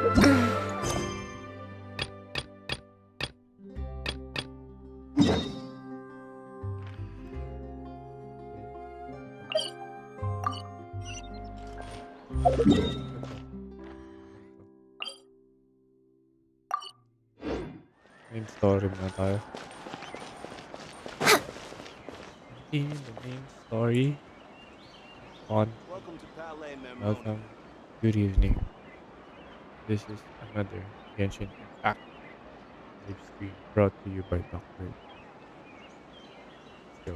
Main story muna tayo. In the main story. On. Welcome. Good evening. This is another Genshin Impact live stream brought to you by Doctor. Let's go.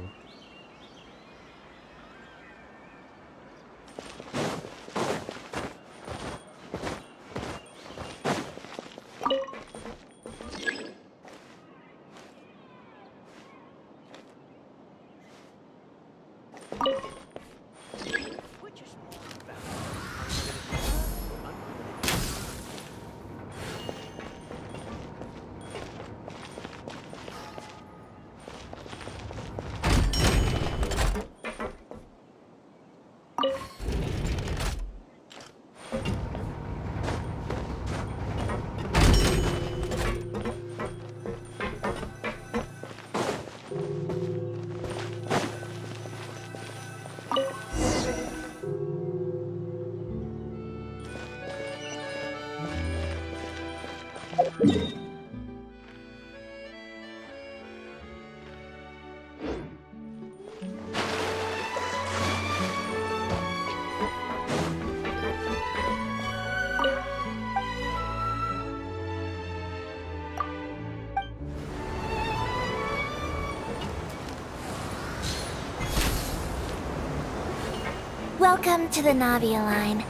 Welcome to the Navia line.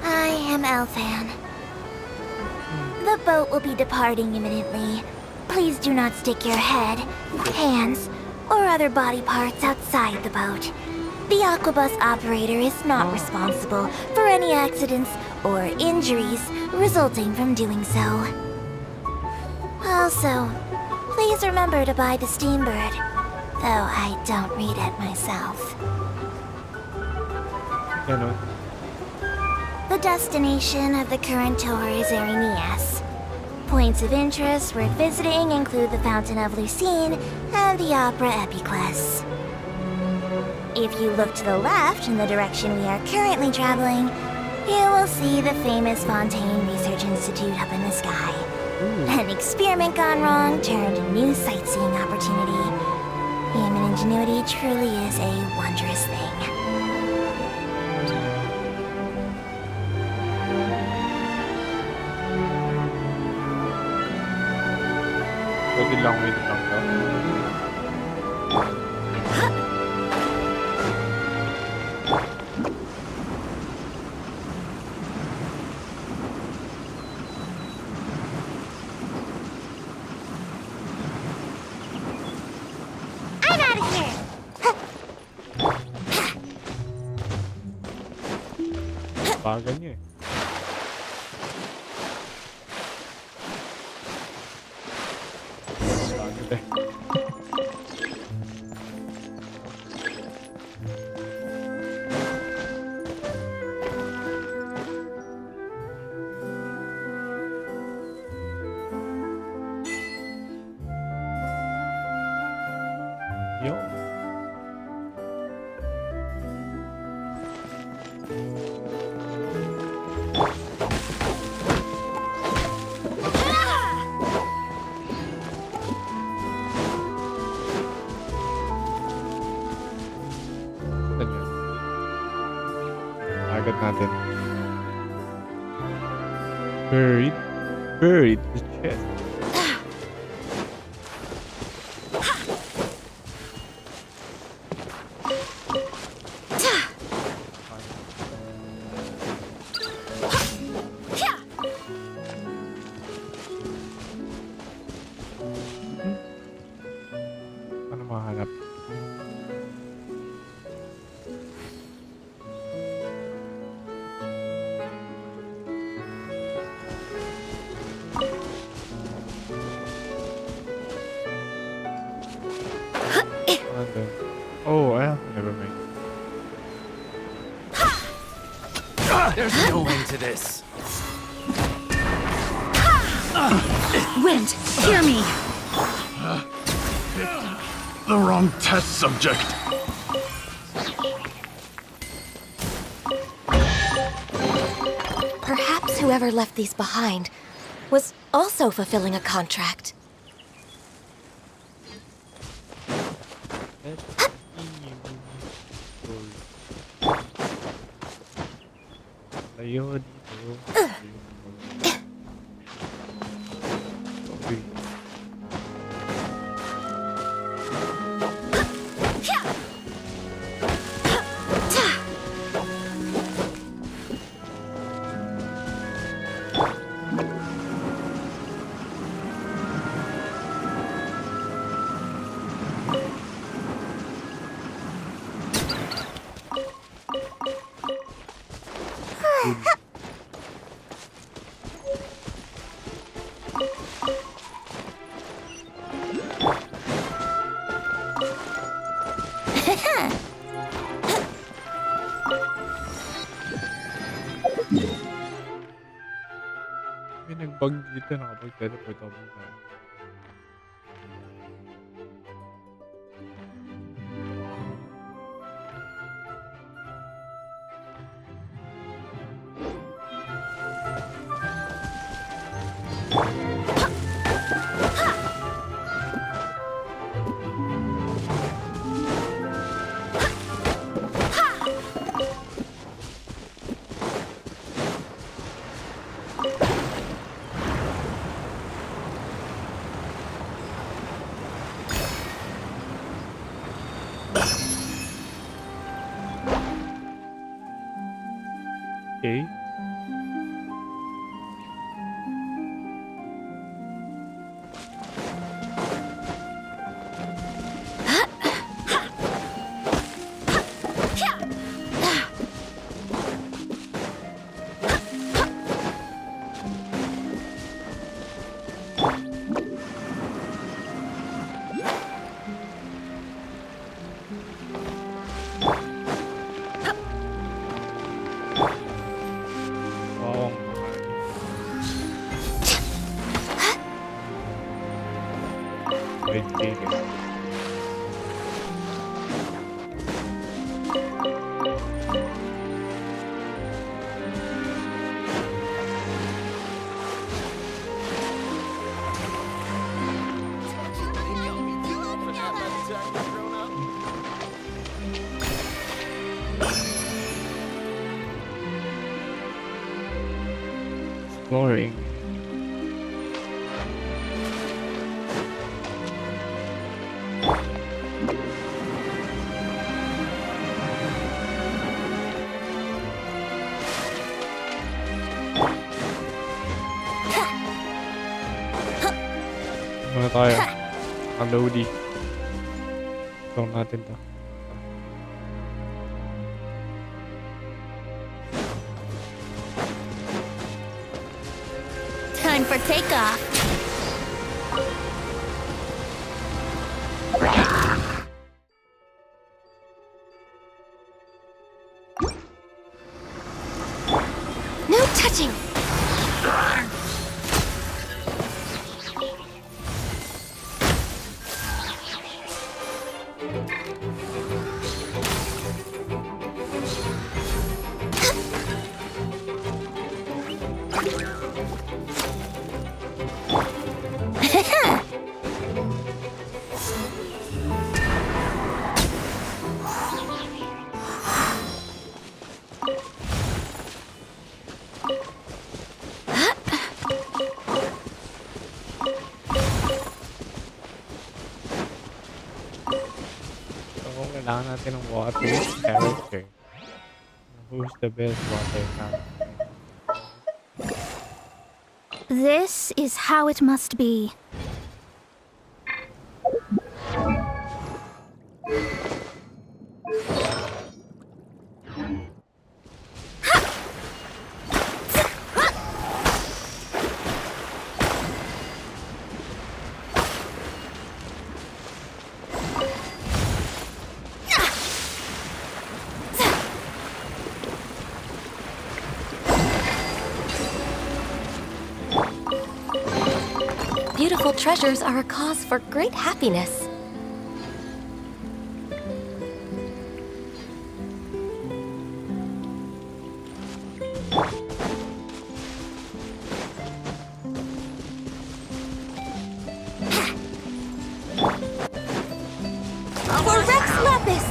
I am Elfan. The boat will be departing imminently. Please do not stick your head, hands, or other body parts outside the boat. The Aquabus operator is not responsible for any accidents or injuries resulting from doing so. Also, please remember to buy the Steambird, though I don't read it myself. Ganon. The destination of the current tour is Erinias. Points of interest worth visiting include the Fountain of Lucine and the Opera Epiclese. If you look to the left in the direction we are currently traveling, you will see the famous Fontaine Research Institute up in the sky. An experiment gone wrong turned a new sightseeing opportunity. Human ingenuity truly is a wondrous thing. Pwede lang win lang to. I'm out of here! Bagal niya eh. Bagal eh. Yo. Saan yun? Agad natin. Buried. Buried the chest. Ano mahanap? Andun. Oh, never mind. There's no end to this. Wind, hear me. The wrong test subject. Perhaps whoever left these behind was also fulfilling a contract. Layo dito. Okay. May nag-bug dito, nakapag-teleport ako dito. Okay. Wow. Wait, take it. Exploring. Muna tayo. Unloady. Ito natin to. Time for takeoff. No touching! So, kailangan natin ng water character. Who's the best water character? This is how it must be. Beautiful treasures are a cause for great happiness. For Rex Lapis!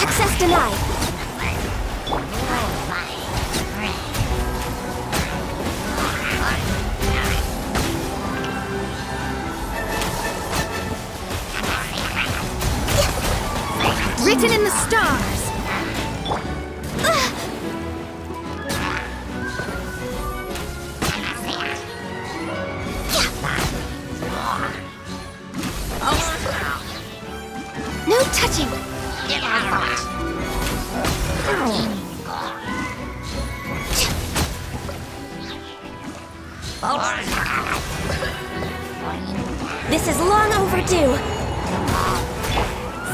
Access denied. Written in the stars. No touching. This is long overdue.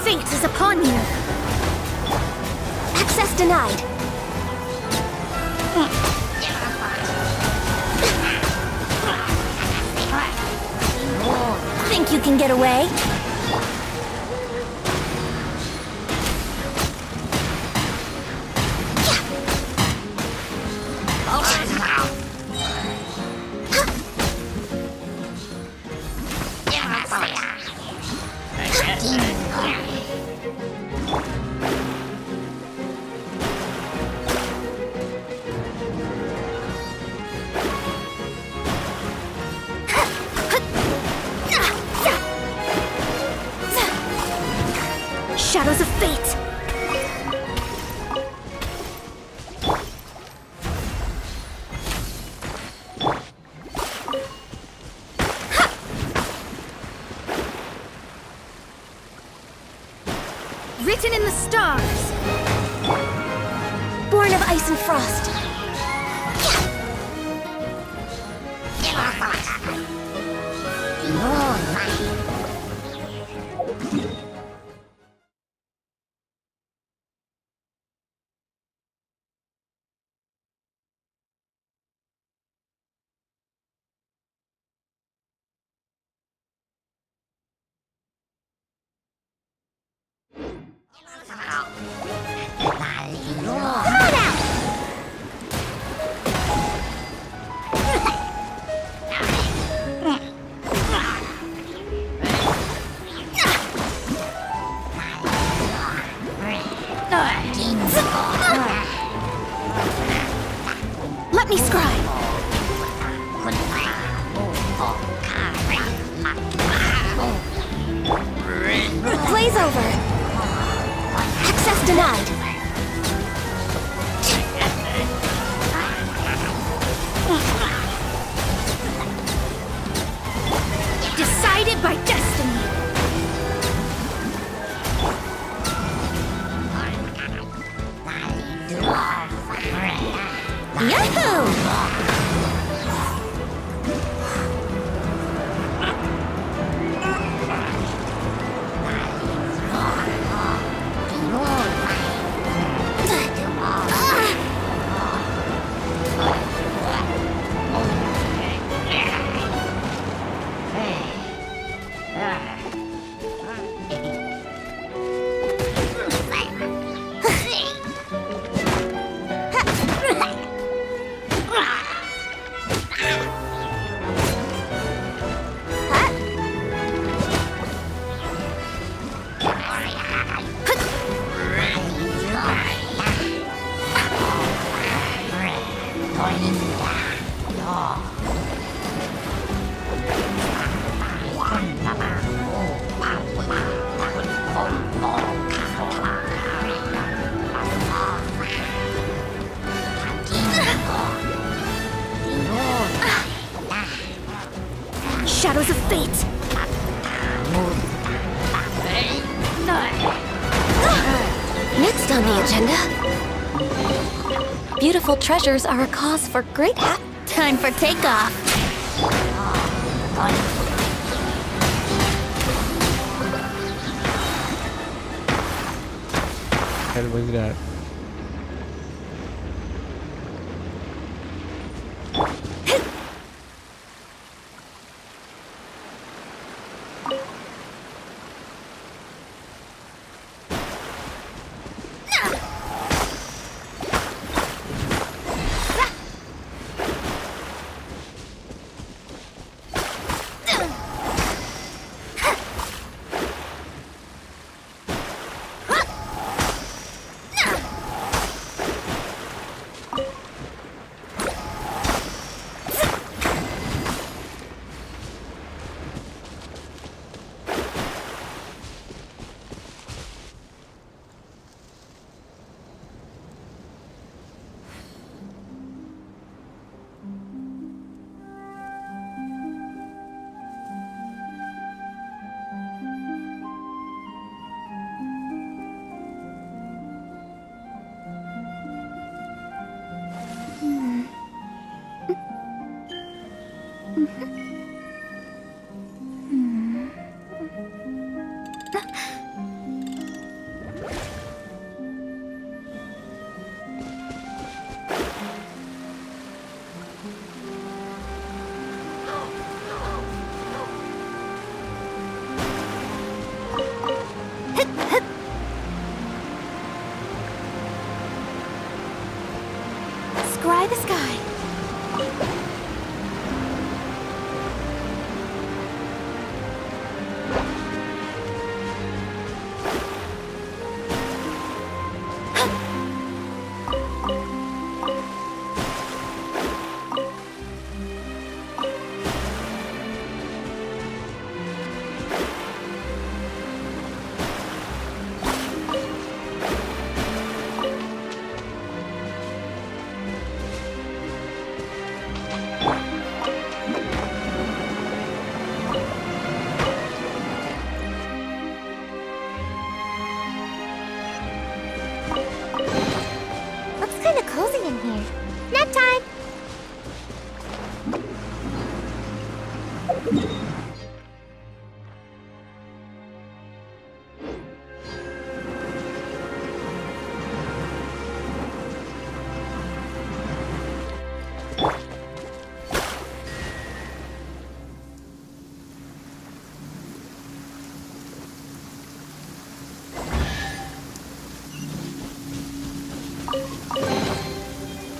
Fate is upon you. Access denied. Think you can get away? Shadows of fate! Written in the stars! Born of ice and frost! Let me scribe. Glaze over. Access denied. Decided by destiny. Yahoo! Shadows of fate. Next on the agenda, beautiful treasures are a cause for great time for takeoff. What was that? Scry the sky. Looks kinda cozy in here. Nap time!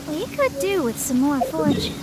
We could do with some more fortune.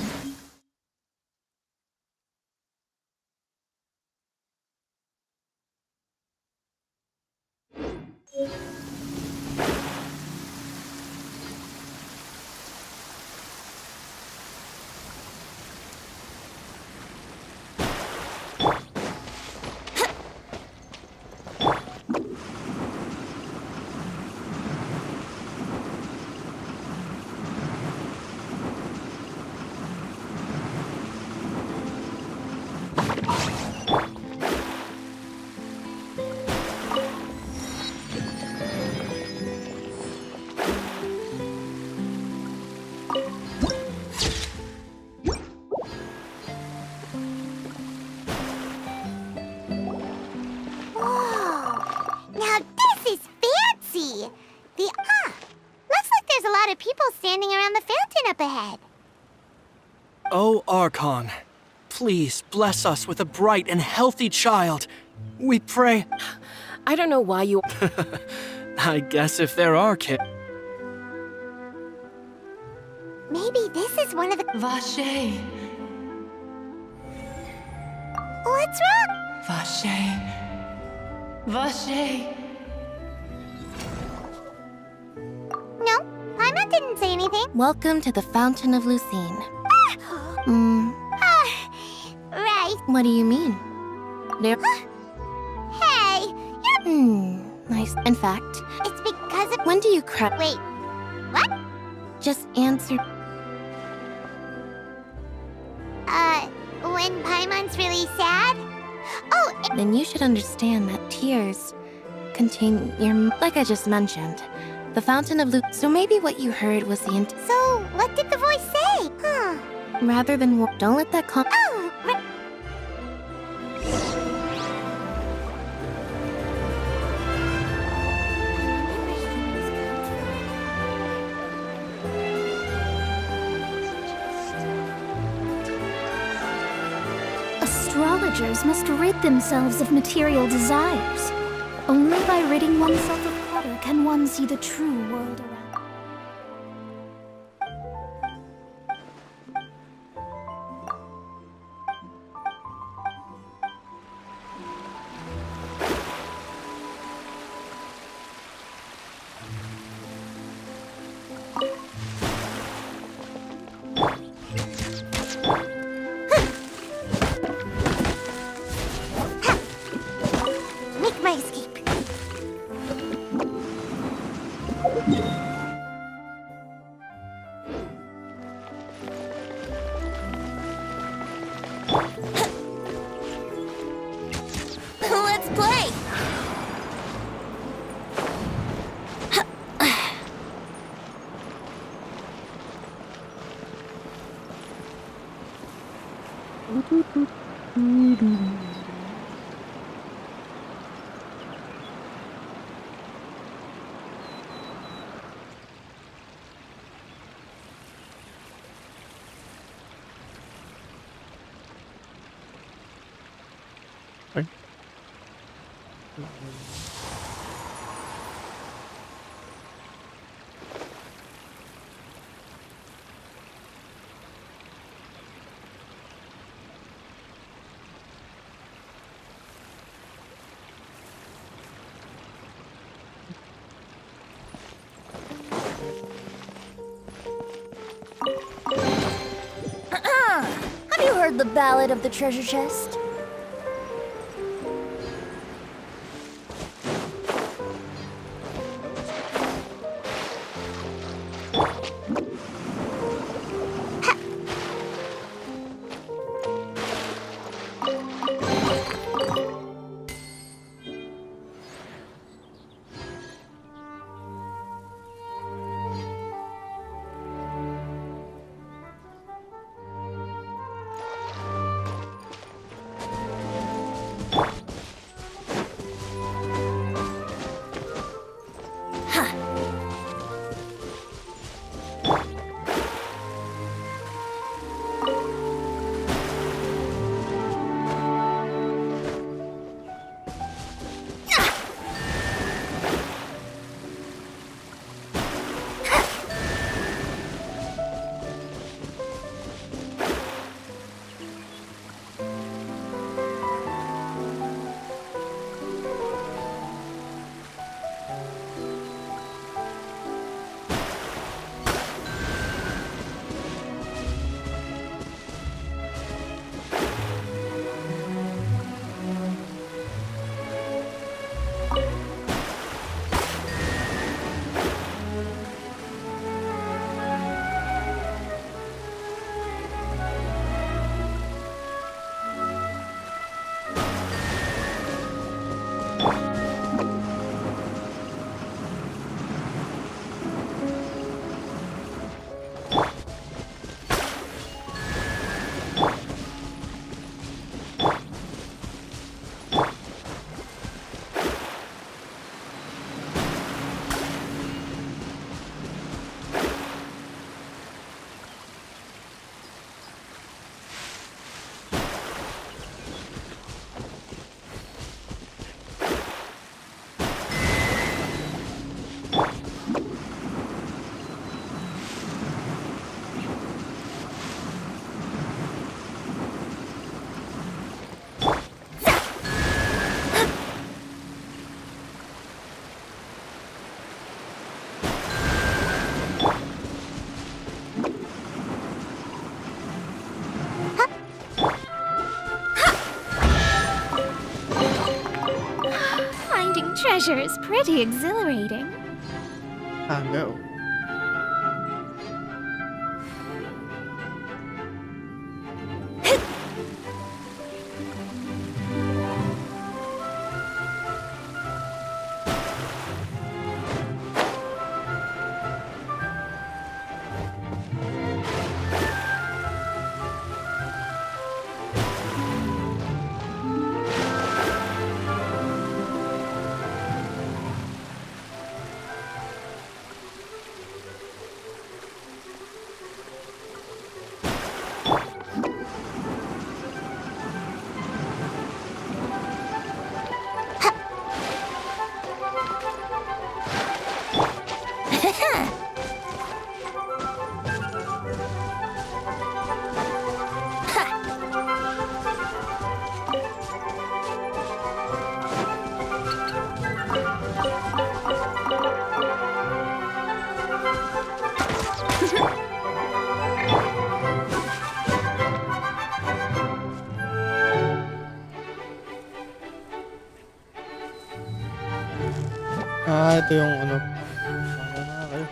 Now this is fancy! Looks like there's a lot of people standing around the fountain up ahead. O Archon, please bless us with a bright and healthy child. We pray. I don't know why you. I guess if there are kids. Maybe this is one of the... Vache, What's wrong? Vache, Vache. No, Paimon didn't say anything. Welcome to the Fountain of Lucine. Right. What do you mean? There. Hey, you're... Nice. In fact, It's because of... when do you cry? Wait, what? Just answer. When Paimon's really sad? Oh, Then you should understand that tears contain your. Like I just mentioned, the Fountain of So maybe what you heard was the so what did the voice say? rather than. Don't let that come. Oh, Astrologers must rid themselves of material desires. Only by ridding oneself of clutter can one see the true world around. make my escape. Let's play. Ay. Have you heard the ballad of the treasure chest? Treasure is pretty exhilarating. Ah, no. Ah, ito yung ano. Ano na kayo?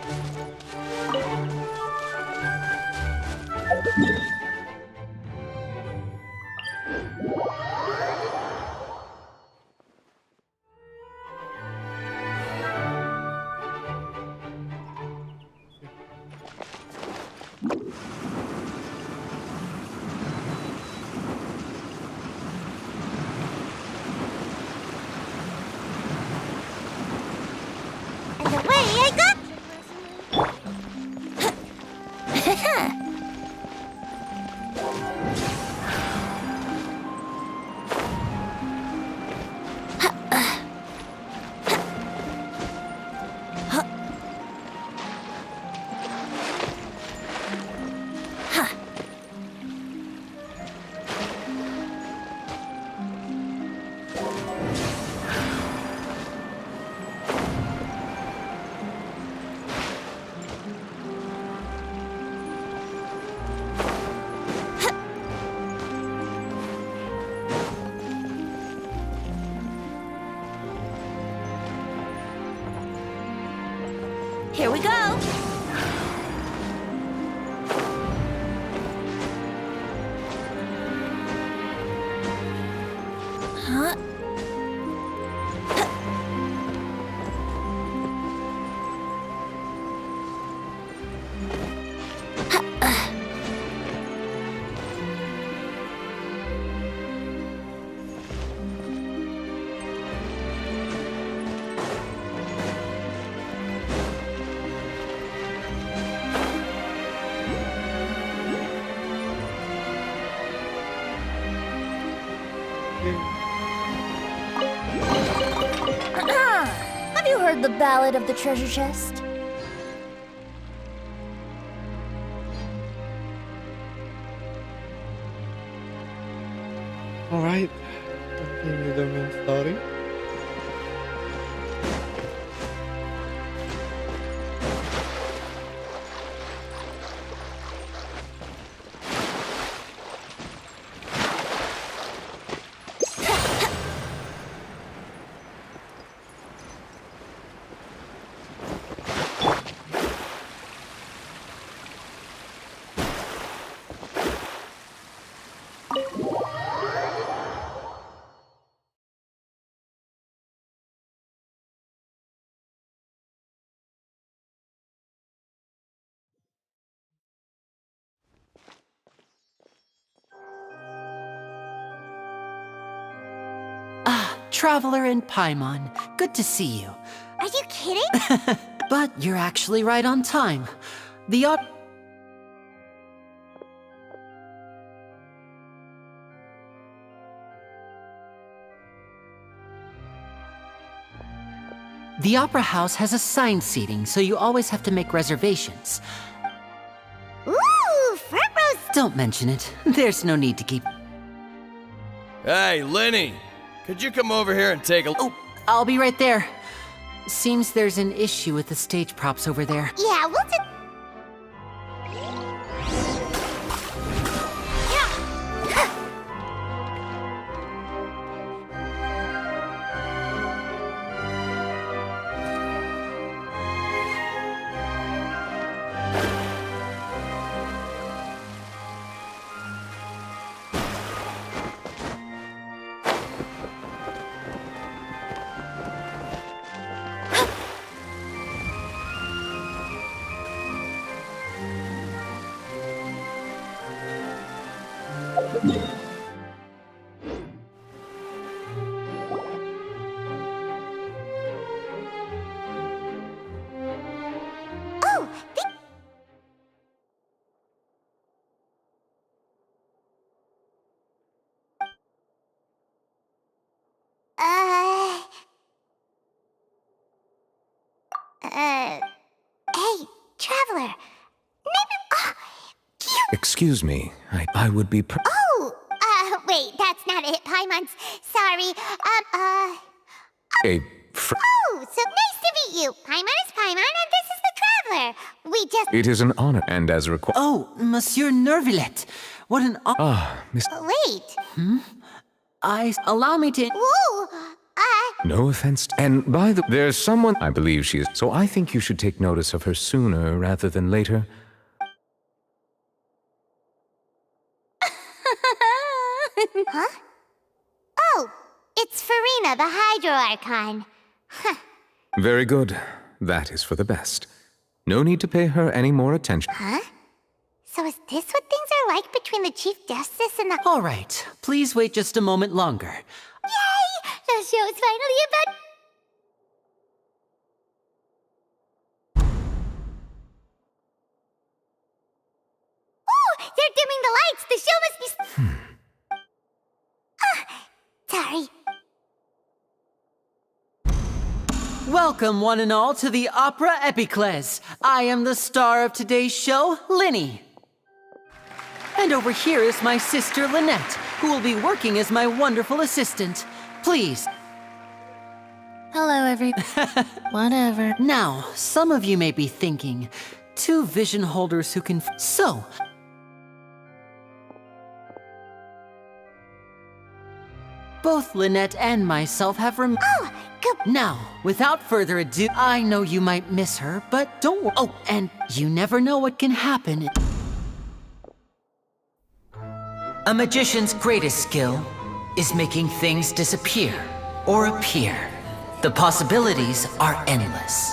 Here we go! Huh? Have you heard the Ballad of the Treasure Chest? Alright, continue the main story. Traveler in Paimon, good to see you. Are you kidding? But you're actually right on time. The Opera House has assigned seating, so you always have to make reservations. Ooh, front row. Don't mention it. There's no need to keep... Hey, Lenny! Could you come over here and take a look? Oh, I'll be right there. Seems there's an issue with the stage props over there. Yeah, we'll do. Hey, traveler. Maybe. Excuse me, I would be Wait, that's not it, Paimon's. Sorry. Oh, so nice to meet you. Paimon is Paimon, and this is the traveler. We just. It is an honor, and as required. Oh, Monsieur Nervillet. What an Miss. Wait. Allow me to... Whoa. No offense. And by the there's someone I believe she is. So I think you should take notice of her sooner rather than later. Huh? Oh, it's Farina, the Hydro Archon. Huh. Very good. That is for the best. No need to pay her any more attention. Huh? So is this what things are like between the Chief Justice and the... All right, please wait just a moment longer. Yay! The show's finally about... dimming the lights. The show must be... Sorry. Welcome, one and all, to the Opera Epiclese. I am the star of today's show, Linny. And over here is my sister, Lynette, who will be working as my wonderful assistant. Please. Hello, Whatever. Now, some of you may be thinking, two vision holders who can... So, both Lynette and myself have Oh, good. Now, without further ado, I know you might miss her, but don't worry. Oh, and you never know what can happen. A magician's greatest skill is making things disappear or appear. The possibilities are endless.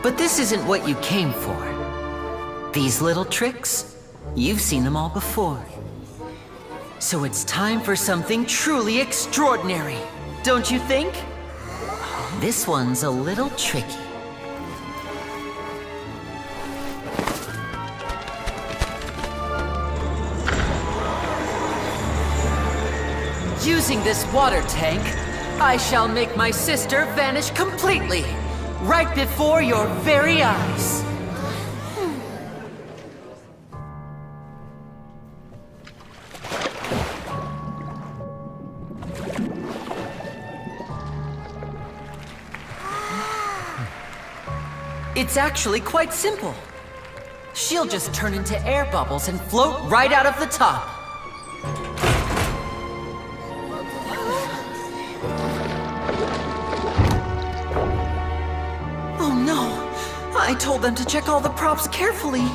But this isn't what you came for. These little tricks, you've seen them all before. So it's time for something truly extraordinary, don't you think? This one's a little tricky. Using this water tank, I shall make my sister vanish completely, right before your very eyes. It's actually quite simple. She'll just turn into air bubbles and float right out of the top. Oh no! I told them to check all the props carefully.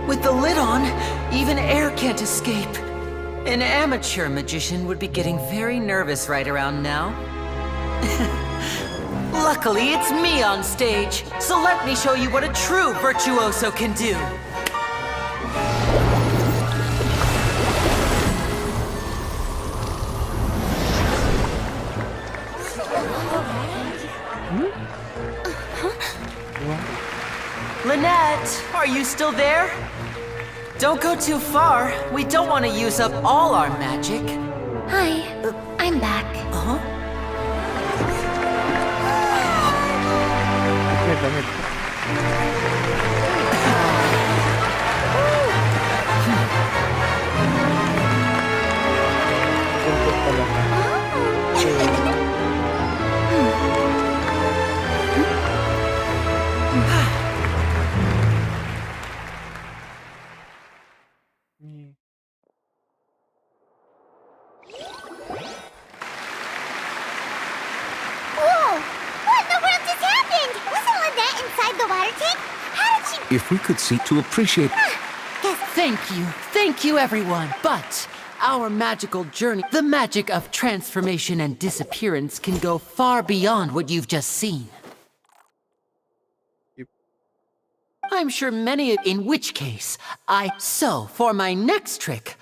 With the lid on, even air can't escape. An amateur magician would be getting very nervous right around now. Luckily, it's me on stage, so let me show you what a true virtuoso can do. Lynette, are you still there? Don't go too far. We don't want to use up all our magic. Hi, I'm back. Uh-huh. Whoa! What in the world just happened? Wasn't Lynette inside the water tank? How did she... If we could see to appreciate... Thank you everyone. But our magical journey, the magic of transformation and disappearance can go far beyond what you've just seen. I'm sure many, in which case, So, for my next trick,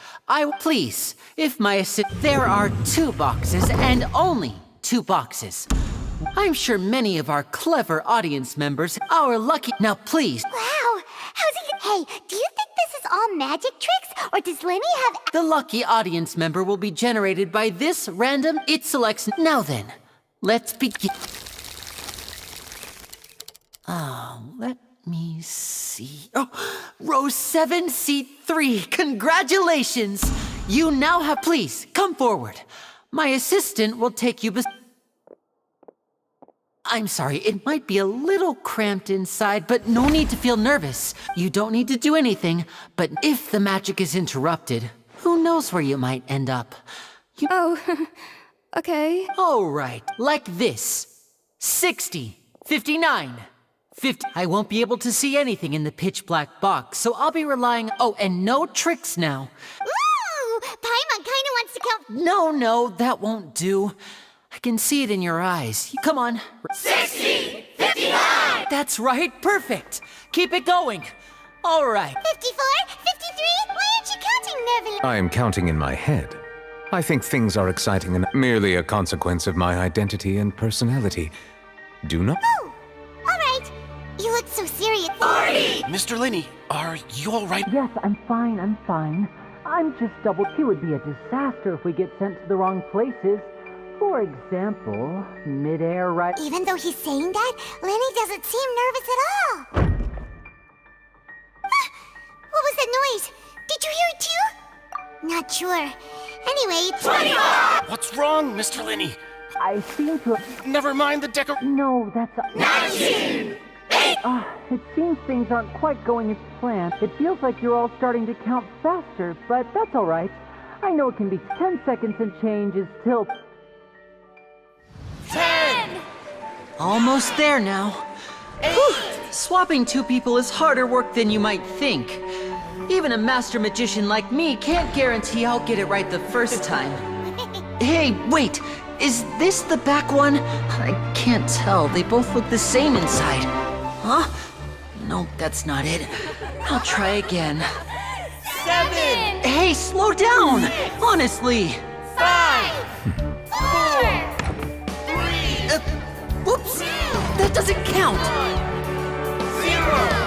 please, if my there are 2 boxes and only 2 boxes. I'm sure many of our clever audience members, our lucky, now please. Wow! How's he... Hey, do you think this is all magic tricks? Or does Lenny have... The lucky audience member will be generated by this random, it selects, now then, let's begin. Let me see. Oh, row 7, seat 3. Congratulations! You now have, please, come forward. My assistant will take you I'm sorry, it might be a little cramped inside, but no need to feel nervous. You don't need to do anything, but if the magic is interrupted, who knows where you might end up. Oh, okay. All right, like this. 60, 59, 50. I won't be able to see anything in the pitch black box, so I'll be relying. Oh, and no tricks now. Ooh, Paimon kinda wants to count. No, that won't do. I can see it in your eyes. Come on. 60! 59! That's right, perfect. Keep it going. All right. 54? 53? Why aren't you counting, Nervin? I am counting in my head. I think things are exciting and merely a consequence of my identity and personality. Do not. Oh, alright. You look so serious. 40! Mr. Linney, are you alright? Yes, I'm fine. I'm just double. It would be a disaster if we get sent to the wrong places. For example, midair right. Even though he's saying that, Lenny doesn't seem nervous at all. What was that noise? Did you hear it too? Not sure. Anyway, 24! What's wrong, Mr. Linney? I seem to. Never mind the decor. No, that's. 19! It seems things aren't quite going as planned. It feels like you're all starting to count faster, but that's all right. I know it can be 10 seconds and change is still. 10! Almost there now. Whew. Swapping two people is harder work than you might think. Even a master magician like me can't guarantee I'll get it right the first time. Hey, wait! Is this the back one? I can't tell. They both look the same inside. Huh? No, that's not it. I'll try again. 7! Hey, slow down! Honestly! 5! 4! 3! Whoops! That doesn't count! 0!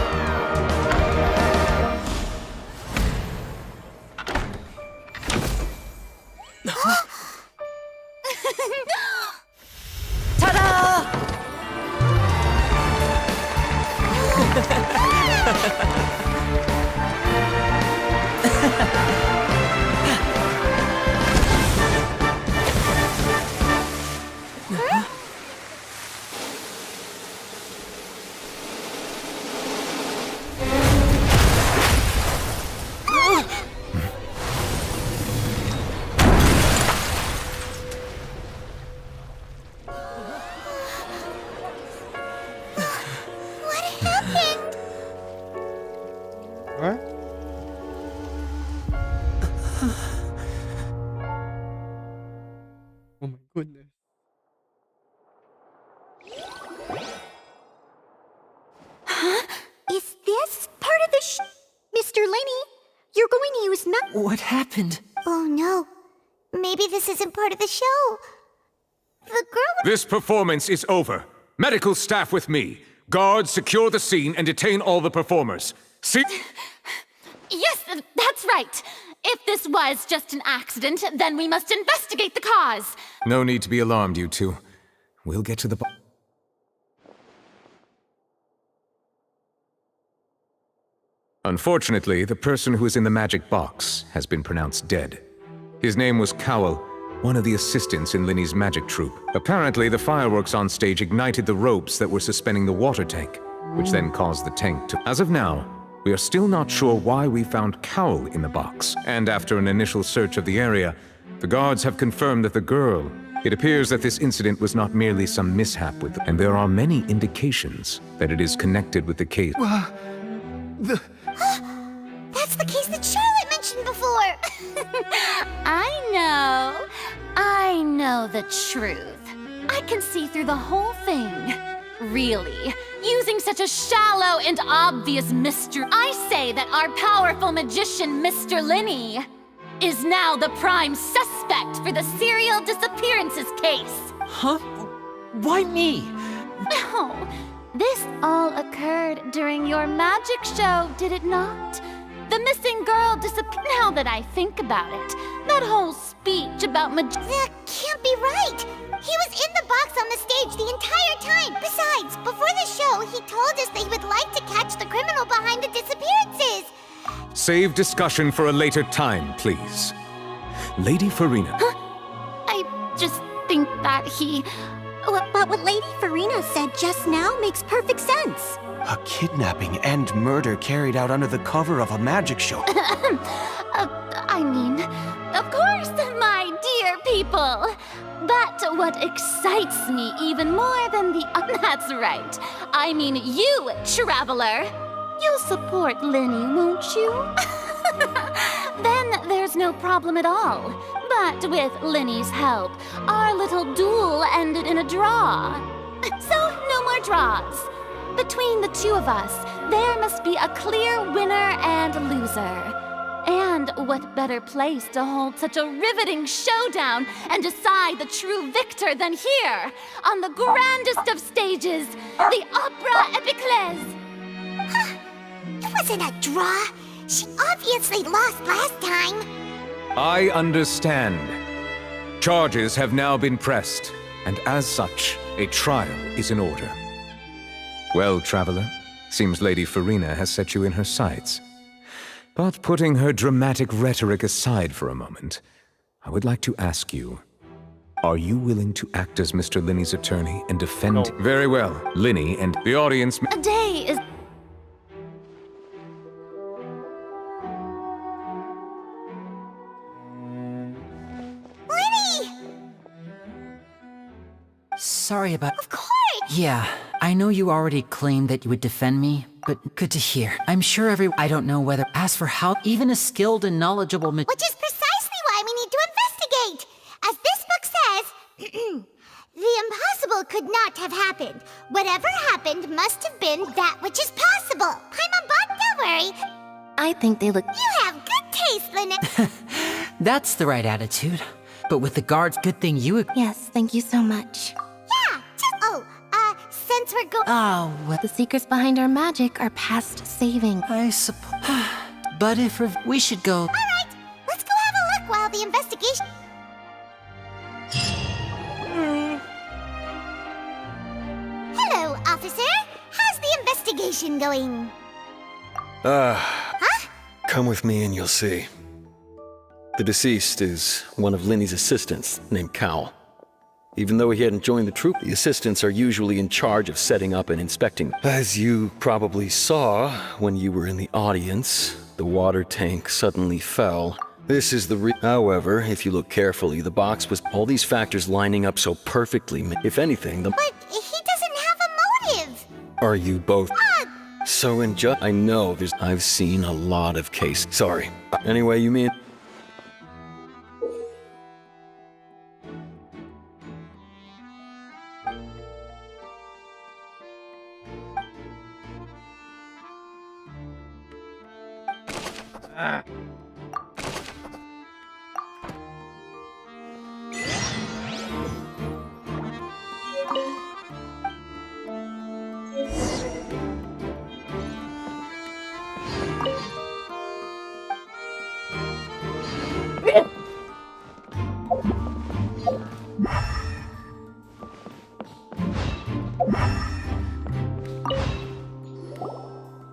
Ta-da! What happened? What? Oh my goodness. Is this part of the Mr. Linney, you're going to use What happened? Oh no. Maybe this isn't part of the show. The girl. This performance is over. Medical staff with me. Guards, secure the scene and detain all the performers. See? Yes, that's right. If this was just an accident, then we must investigate the cause. No need to be alarmed, you two. We'll get to the... Unfortunately, the person who is in the magic box has been pronounced dead. His name was Cowell, one of the assistants in Linny's magic troupe. Apparently, the fireworks on stage ignited the ropes that were suspending the water tank, which then caused the tank to... As of now, we are still not sure why we found Cowell in the box. And after an initial search of the area, the guards have confirmed that the girl... It appears that this incident was not merely some mishap with them, and there are many indications that it is connected with the case. That's the case that Charlotte mentioned before. I know the truth. I can see through the whole thing. Really, using such a shallow and obvious mystery. I say that our powerful magician, Mr. Linney, is now the prime suspect for the serial disappearances case. Huh? Why me? Oh, this all occurred during your magic show, did it not? The missing girl disappeared. Now that I think about it, that whole speech about That can't be right. He was in the box on the stage the entire time. Besides, before the show, he told us that he would like to catch the criminal behind the disappearances. Save discussion for a later time, please. Lady Farina. I just think that he... But what Lady Farina said just now makes perfect sense. A kidnapping and murder carried out under the cover of a magic show. I mean, of course, my dear people. But what excites me even more than the... That's right. I mean you, Traveler. You'll support Lenny, won't you? Then there's no problem at all. But with Lenny's help, our little duel ended in a draw. So no more draws. Between the two of us, there must be a clear winner and loser. And what better place to hold such a riveting showdown and decide the true victor than here, on the grandest of stages, the Opera Epiclese! It wasn't a draw. She obviously lost last time. I understand. Charges have now been pressed, and as such, a trial is in order. Well, Traveler, seems Lady Farina has set you in her sights. But putting her dramatic rhetoric aside for a moment, I would like to ask you, are you willing to act as Mr. Linney's attorney and defend... No. Very well, Linney and the audience... A day is... Lenny! Sorry about... Of course! Yeah, I know you already claimed that you would defend me, but good to hear. I'm sure I don't know whether... As for how... Even a skilled and knowledgeable... Which is precisely why we need to investigate. As this book says, the impossible could not have happened. Whatever happened must have been that which is possible. I'm a bot, don't worry. I think they look... You have good taste, Lynette. That's the right attitude. But with the guards, good thing you... Yes, thank you so much. Yeah, since we're going... Oh, well, The secrets behind our magic are past saving. I suppose... But if we should go... All right, let's go have a look while the investigation... Hello, officer. How's the investigation going? Come with me and you'll see. The deceased is one of Linny's assistants, named Cal. Even though he hadn't joined the troop, the assistants are usually in charge of setting up and inspecting. As you probably saw when you were in the audience, the water tank suddenly fell. This is the However, if you look carefully, the box was all these factors lining up so perfectly. If anything, But he doesn't have a motive. Are you both... So I know I've seen a lot of cases. Sorry. Anyway, you mean...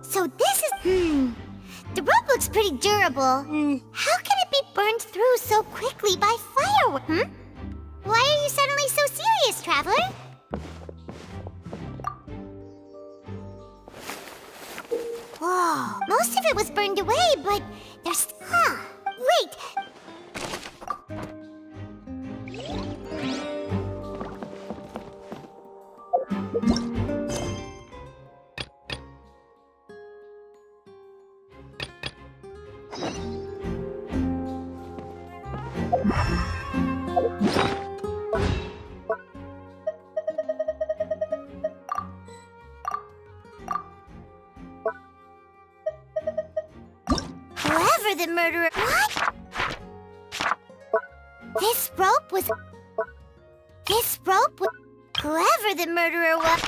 So this is... The rope looks pretty durable. How can it be burned through so quickly by fireworks? Why are you suddenly so serious, Traveler? Whoa, most of it was burned away, but there's... Wait! Whoever the murderer... What? This rope was... Whoever the murderer was...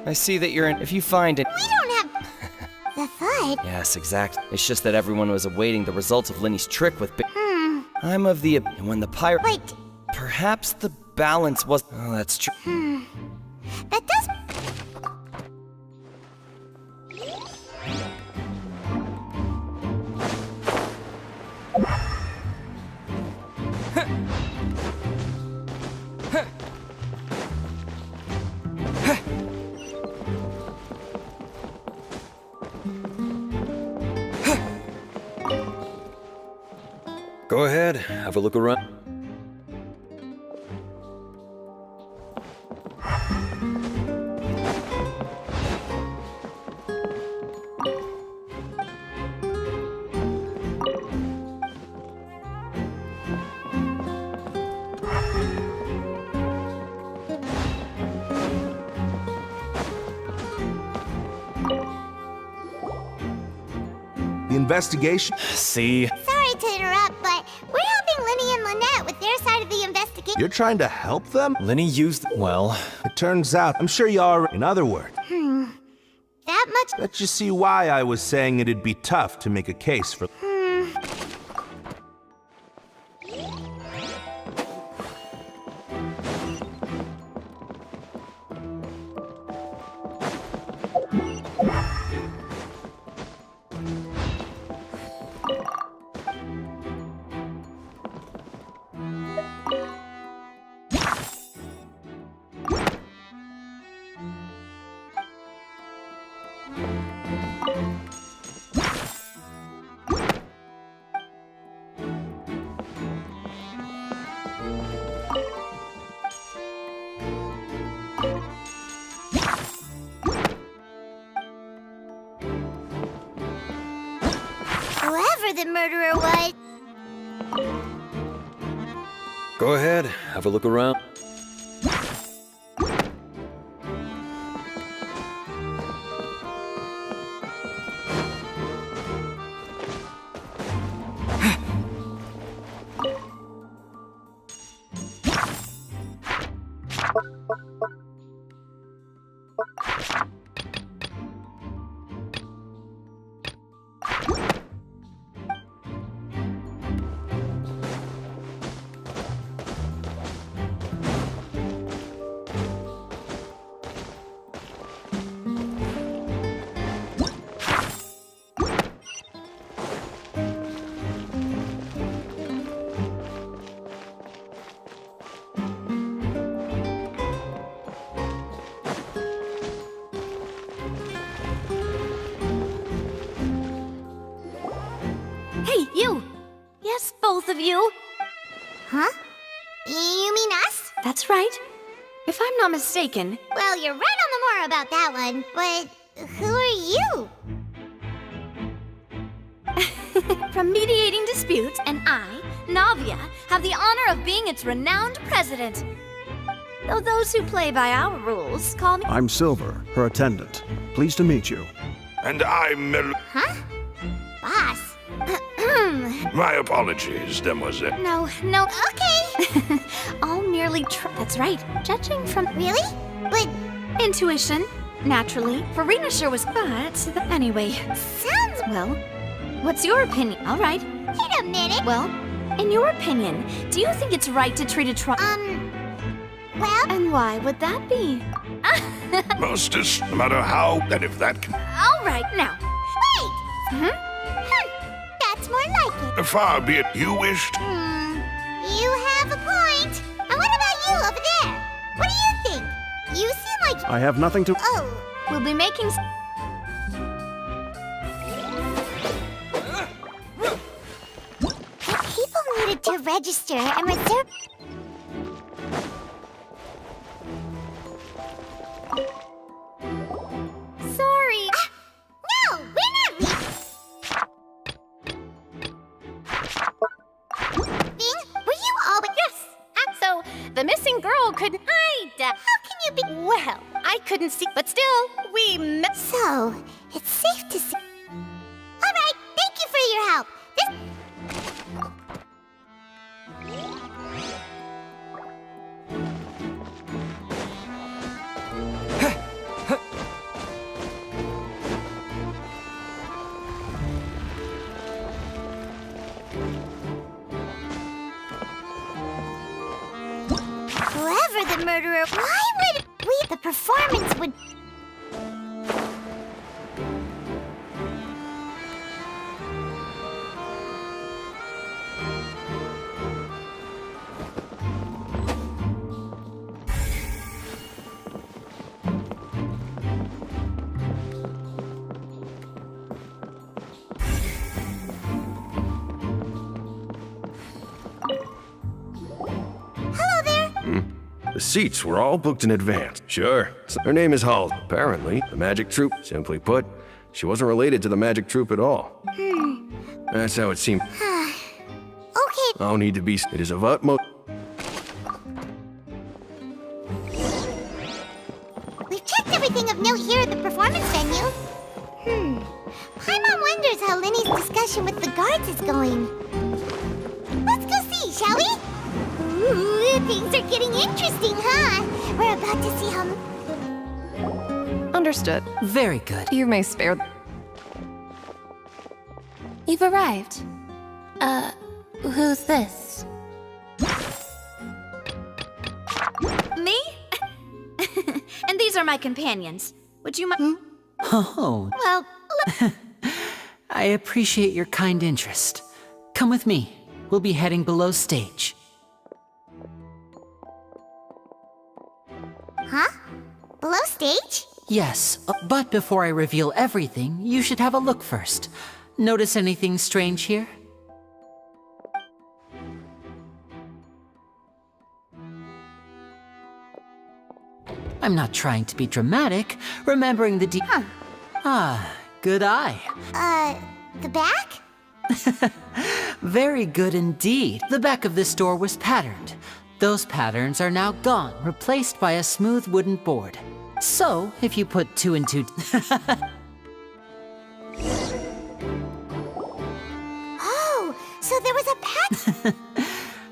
I see that you're in. If you find it. We don't have the foot. Yes, exactly. It's just that everyone was awaiting the results of Lenny's trick with. I'm of the. And when the pirate. Wait. Perhaps the balance was. Oh, that's true. That does. Go ahead, have a look around. The investigation? See? Sorry to interrupt, but we're helping Lenny and Lynette with their side of the investigation. You're trying to help them? Lenny used. Well. It turns out, I'm sure you are. In other words, That much? let you see why I was saying it'd be tough to make a case for. Whoever the murderer was. Go ahead, have a look around. Hey, you! Yes, both of you. Huh? You mean us? That's right. If I'm not mistaken. Well, you're right on the more about that one, but who are you? From mediating disputes, and I, Navia, have the honor of being its renowned president. Though those who play by our rules call me. I'm Silver, her attendant. Pleased to meet you. And I'm Huh? Boss. My apologies, demoiselle. No. Okay. All merely That's right. Judging from. Really? But. Intuition. Naturally. Farina sure was. But. Anyway. Sounds. Well, what's your opinion? All right. Wait a minute. Well, in your opinion, do you think it's right to treat a Well. And why would that be? Mostest, no matter how, and if that can. All right, now. Wait. That's more like it. Far be it you wished. You have a point. And what about you over there? What do you think? You seem like. I have nothing to. Oh. We'll be making. People needed to register and reserve. Sorry. No, we're not leaving. Were you always? Yes. So the missing girl could hide. How can you be? Well, I couldn't see, but still, we met. So it's safe to see. All right. Thank you for your help. for the murderer. Why would we? The performance would. The seats were all booked in advance. Sure. Her name is Hull. Apparently, the magic troupe, simply put, she wasn't related to the magic troupe at all. That's how it seemed. Okay. No need to be. It is of utmost. We've checked everything of note here at the performance venue. Paimon wonders how Linny's discussion with the guards is going. Let's go see, shall we? Ooh, things are getting interesting, huh? We're about to see how... Understood. Very good. You may spare... You've arrived. Who's this? Me? And these are my companions. Would you mind? Oh. Well, I appreciate your kind interest. Come with me. We'll be heading below stage. Huh? Below stage? Yes, but before I reveal everything, you should have a look first. Notice anything strange here? I'm not trying to be dramatic, remembering the Ah, good eye. The back? Very good indeed. The back of this door was patterned. Those patterns are now gone, replaced by a smooth wooden board. So, if you put 2 and 2... Oh, so there was a pattern.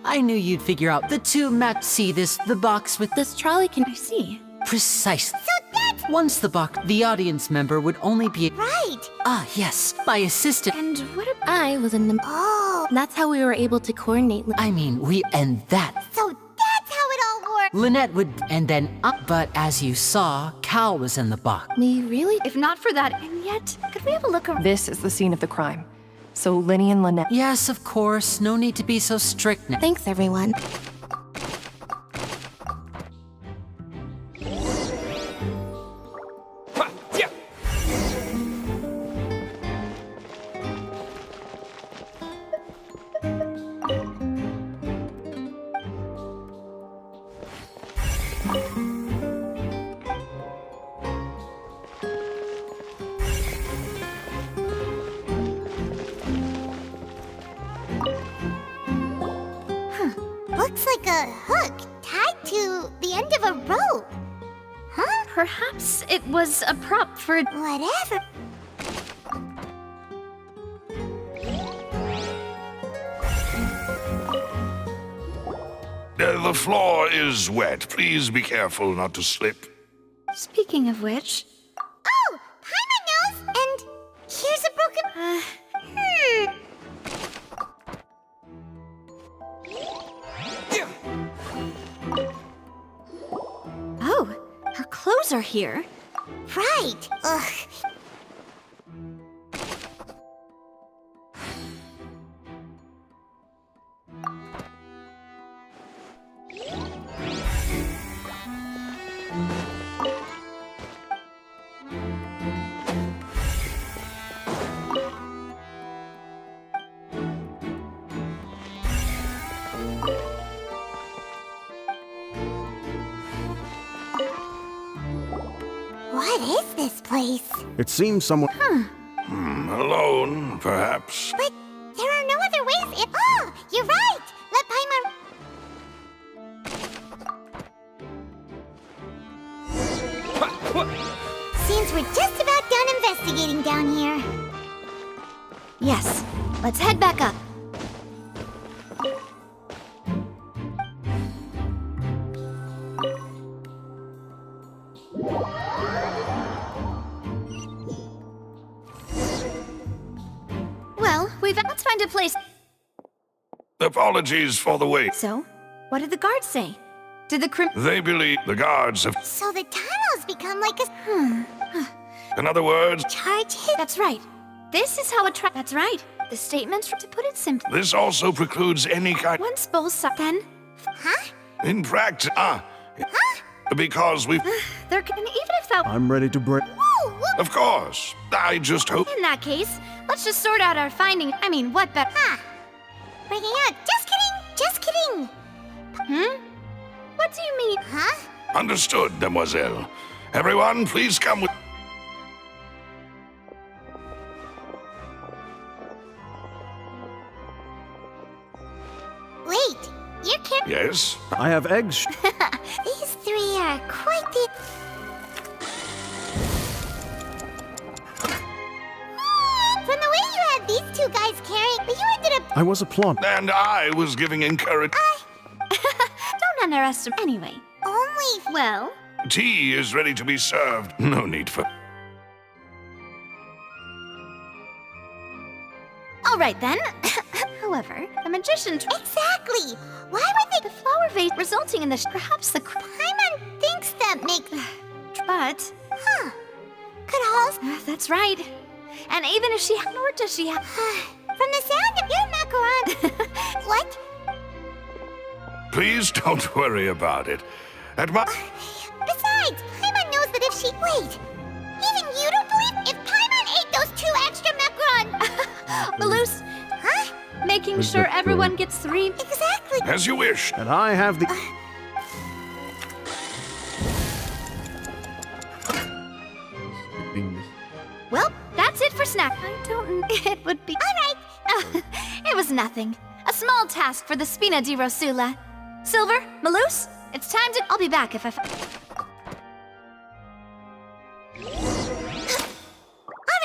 I knew you'd figure out the 2 match. See this, the box with This trolley can I see? Precisely. So that's... Once the box, the audience member would only be... Right. Ah, yes, my assistant. And what if I was in the... Oh. That's how we were able to coordinate... I mean, and that. So that's how it all worked. Lynette would, and then but as you saw, Cal was in the box. We really... if not for that, and yet, could we have a look around? This is the scene of the crime. So Linny and Lynette... Yes, of course, no need to be so strict now. Thanks, everyone. Looks like a hook tied to the end of a rope. Huh? Perhaps it was a prop for... Whatever. The floor is wet. Please be careful not to slip. Speaking of which... Oh, Paimon knows, and here's a broken... Oh, her clothes are here. Right. Ugh. What is this place? It seems someone... Alone, perhaps. But there are no other ways in... Oh, you're right! Let Paimon... Seems we're just about done investigating down here. Yes, let's head back up. Well, let's find a place. Apologies for the wait. So, what did the guards say? Did the They believe the guards have... So the tunnels become like a... In other words, charge hit. That's right. This is how That's right. The statements, to put it simply. this also precludes any kind... Once both then... Huh? In practice, because we've... There can... Even if that... I'm ready to break. Whoa, whoa. Of course. I just hope... In that case, let's just sort out our finding. I mean, what better... Huh. Breaking out. Just kidding. Just kidding. What do you mean? Huh? Understood, demoiselle. Everyone, please come with... Wait. You can't... Yes? I have eggs. These three are quite the... From the way you had these two guys carrying, but you ended up... I was a pawn. And I was giving encouragement. Don't underestimate... Anyway. Only... Well... Tea is ready to be served. No need for... All right, then. However, the magician... Exactly! Why would they... The flower vase resulting in the... Perhaps the... Paimon thinks that makes... But... Huh. Could Halls... That's right. And even if she... Nor does she have... From the sound of your macaron... What? Please don't worry about it. At my... Besides, Paimon knows that if she... Wait. Even you don't believe... If Paimon ate those 2 extra macarons... Malus... Huh? Making sure everyone gets 3... Exactly. As you wish. And I have the... Well, that's it for snack. I don't... It would be... All right. It was nothing. A small task for the Spina di Rosula. Silver, Malus, it's time to... I'll be back if I... All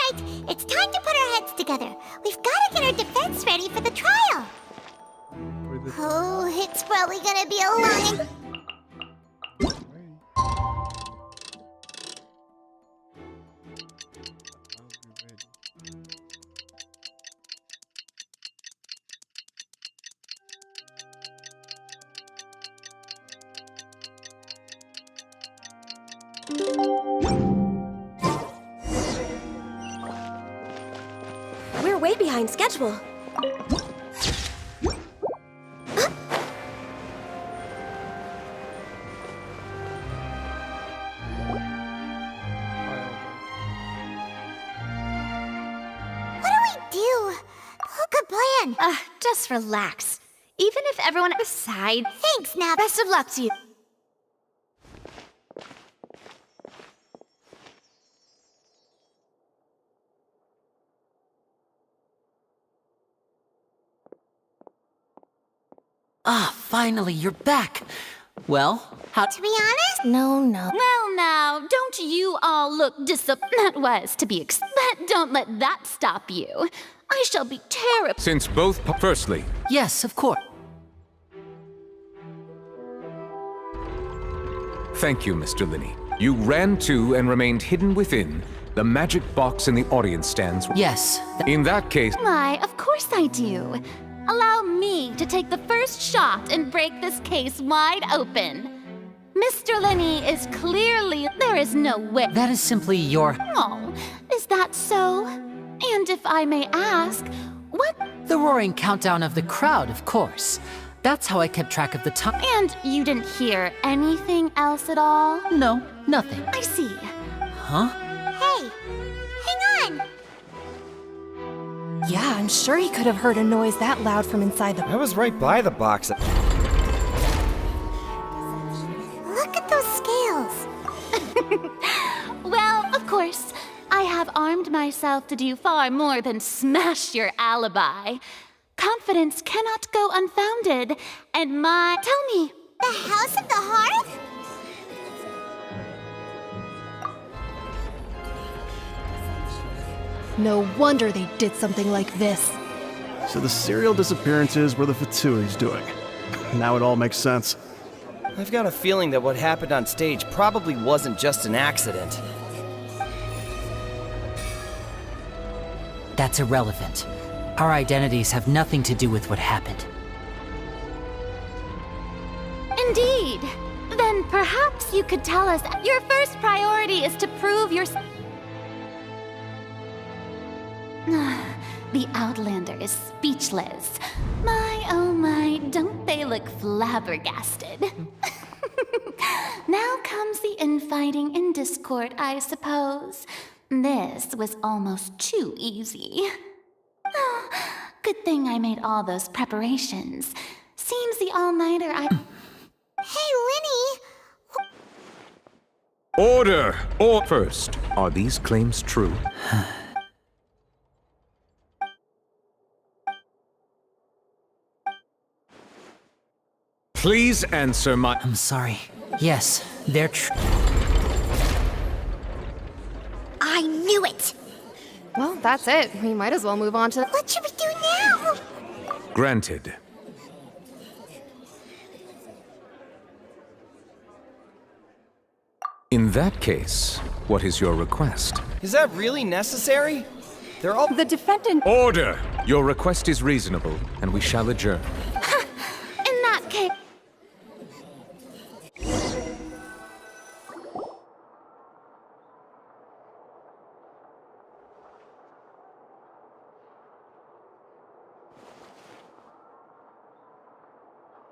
right. It's time to put our heads together. We've got to get our defense ready for the trial. Oh, it's probably gonna be a long... We're way behind schedule. Just relax. Even if everyone aside... Thanks, Nap. Best of luck to you. Finally, you're back. Well, how... To be honest? No. Well, now, don't you all look That was to be But don't let that stop you. I shall be terrible. Since both... Firstly... Yes, of course. Thank you, Mr. Linney. You ran to and remained hidden within the magic box in the audience stands. Yes. In that case... Why, of course I do. Allow me to take the first shot and break this case wide open. Mr. Linney is clearly... There is no way... That is simply your... Oh, is that so? And if I may ask, what... The roaring countdown of the crowd, of course. That's how I kept track of the time. And you didn't hear anything else at all? No, nothing. I see. Huh? Hey, hang on. Yeah, I'm sure he could have heard a noise that loud from inside the... I was right by the box. Look at those scales. Well, of course, I have armed myself to do far more than smash your alibi. Confidence cannot go unfounded, and my... Tell me. The House of the Hearth? No wonder they did something like this. So the serial disappearances were the Fatsui's doing. Now it all makes sense. I've got a feeling that what happened on stage probably wasn't just an accident. That's irrelevant. Our identities have nothing to do with what happened. Indeed. Then perhaps you could tell us your first priority is to prove your... The Outlander is speechless. My, oh my, don't they look flabbergasted? Now comes the infighting and discord, I suppose. This was almost too easy. Good thing I made all those preparations. Seems the all-nighter I... Hey, Linny! Order! Or first, are these claims true? Please answer my... I'm sorry. Yes, they're true. I knew it! Well, that's it. We might as well move on to... What should we do now? Granted. In that case, what is your request? Is that really necessary? They're all... The defendant... Order! Your request is reasonable, and we shall adjourn. In that case...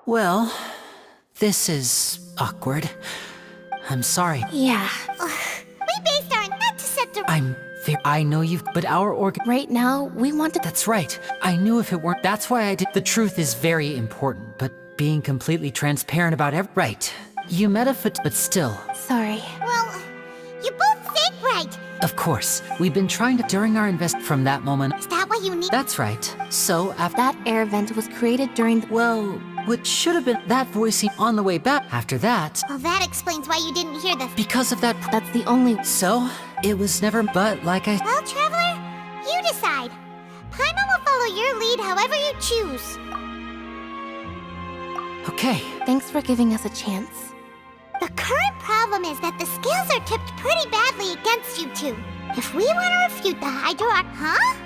Well, this is awkward. I'm sorry. Yeah. We based our not to set the... I know you've... But our Right now, we want to... That's right. I knew if it weren't... That's why I did... The truth is very important, but being completely transparent about Right. You met a but still. Sorry. Well, you both think right. Of course. We've been trying to... During our from that moment... Is that what you need? That's right. So, after... That air vent was created during the... Well, what should have been that voicing on the way back. After that... Well, that explains why you didn't hear this. Because of that... That's the only... So, it was never... But, like I... Well, Traveler, you decide. Paimon will follow your lead however you choose. Okay. Thanks for giving us a chance. The current problem is that the scales are tipped pretty badly against you two. If we want to refute the Hydro... Huh?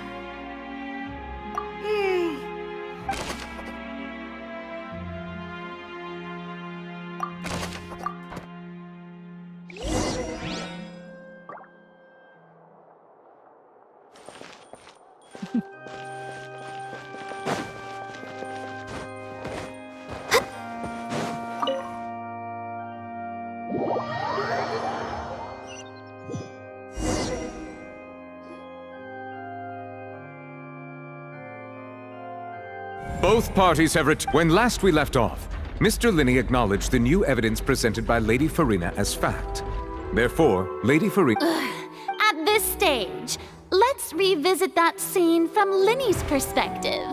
Both parties have When last we left off, Mr. Linney acknowledged the new evidence presented by Lady Farina as fact. Therefore, Lady Farina... At this stage, let's revisit that scene from Linney's perspective.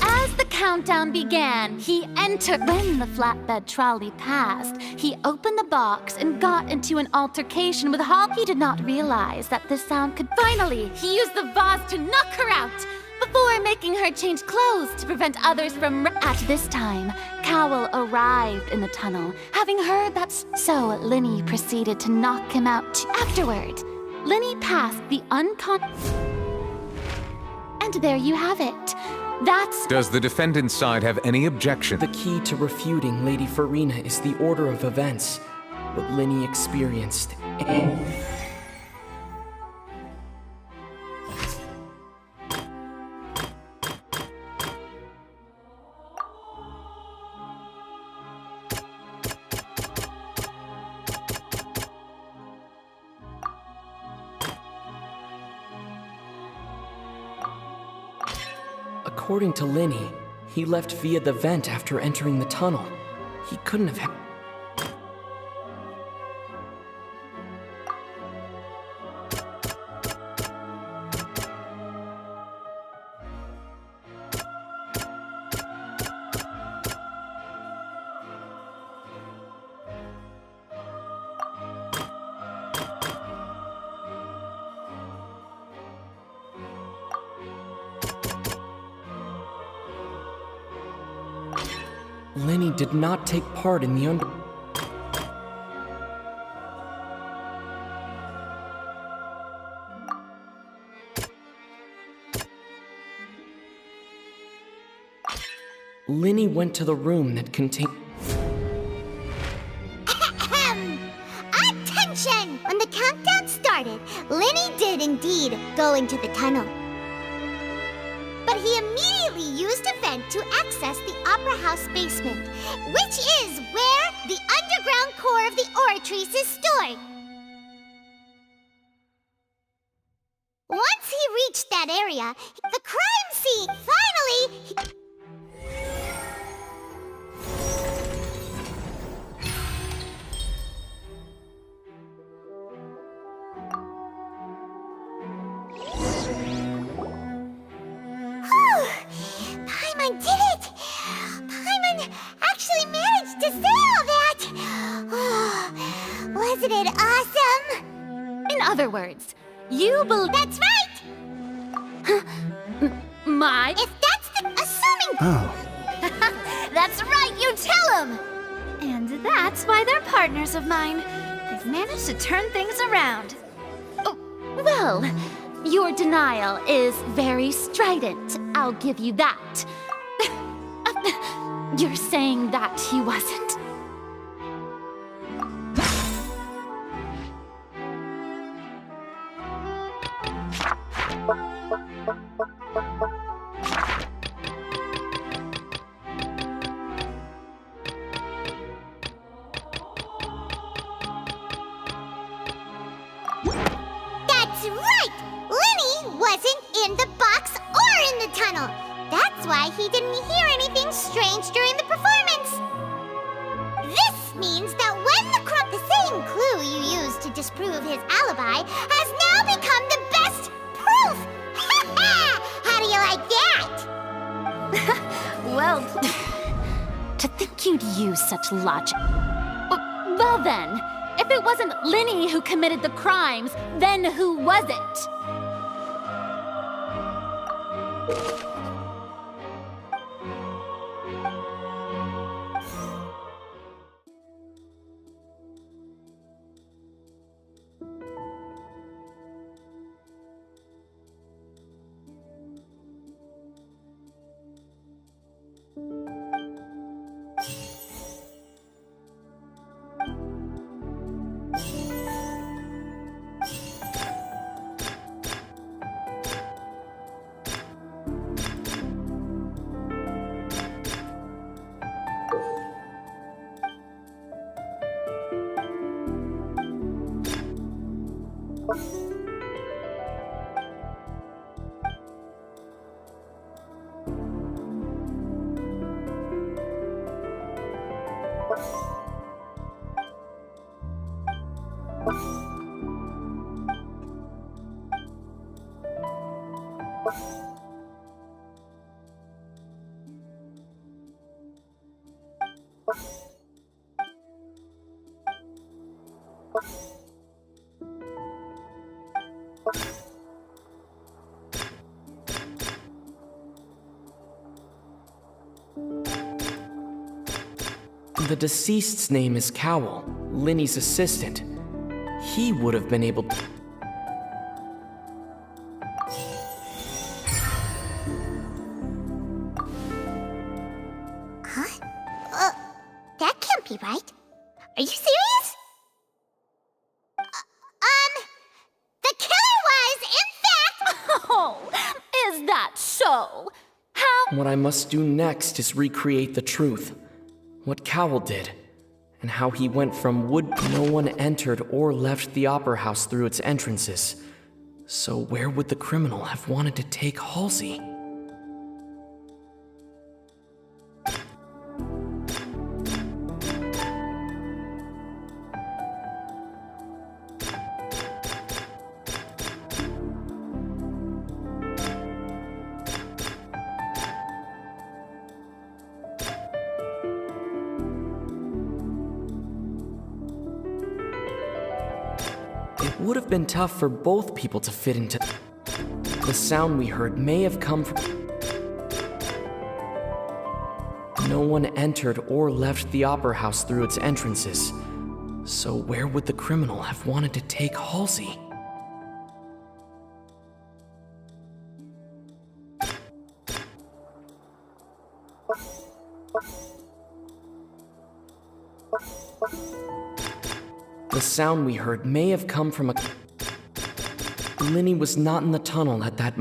As the countdown began, he entered. When the flatbed trolley passed, he opened the box and got into an altercation with Hall. He did not realize that this sound could... Finally, he used the vase to knock her out, before making her change clothes to prevent others from... At this time, Cowell arrived in the tunnel, having heard that... So, Linny proceeded to knock him out. Afterward, Linny passed the And there you have it. That's... Does the defendant's side have any objection? The key to refuting Lady Farina is the order of events, what Linny experienced, and... According to Linny, he left via the vent after entering the tunnel. He couldn't have had... Linny did not take part in the Linny went to the room that contained. Attention! When the countdown started, Linny did indeed go into the tunnel. But he immediately used a vent to access the Opera House basement, which is where the underground core of the Oratrice is stored. Once he reached that area, the crime scene finally... Paimon did it! Paimon actually managed to say all that! Wasn't it awesome? In other words, you believe. That's right! My. If that's the... assuming... Oh. That's right, you tell him! And that's why they're partners of mine. They've managed to turn things around. Oh, well, your denial is very strident. I'll give you that. You're saying that he wasn't? That's right! Linny wasn't in the box or in the tunnel. That's why he didn't hear anything strange during the performance. This means that when the same clue you used to disprove his alibi has now become the best proof! Ha ha! How do you like that? Well, to think you'd use such logic. Well then, if it wasn't Linny who committed the crimes, then who was it? The deceased's name is Cowell, Linny's assistant. He would have been able to... Huh? That can't be right. Are you serious? The killer was, in fact... Oh, is that so? How? What I must do next is recreate the truth. What Cowell did, and how he went from wood. No one entered or left the Opera House through its entrances. So where would the criminal have wanted to take Halsey? It would have been tough for both people to fit into... The sound we heard may have come from... No one entered or left the Opera House through its entrances. So where would the criminal have wanted to take Halsey? The sound we heard may have come from a... Linny was not in the tunnel at that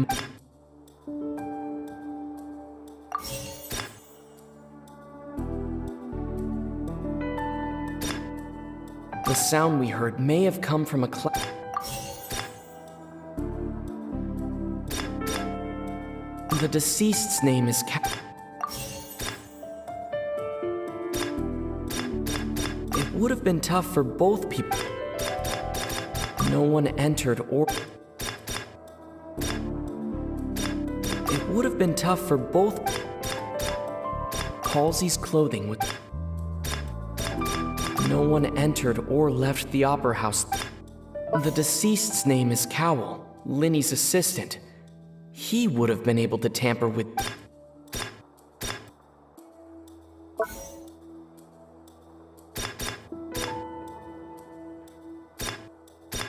The sound we heard may have come from a The deceased's name is It would have been tough for both people. No one entered or... It would have been tough for both... Halsey's clothing would... No one entered or left the opera house. The deceased's name is Cowell, Linny's assistant. He would have been able to tamper with...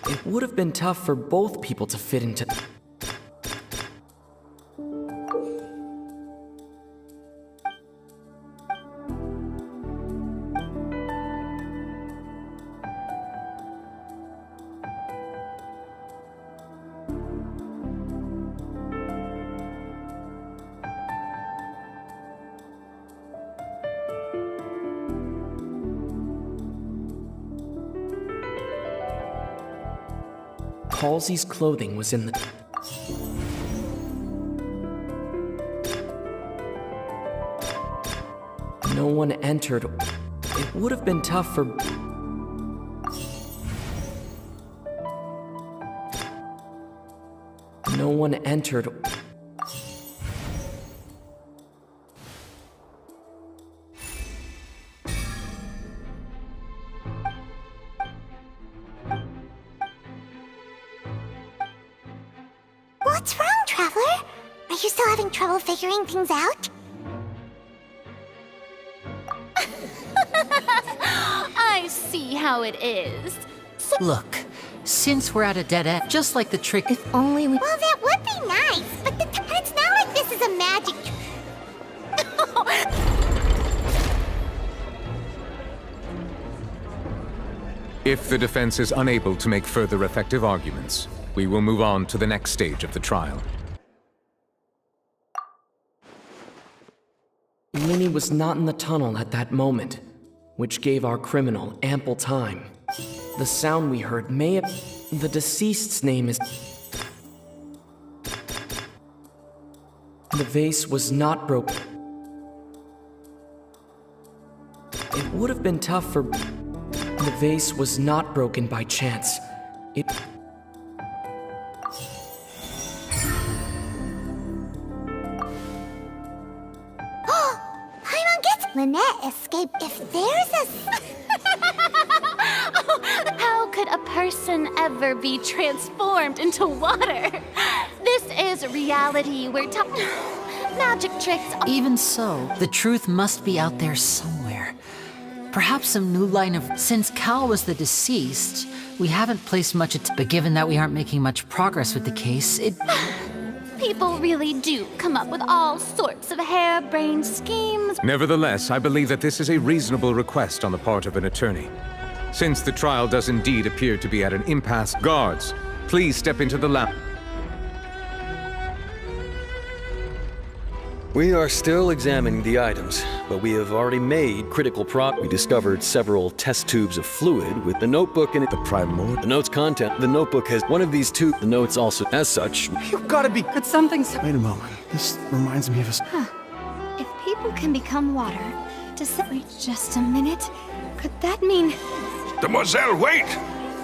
It would have been tough for both people to fit into... Halsey's clothing was in the... No one entered. It would have been tough for... No one entered. What's wrong, Traveler? Are you still having trouble figuring things out? I see how it is. Look, since we're at a dead end, just like the trick... If only we... Well, that would be nice, but it's not like this is a magic trick. If the defense is unable to make further effective arguments, we will move on to the next stage of the trial. Linny was not in the tunnel at that moment, which gave our criminal ample time. The sound we heard may have... The deceased's name is... The vase was not broken. It would have been tough for... The vase was not broken by chance. It... Lynette escaped. If there's a... How could a person ever be transformed into water? This is reality where magic tricks... Even so, the truth must be out there somewhere. Perhaps some new line of... Since Cal was the deceased, we haven't placed much but given that we aren't making much progress with the case, it... People really do come up with all sorts of harebrained schemes. Nevertheless, I believe that this is a reasonable request on the part of an attorney. Since the trial does indeed appear to be at an impasse, guards, please step into the lab. We are still examining the items, but we have already made critical We discovered several test tubes of fluid with the notebook in it. The note's content. The notebook has one of these two. The note's also, as such. You gotta be... Could something... Wait a moment. This reminds me of a... If people can become water, wait just a minute. Could that mean... Demoiselle, wait!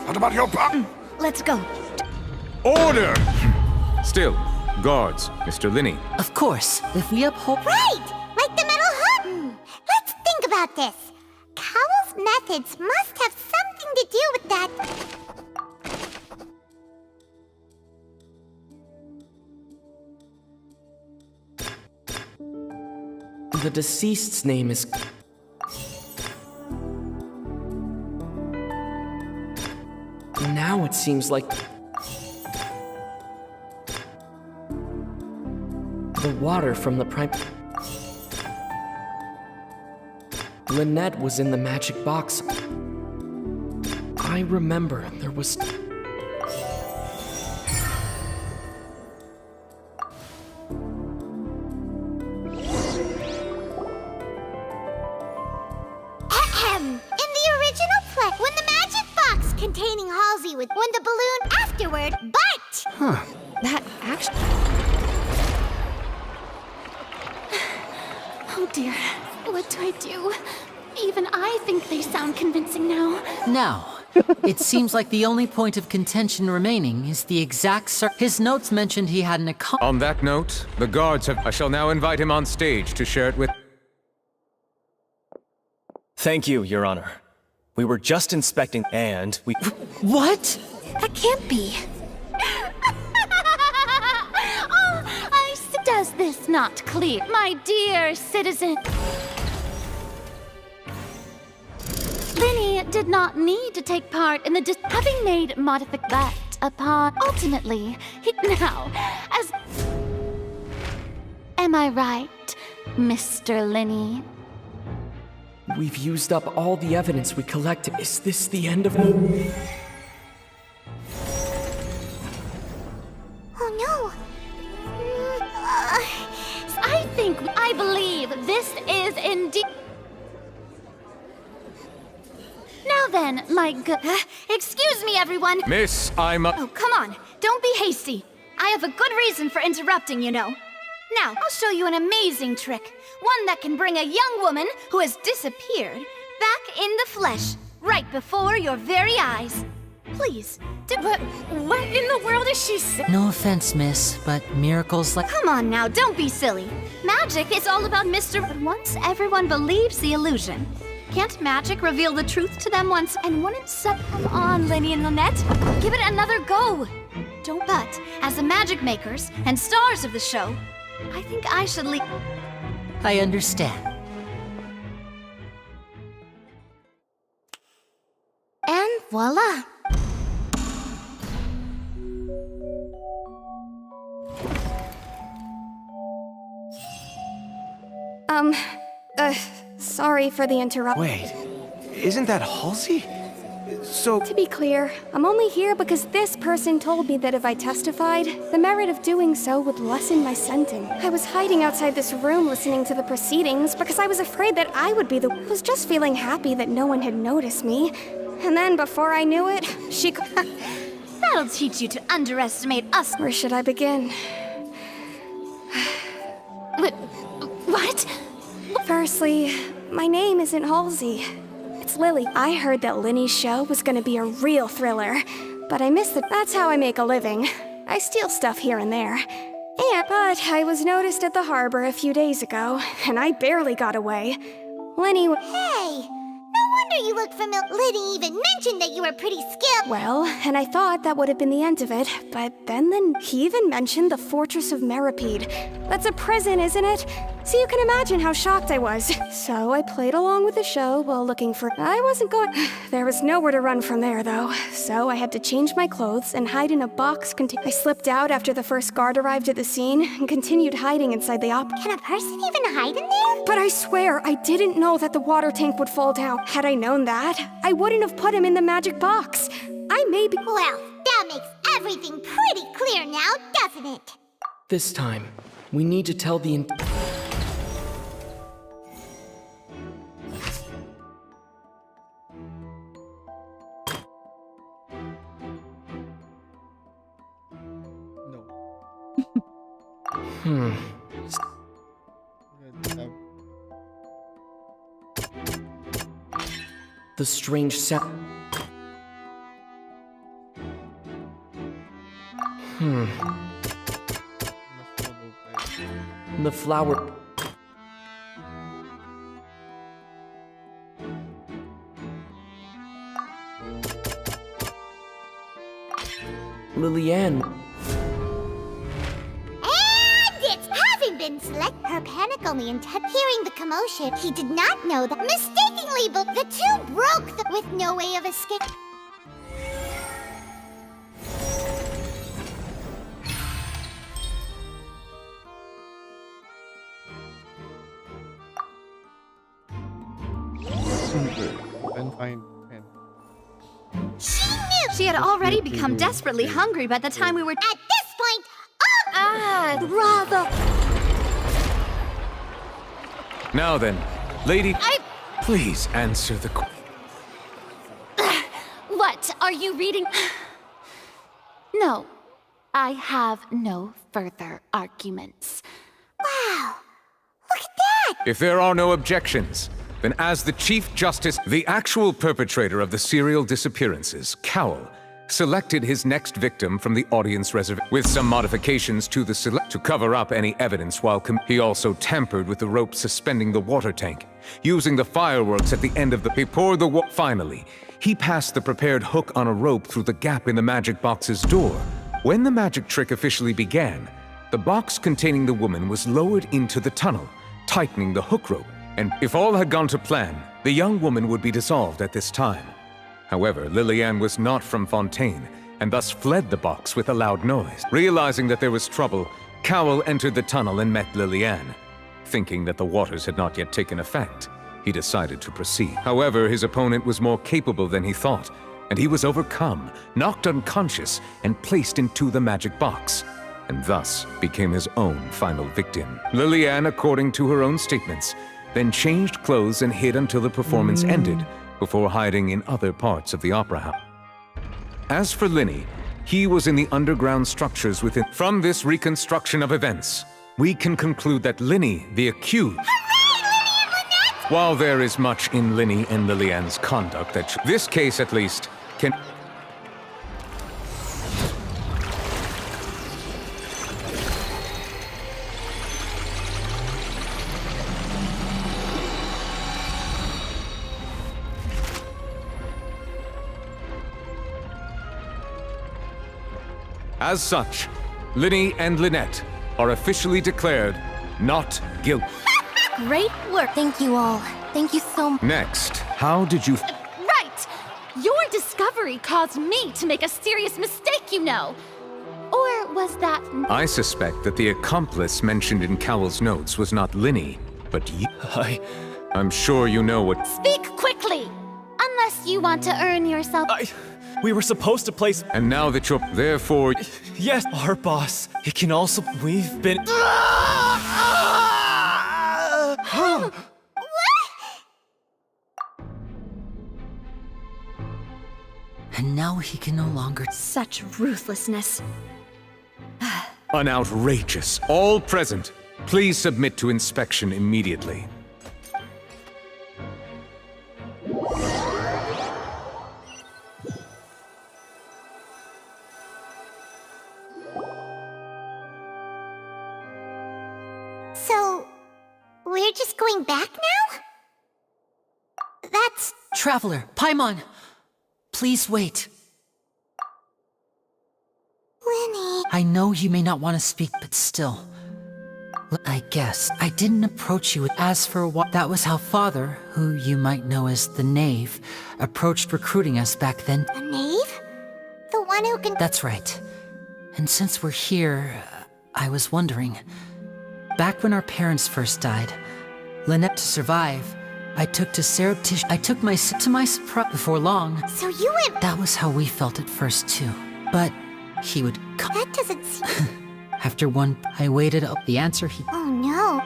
What about your Let's go. Order! Still, guards, Mr. Linny. Of course, if we uphold... Right! Like the metal hook! Let's think about this. Cowell's methods must have something to do with that... The deceased's name is... Now it seems like... The water from the prime... Lynette was in the magic box. I remember there was... In the original play, when the magic box containing Halsey when the balloon afterward, but... Huh. That actually... Oh dear, what do I do? Even I think they sound convincing now. Now, it seems like the only point of contention remaining is the exact His notes mentioned he had an On that note, the guards have... I shall now invite him on stage to share it with... Thank you, Your Honor. We were just inspecting and we... What? That can't be. Does this not clear, my dear citizen? Linny did not need to take part in the having made modifications that upon ultimately he now as am I right, Mr. Linny? We've used up all the evidence we collected. Is this the end of... Oh no! I believe this is indeed... Now then, my good... Excuse me, everyone! Miss, Oh, come on. Don't be hasty. I have a good reason for interrupting, you know. Now, I'll show you an amazing trick. One that can bring a young woman who has disappeared back in the flesh, right before your very eyes. Please, but what in the world is she saying? No offense, miss, but miracles like... Come on now, don't be silly. Magic is all about But once everyone believes the illusion, can't magic reveal the truth to them once? And wouldn't Come on, Linny and Lynette. Give it another go. Don't. But, as the magic makers and stars of the show, I think I should leave. I understand. And voila. Sorry for the interruption. Wait, isn't that Halsey? So... To be clear, I'm only here because this person told me that if I testified, the merit of doing so would lessen my sentence. I was hiding outside this room listening to the proceedings because I was afraid that I would be I was just feeling happy that no one had noticed me. And then before I knew it, she... That'll teach you to underestimate us. Where should I begin? What? Firstly, my name isn't Halsey. It's Lily. I heard that Linny's show was gonna be a real thriller, but I missed it. That's how I make a living. I steal stuff here and there. But I was noticed at the harbor a few days ago, and I barely got away. Linny... Hey! No wonder you look familiar. Liddy even mentioned that you were pretty skilled. Well, and I thought that would have been the end of it, but then he even mentioned the Fortress of Meripede. That's a prison, isn't it? So you can imagine how shocked I was. So I played along with the show while looking for... I wasn't going... There was nowhere to run from there, though. So I had to change my clothes and hide in a box I slipped out after the first guard arrived at the scene and continued hiding inside the Can a person even hide in there? But I swear, I didn't know that the water tank would fall down. Had I known that, I wouldn't have put him in the magic box. I may be... Well, that makes everything pretty clear now, doesn't it? This time, we need to tell the... The strange sound. The flower. Lillian. And it's having been select. Her panic only hearing the commotion. He did not know that mistakenly, but the two broke with no way of escape. Then find pen. She had already become desperately hungry by the time we were— At this point, Bravo! Now then, lady, please answer the question. What? Are you reading? No. I have no further arguments. Wow! Look at that! If there are no objections, then as the Chief Justice, the actual perpetrator of the serial disappearances, Cowell, selected his next victim from the audience reservation, with some modifications to the to cover up any evidence while he also tampered with the rope suspending the water tank. Using the fireworks at the end of he poured the Finally, he passed the prepared hook on a rope through the gap in the magic box's door. When the magic trick officially began, the box containing the woman was lowered into the tunnel, tightening the hook rope, and if all had gone to plan, the young woman would be dissolved at this time. However, Lillian was not from Fontaine, and thus fled the box with a loud noise. Realizing that there was trouble, Cowell entered the tunnel and met Lillian. Thinking that the waters had not yet taken effect, he decided to proceed. However, his opponent was more capable than he thought, and he was overcome, knocked unconscious, and placed into the magic box, and thus became his own final victim. Lillian, according to her own statements, then changed clothes and hid until the performance ended, before hiding in other parts of the opera house. As for Linny, he was in the underground structures within. From this reconstruction of events, we can conclude that Linny, the accused, while there is much in Linny and Lillian's conduct that this case at least can. As such, Linny and Lynette are officially declared not guilty. Great work. Thank you all. Thank you so much. Next, how did you... Right! Your discovery caused me to make a serious mistake, you know. Or was that... I suspect that the accomplice mentioned in Cowell's notes was not Linny, but you. I'm sure you know what... Speak quickly! Unless you want to earn yourself... We were supposed to place... And now that you're... Therefore... Yes, our boss. It can also... We've been... And now he can no longer... Such ruthlessness. An outrageous. All present, please submit to inspection immediately. So, we're just going back now? That's... Traveler, Paimon! Please wait. Linny... I know you may not want to speak, but still. I guess I didn't approach you as for what... That was how Father, who you might know as the Knave, approached recruiting us back then. The Knave? The one who can... That's right. And since we're here, I was wondering... Back when our parents first died, Lynette to survive, I took to surreptitious... I took my... To my surprise before long. So you went... That was how we felt at first, too. But he would come... That doesn't seem... After one, I waited up the answer he... Oh no.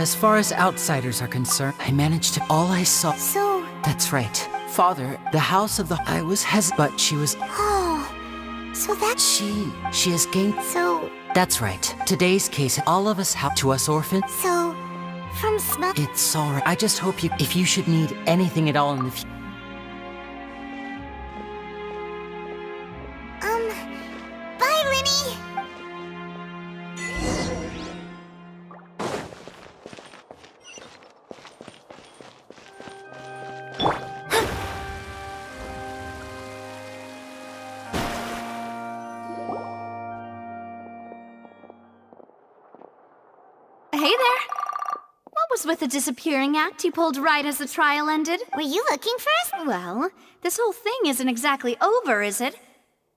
As far as outsiders are concerned, I managed to... All I saw... So... That's right. Father, the house of the... I was but she was... Oh... So that... She has gained... So... That's right. Today's case, all of us have to us orphans. So... From smell... It's alright. I just hope you... If you should need anything at all in the future... Bye, Linny! Hey there! What was with the disappearing act you pulled right as the trial ended? Were you looking for us? Well, this whole thing isn't exactly over, is it?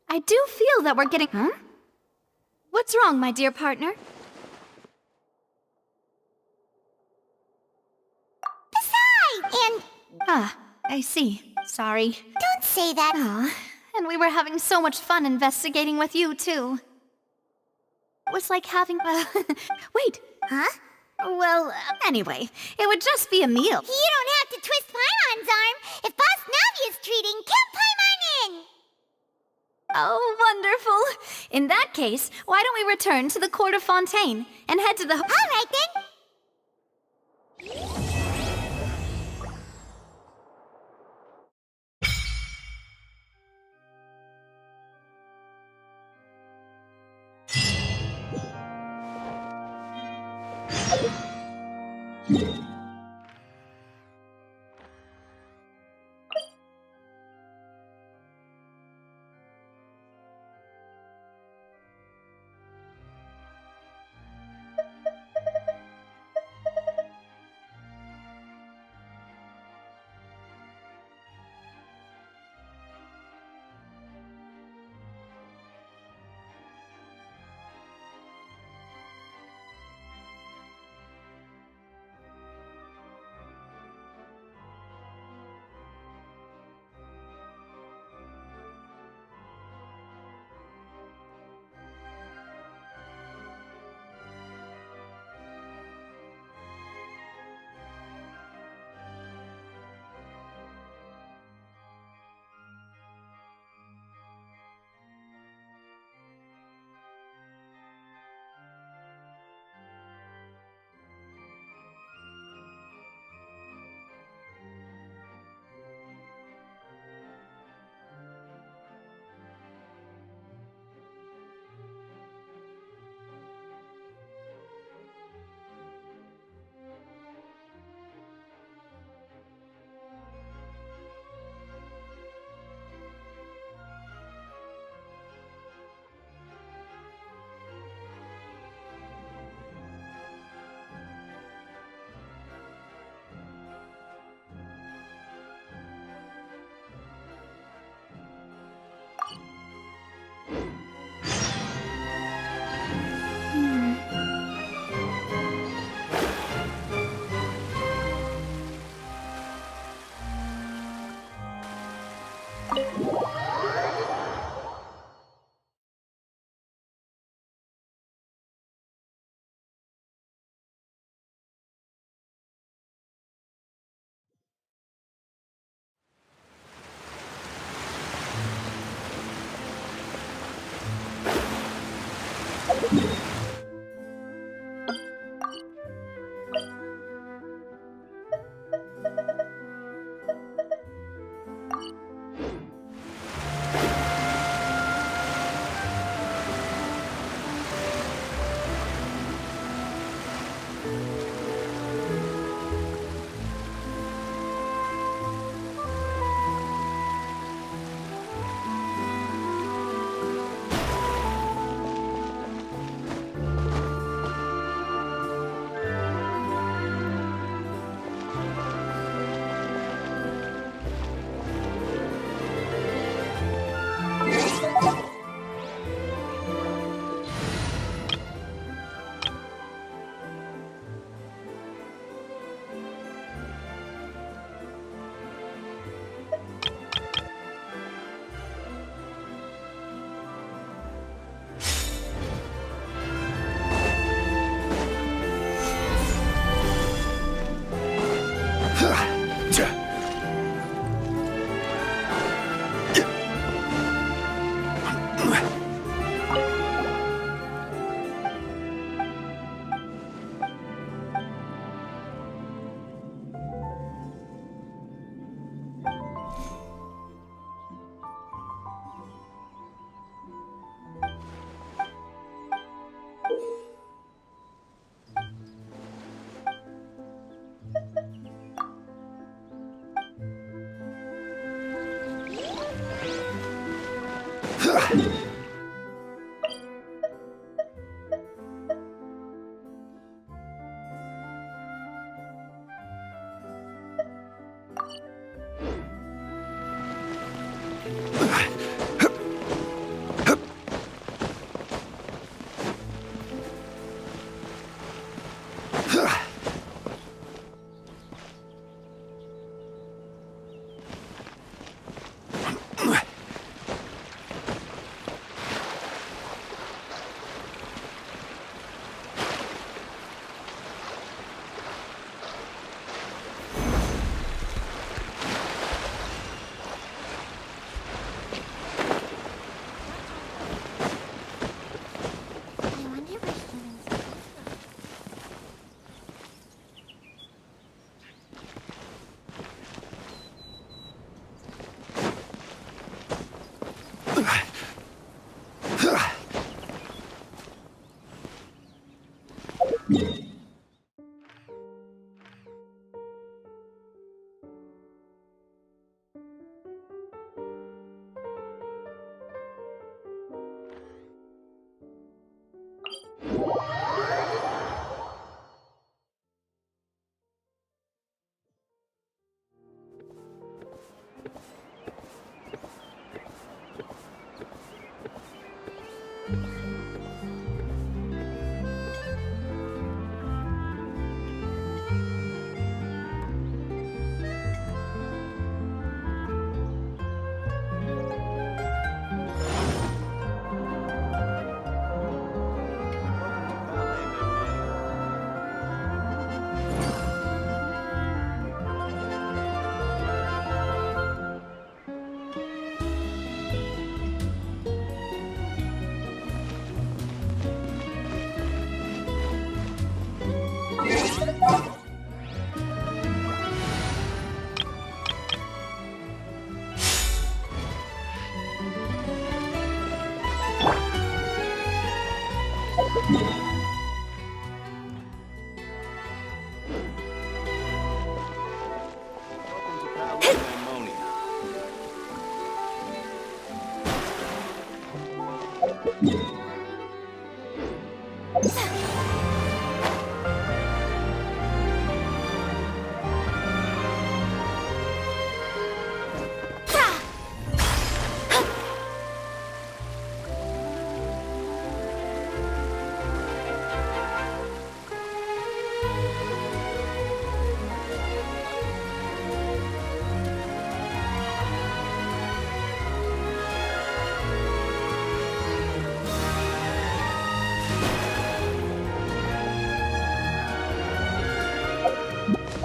I do feel that we're getting... Huh? What's wrong, my dear partner? Besides! And... Ah, I see. Sorry. Don't say that. Aw, And we were having so much fun investigating with you, too. It was like having wait. Huh? Well, anyway, it would just be a meal. You don't have to twist Paimon's arm. If Boss Navi is treating, count Paimon in! Oh, wonderful. In that case, why don't we return to the court of Fontaine and head to the... All right, then.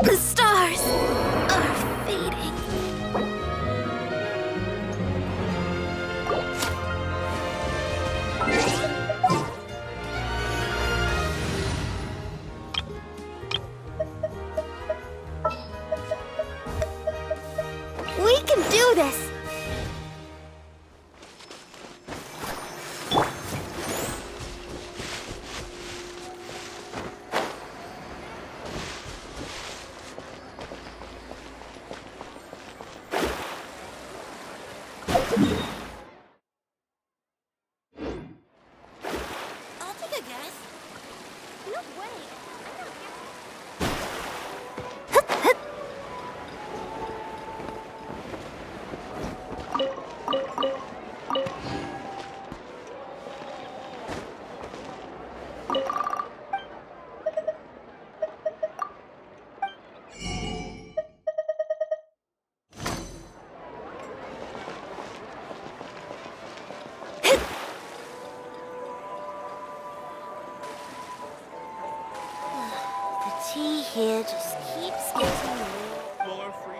The stars are fading. We can do this! I'll take a guess. No way. The tea here just keeps getting more free.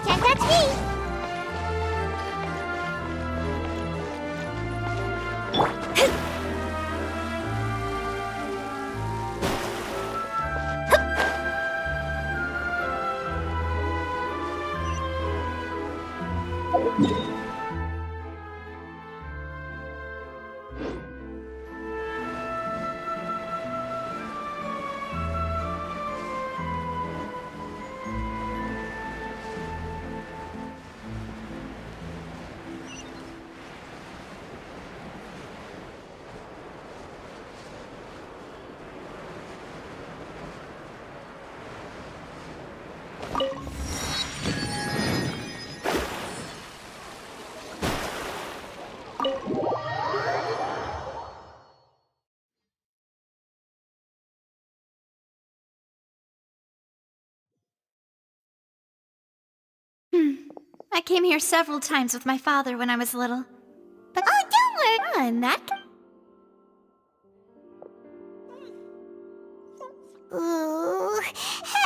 Can't touch me! I came here several times with my father when I was little. But oh, don't worry. Oh, and that. Ooh,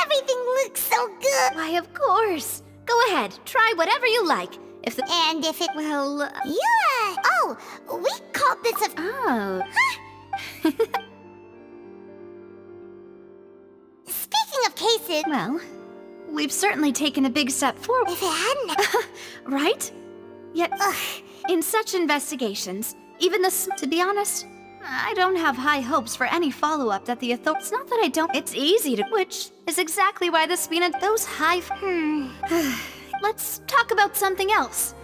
everything looks so good. Why, of course. Go ahead, try whatever you like. And if it... Well, yeah. Oh, we called this a... Oh. Speaking of cases... Well, we've certainly taken a big step forward. If it hadn't... Right? Yet, in such investigations, even to be honest, I don't have high hopes for any follow-up that the authorities... It's not that I don't... It's easy to... Which is exactly why the Spina... Those high... Let's talk about something else.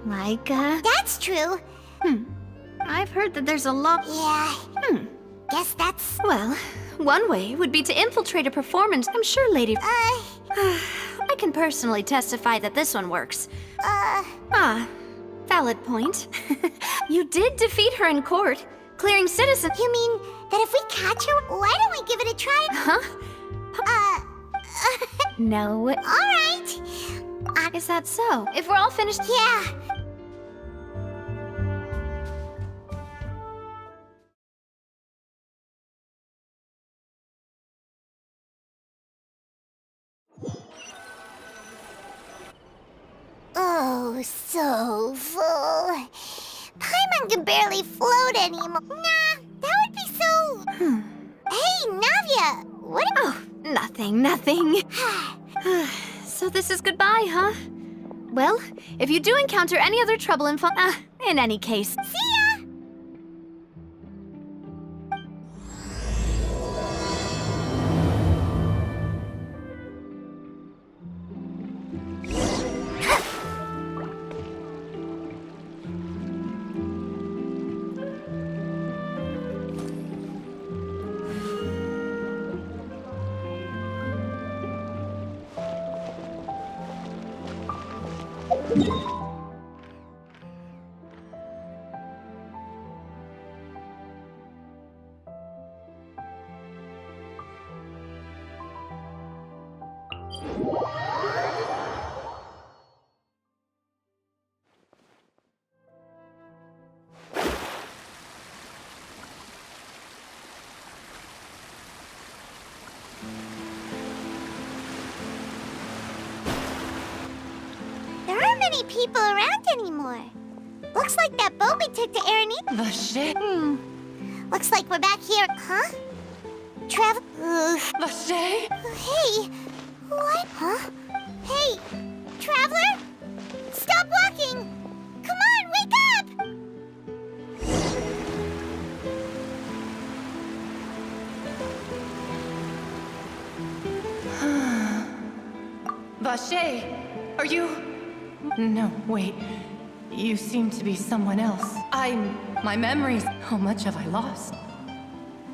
Like, That's true. I've heard that there's a lot... Yeah. Guess that's... Well, one way would be to infiltrate a performance. I'm sure Lady... I can personally testify that this one works. Valid point. You did defeat her in court, clearing citizens... You mean that if we catch her, why don't we give it a try? Huh? No. Alright. Is that so? If we're all finished... Yeah. Oh, so full. Paimon can barely float anymore. Nah, that would be so... Hey, Navia, what... Oh, nothing. So this is goodbye, huh? Well, if you do encounter any other trouble in any case... See ya! There aren't many people around anymore. Looks like that boat we took to Aranea. Vache? Looks like we're back here. Huh? Travel... Vache? Hey! What? Huh? Hey! Traveler? Stop walking! Come on, wake up! Vache, are you... No, wait. You seem to be someone else. My memories. How much have I lost?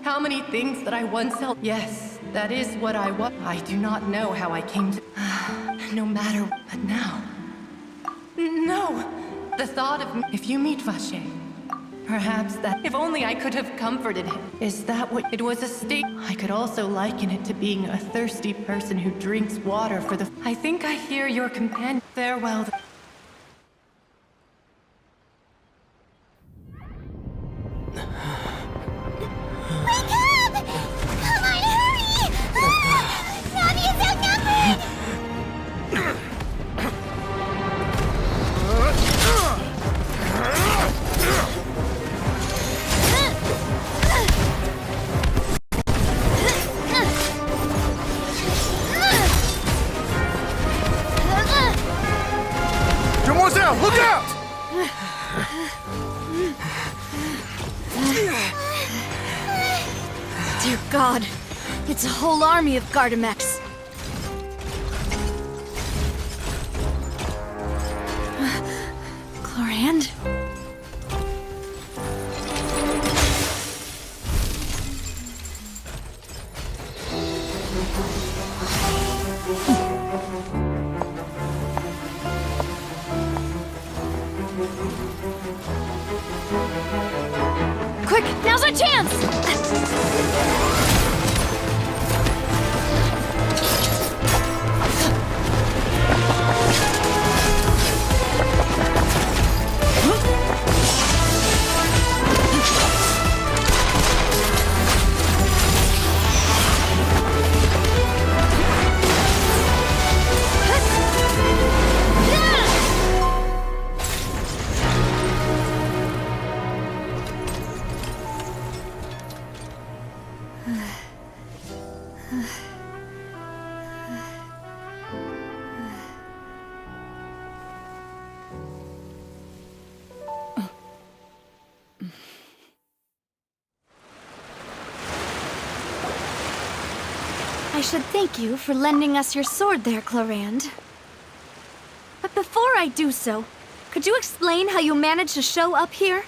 How many things that I once held? Yes, that is what I was. I do not know how I came to. No matter. But now. No! The thought of me. If you meet Vache, perhaps that. If only I could have comforted him. Is that what. It was a state. I could also liken it to being a thirsty person who drinks water for the. I think I hear your companion. Farewell. Demoiselle, look out! Dear God, it's a whole army of Gardamex. Chlorand? Quick, now's our chance! I should thank you for lending us your sword there, Chlorand. But before I do so, could you explain how you managed to show up here?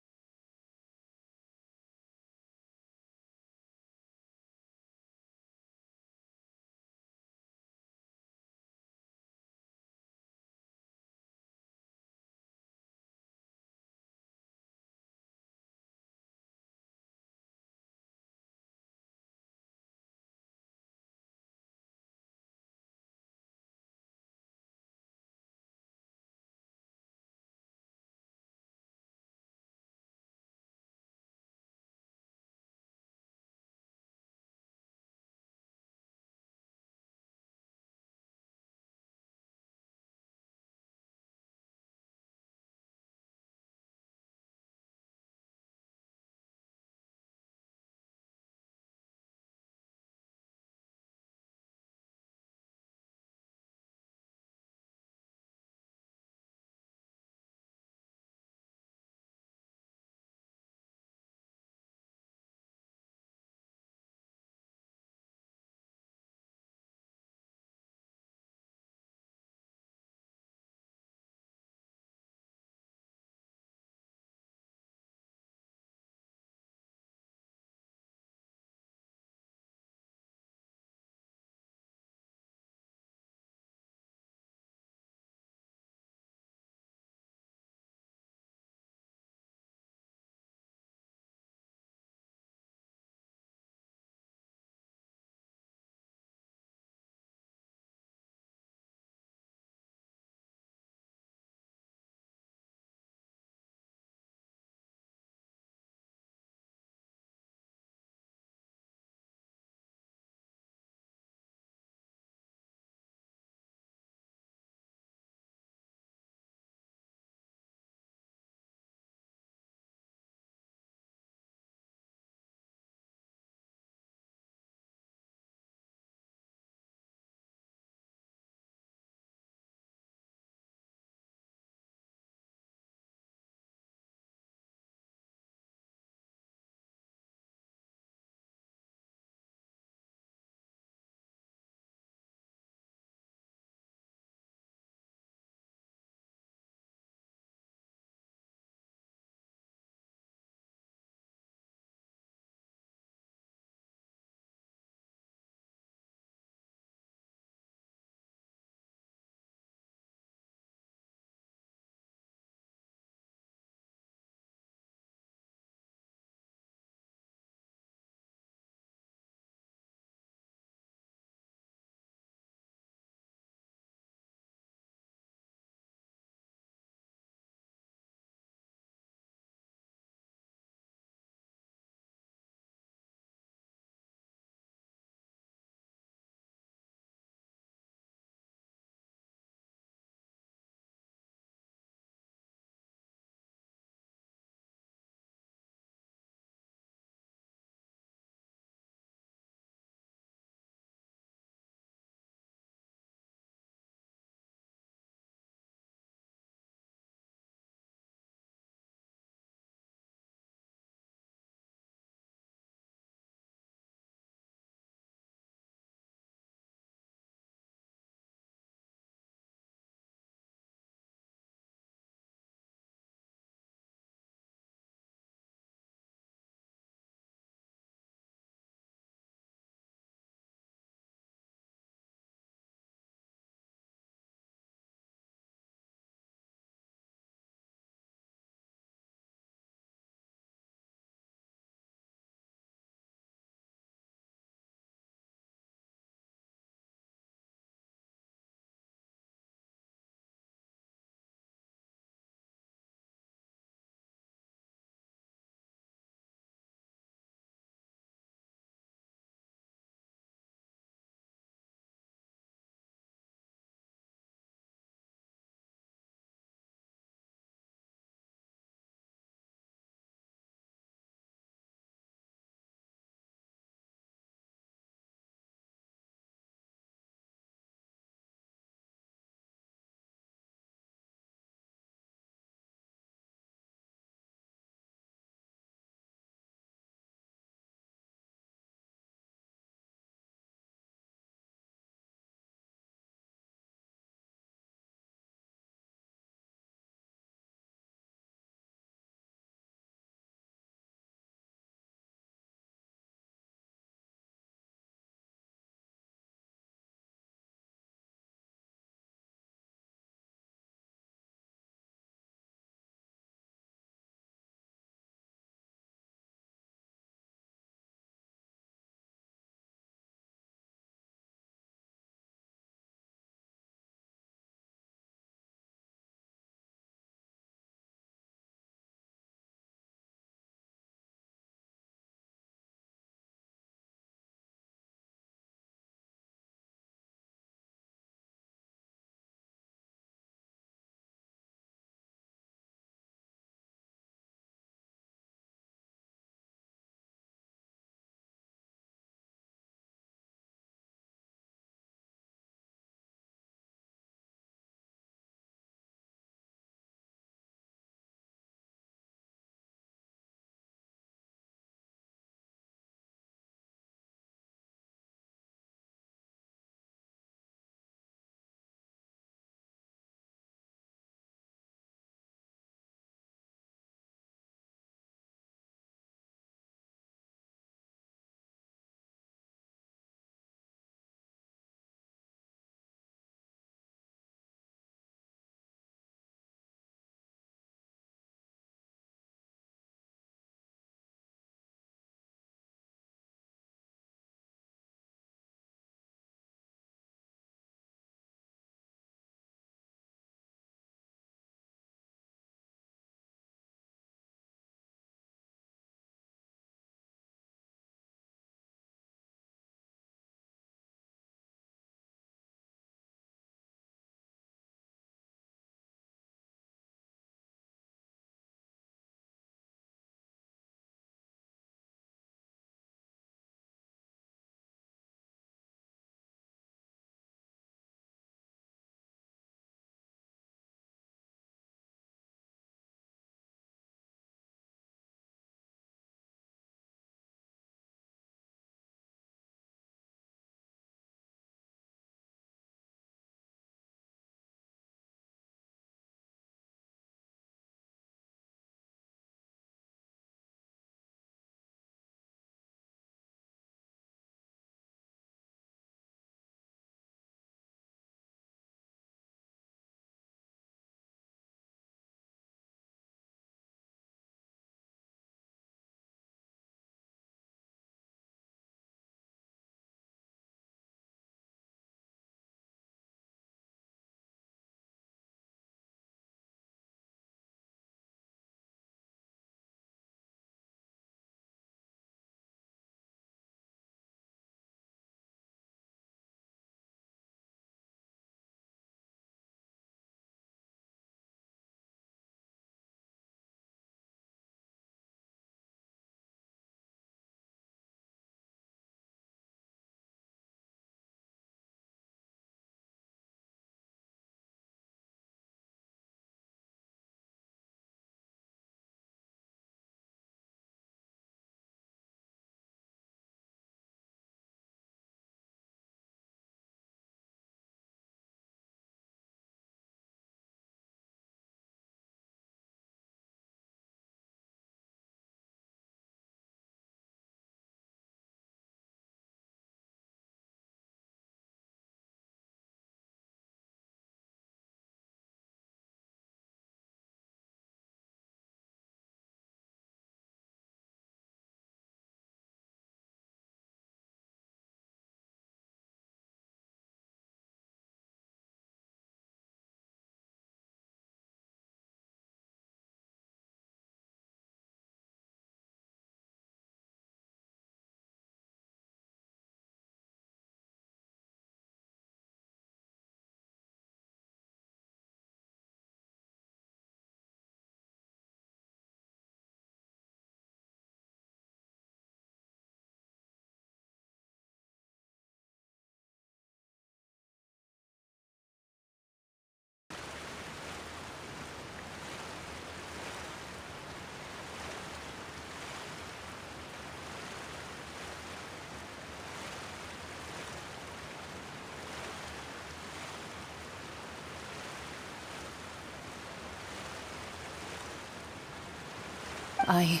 I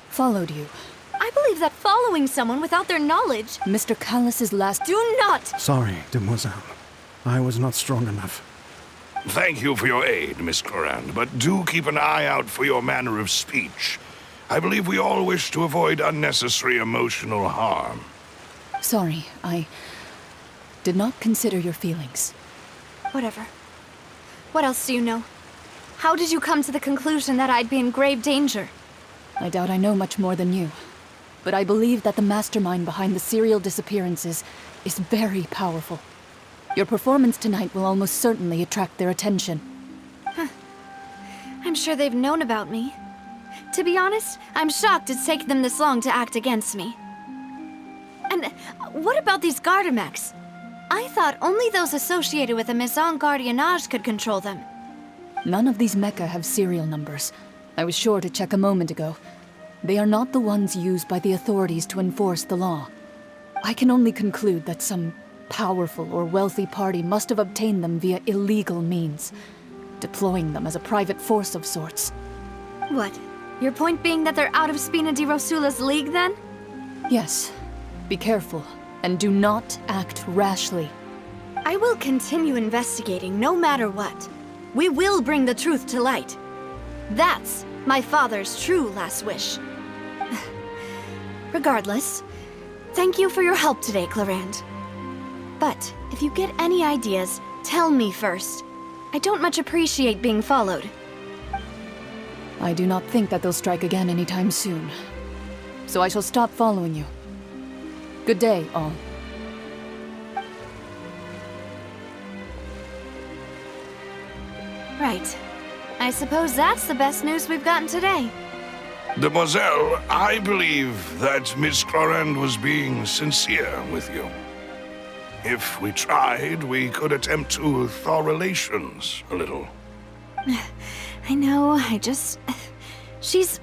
followed you. I believe that following someone without their knowledge... Mr. Callus's last... Do not! Sorry, demoiselle. I was not strong enough. Thank you for your aid, Miss Clorand, but do keep an eye out for your manner of speech. I believe we all wish to avoid unnecessary emotional harm. Sorry, I did not consider your feelings. Whatever. What else do you know? How did you come to the conclusion that I'd be in grave danger? I doubt I know much more than you, but I believe that the mastermind behind the serial disappearances is very powerful. Your performance tonight will almost certainly attract their attention. I'm sure they've known about me. To be honest, I'm shocked it's taken them this long to act against me. And what about these Gardamex? I thought only those associated with the Maison Gardiennage could control them. None of these mecha have serial numbers. I was sure to check a moment ago. They are not the ones used by the authorities to enforce the law. I can only conclude that some powerful or wealthy party must have obtained them via illegal means, deploying them as a private force of sorts. What? Your point being that they're out of Spina di Rosula's league, then? Yes. Be careful, and do not act rashly. I will continue investigating no matter what. We will bring the truth to light. That's my father's true last wish. Regardless, thank you for your help today, Clorand. But if you get any ideas, tell me first. I don't much appreciate being followed. I do not think that they'll strike again anytime soon. So I shall stop following you. Good day, all. Right. I suppose that's the best news we've gotten today. Demoiselle, I believe that Miss Clorand was being sincere with you. If we tried, we could attempt to thaw relations a little. I know, I just... She's...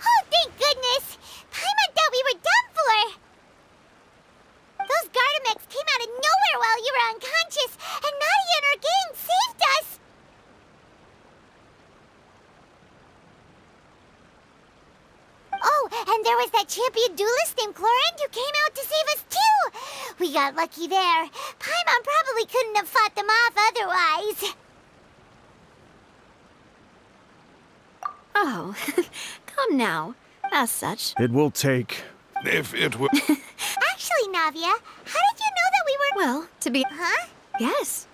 Oh, thank goodness! Paimon thought we were done for! Those Gardamex came out of nowhere while you were unconscious, and Nadia and her gang saved us! Oh, and there was that champion duelist named Clorand who came out to save us too! We got lucky there. Paimon probably couldn't have fought them off otherwise. Oh, come now. As such. It will take... If it were... Actually, Navia, how did you know that we were... Well, to be... Huh? Yes.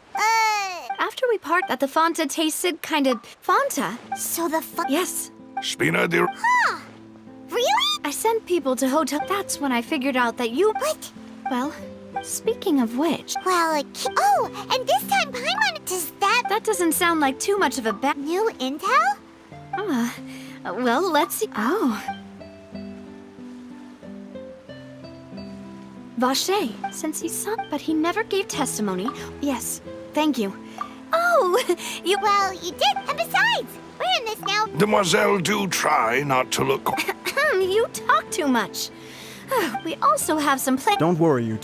After we part that the Fonta tasted kind of... Fonta? So the Yes. Spina di... Huh. Really? I sent people to hotel... That's when I figured out that you... What? Well, speaking of which... Well, oh, and this time Paimon... Does that... That doesn't sound like too much of a bad... New intel? Well, let's see... Oh. Vache, since he saw... But he never gave testimony. Yes, thank you. Oh, you... Well, you did. And besides, we're in this now. Demoiselle, do try not to look... You talk too much. We also have some play... Don't worry, you...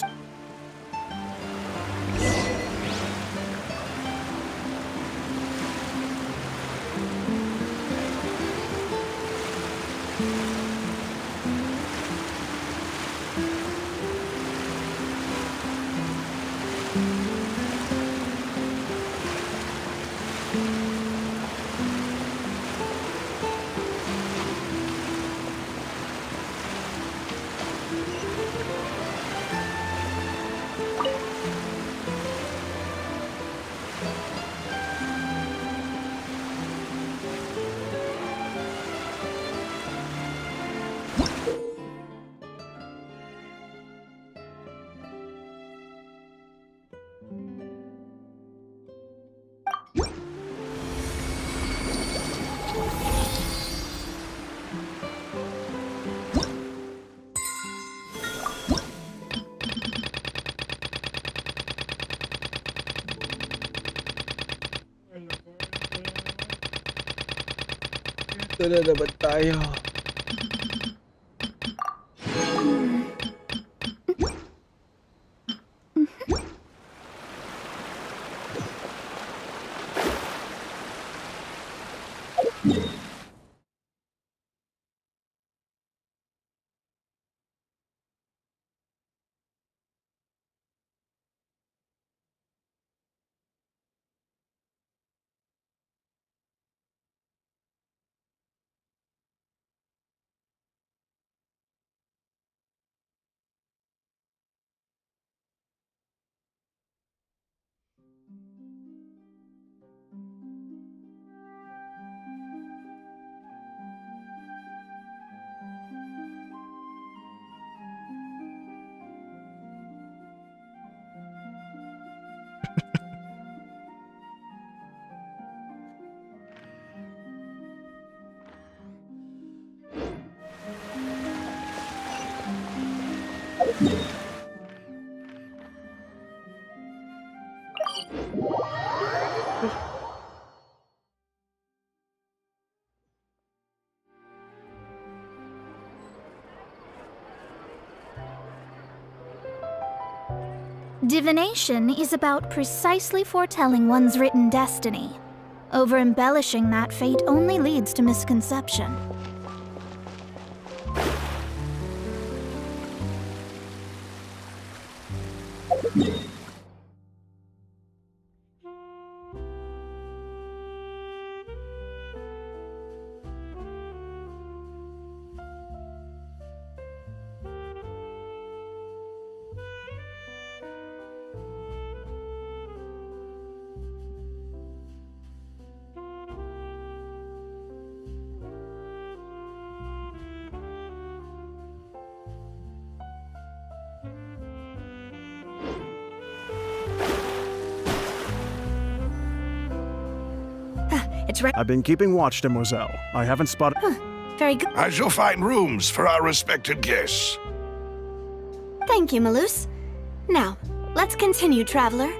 Ito na naman tayo. Divination is about precisely foretelling one's written destiny. Over-embellishing that fate only leads to misconception. It's right. I've been keeping watch, demoiselle. I haven't spotted. Very good. I shall find rooms for our respected guests. Thank you, Malus. Now, let's continue, traveler.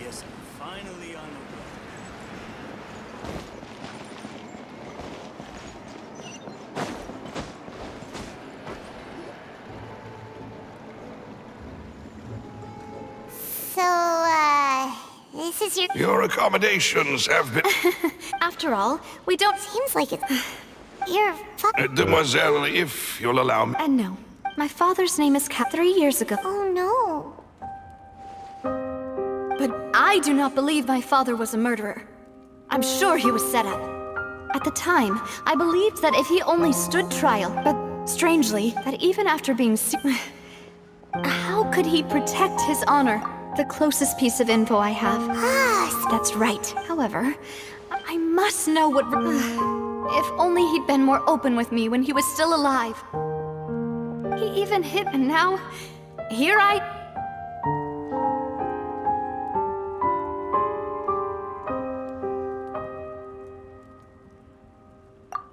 guess I'm finally on the road. This is your... Your accommodations have been... After all, we don't... Seems like it's... You're Demoiselle, if you'll allow me... And no. My father's name is 3 years ago. Oh no. But I do not believe my father was a murderer. I'm sure he was set up. At the time, I believed that if he only stood trial, but strangely, that even after being how could he protect his honor? The closest piece of info I have. That's right. However, I must know what... If only he'd been more open with me when he was still alive. He even hit, and now... Here I...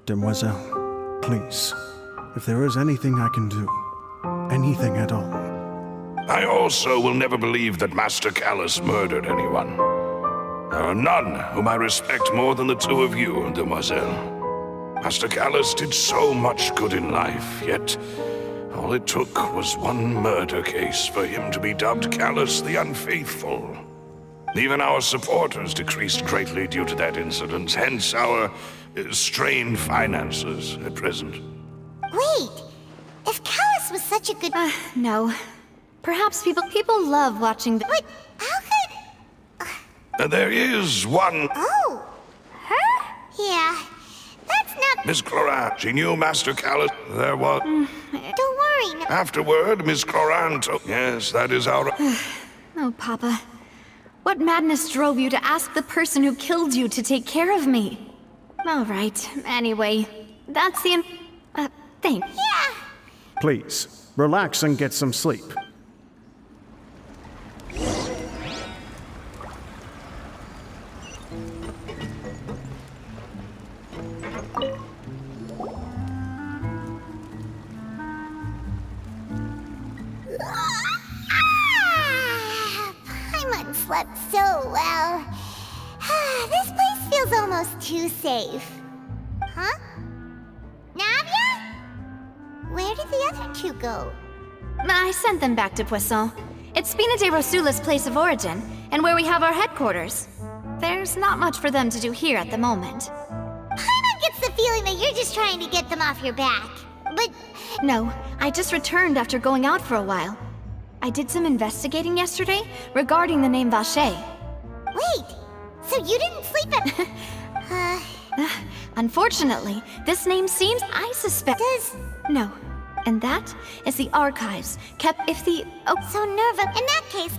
Demoiselle, please, if there is anything I can do, anything at all. I also will never believe that Master Callus murdered anyone. There are none whom I respect more than the two of you, Demoiselle. Master Callus did so much good in life, yet all it took was one murder case for him to be dubbed Callus the Unfaithful. Even our supporters decreased greatly due to that incident, hence our strained finances at present. Wait, if Callus was such a good... No. Perhaps people love watching the... But how could... There is one... Oh, her? Yeah, that's not... Miss Cloran, she knew Master Callus. There was... Don't worry. No. Afterward, Miss Cloran told... Yes, that is our... Oh, Papa. What madness drove you to ask the person who killed you to take care of me? All right, anyway, that's the... thing. Yeah. Please, relax and get some sleep. Paimon slept so well. This place feels almost too safe. Huh? Navia? Where did the other two go? I sent them back to Poisson. It's Spina de Rosula's place of origin, and where we have our headquarters. There's not much for them to do here at the moment. Paimon gets the feeling that you're just trying to get them off your back. But... No, I just returned after going out for a while. I did some investigating yesterday regarding the name Vacher. Wait, so you didn't sleep at... Unfortunately, this name seems... I suspect... No. And that is the archives, kept if the... Oh, so Nerva... In that case...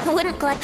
I wouldn't glad...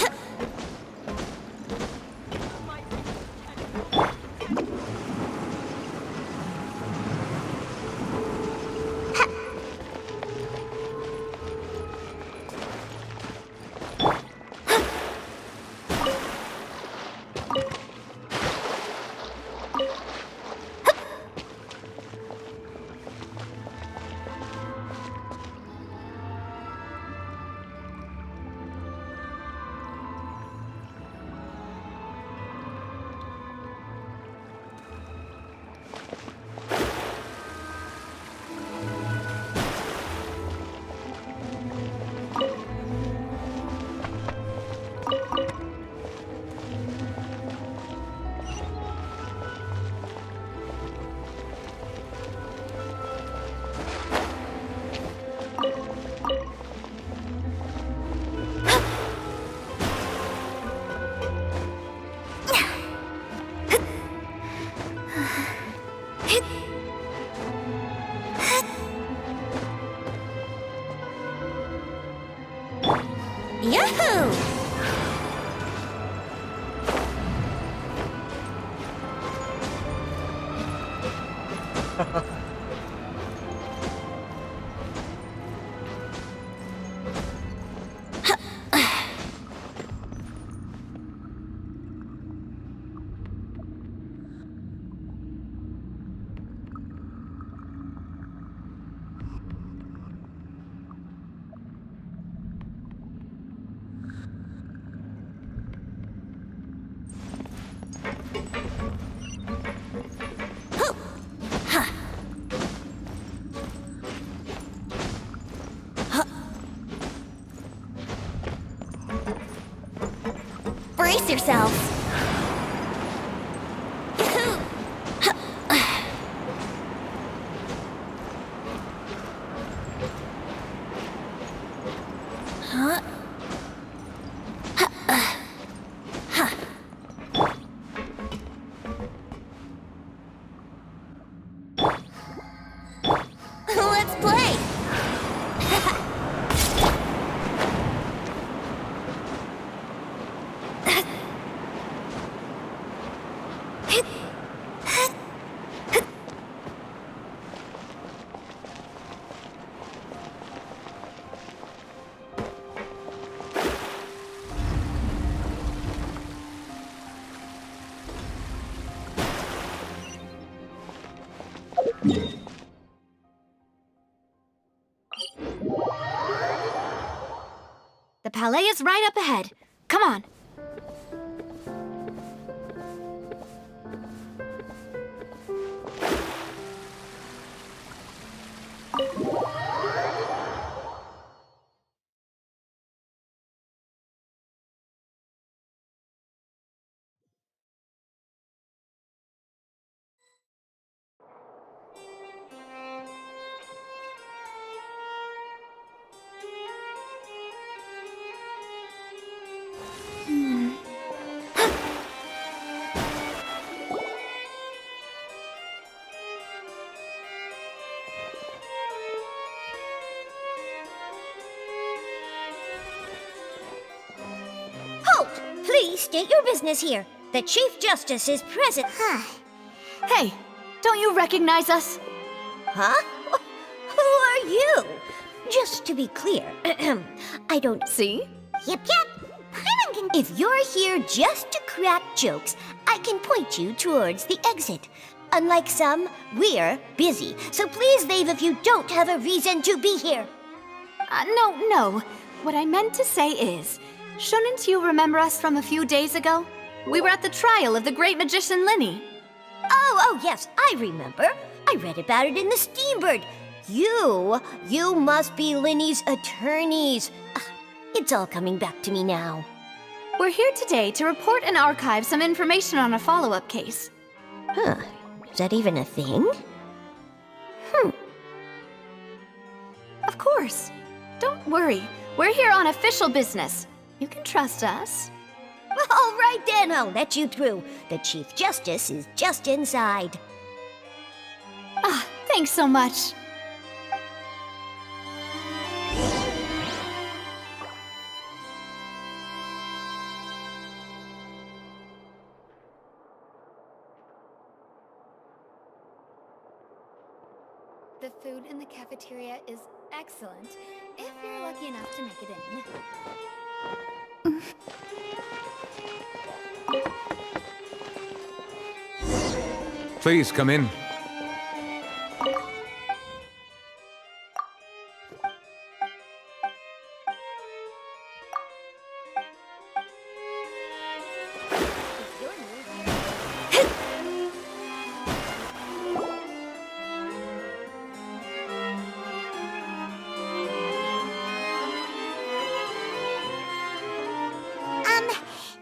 Yahoo! Brace yourselves. Huh? Let's play. The palais is right up ahead. Come on. Halt! Please state your business here. The Chief Justice is present. Hey, don't you recognize us? Huh? Who are you? Just to be clear, I don't... See? Yep. If you're here just to crack jokes, I can point you towards the exit. Unlike some, we're busy, so please leave if you don't have a reason to be here. No. What I meant to say is, shouldn't you remember us from a few days ago? We were at the trial of the great magician Linny. Oh, yes, I remember. I read about it in the Steambird. You must be Linny's attorneys. It's all coming back to me now. We're here today to report and archive some information on a follow-up case. Huh. Is that even a thing? Of course. Don't worry. We're here on official business. You can trust us. All right then, I'll let you through. The Chief Justice is just inside. Thanks so much. The food in the cafeteria is excellent, if you're lucky enough to make it in. Please come in.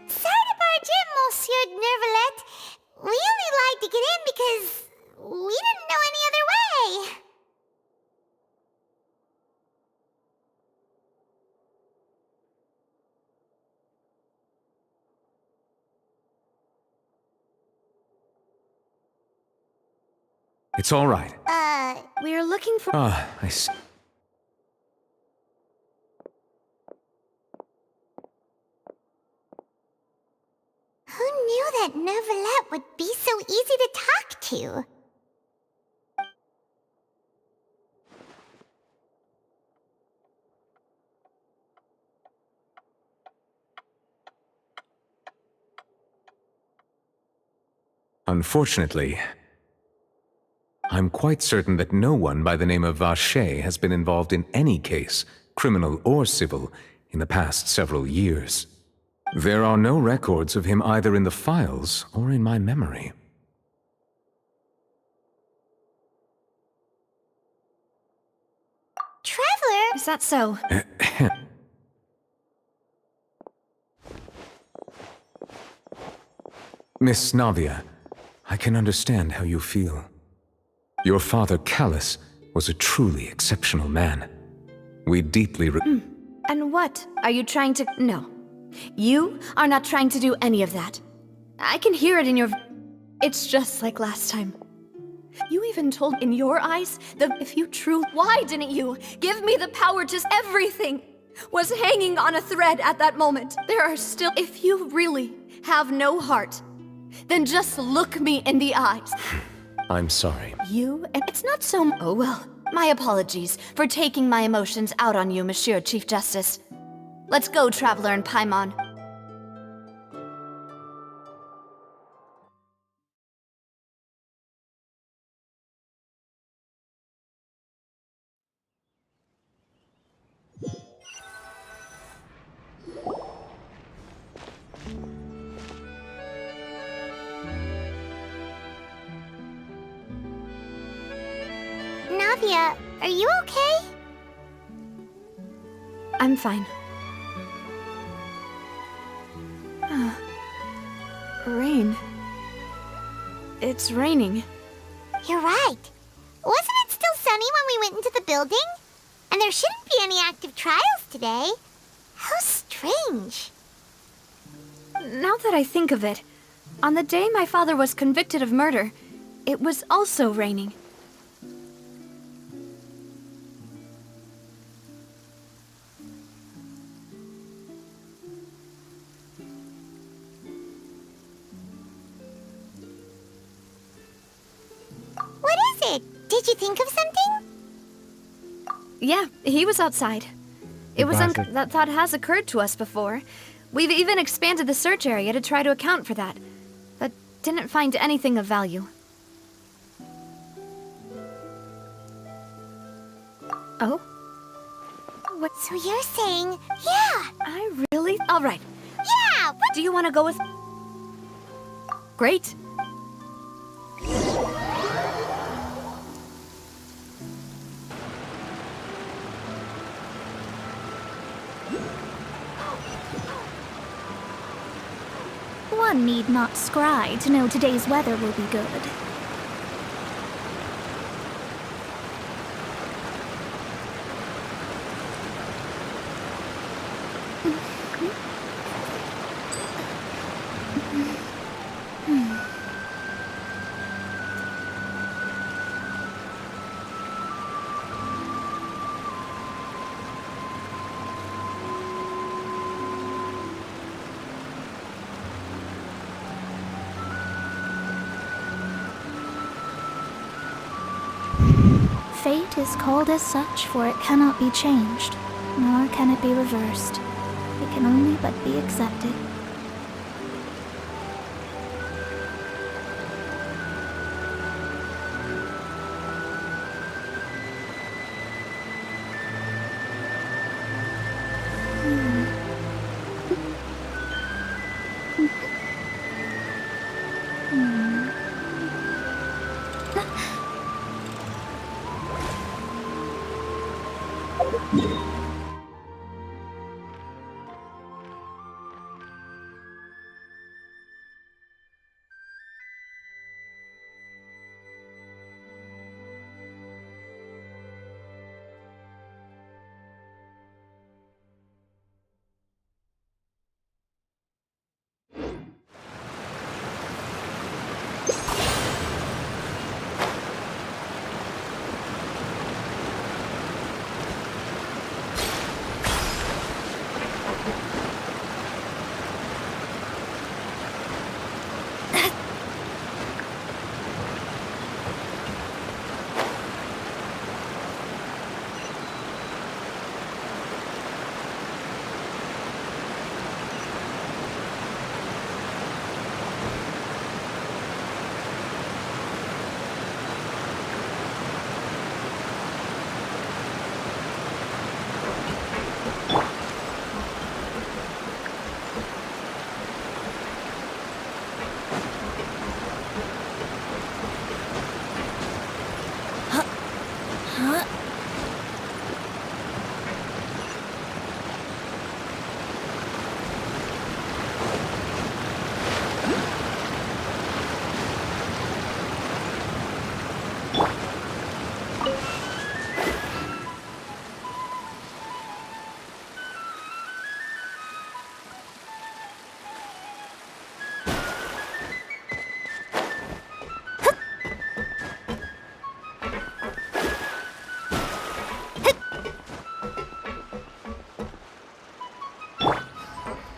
Sorry to barge in, Monsieur Nervalet. We only lied to get in because we didn't know any other way. It's all right. We're looking for... I see. that Neuvillette would be so easy to talk to. Unfortunately, I'm quite certain that no one by the name of Vacher has been involved in any case, criminal or civil, in the past several years. There are no records of him either in the files or in my memory. Traveler? Is that so? Miss Navia, I can understand how you feel. Your father, Callus, was a truly exceptional man. We deeply And what are you trying to... No. You are not trying to do any of that. I can hear it in your... It's just like last time. You even told in your eyes that if you why didn't you give me the power to... Everything was hanging on a thread at that moment. There are still... If you really have no heart, then just look me in the eyes. I'm sorry. You... And it's not so... Oh well. My apologies for taking my emotions out on you, Monsieur Chief Justice. Let's go, Traveler and Paimon. Navia, are you okay? I'm fine. Rain. It's raining. You're right. Wasn't it still sunny when we went into the building? And there shouldn't be any active trials today. How strange. Now that I think of it, on the day my father was convicted of murder, it was also raining. What is it? Did you think of something? Yeah, he was outside. It was that thought has occurred to us before. We've even expanded the search area to try to account for that, but didn't find anything of value. Oh? What? So you're saying, yeah! I really? All right. Yeah! What? Do you want to go with... Great. One need not scry to know today's weather will be good. Fate is called as such, for it cannot be changed, nor can it be reversed. It can only but be accepted.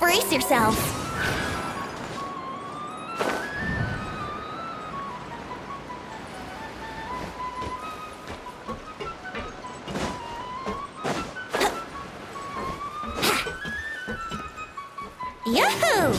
Brace yourselves. Yahoo!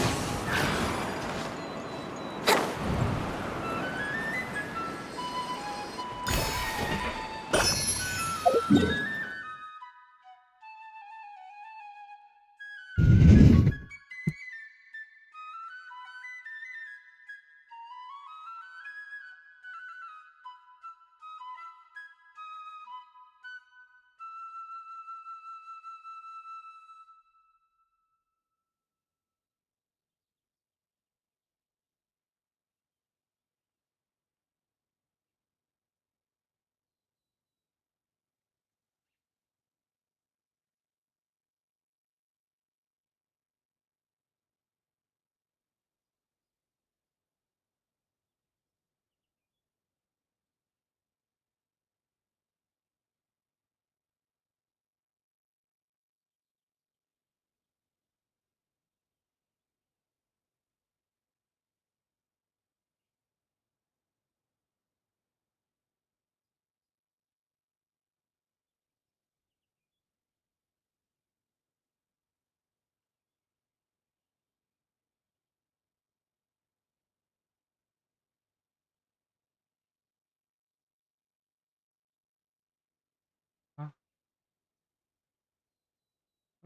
Ah.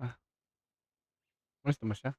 Ah. Gusto mo siya?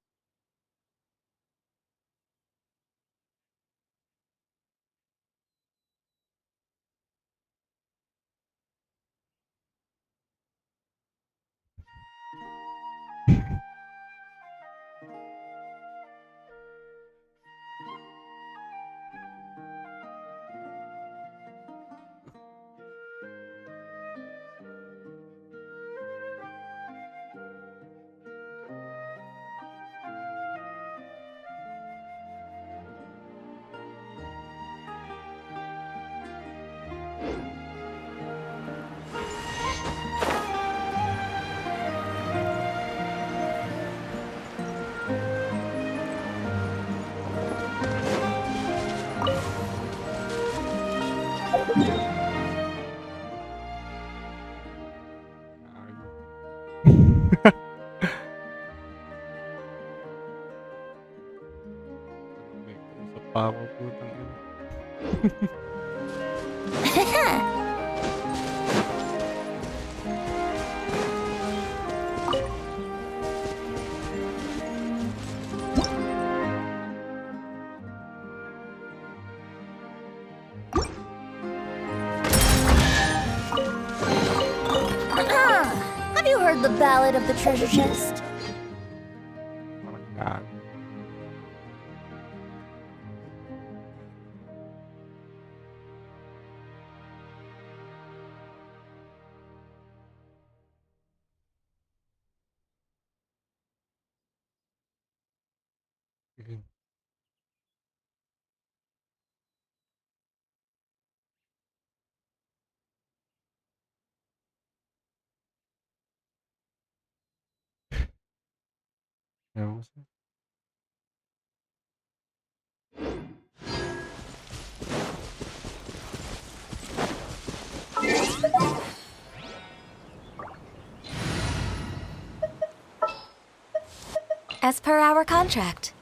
May kausap pa ako, putang ina. Have you heard the ballad of the treasure chest? Parang gago. Sige. Ewan ko sa'yo. As per our contract.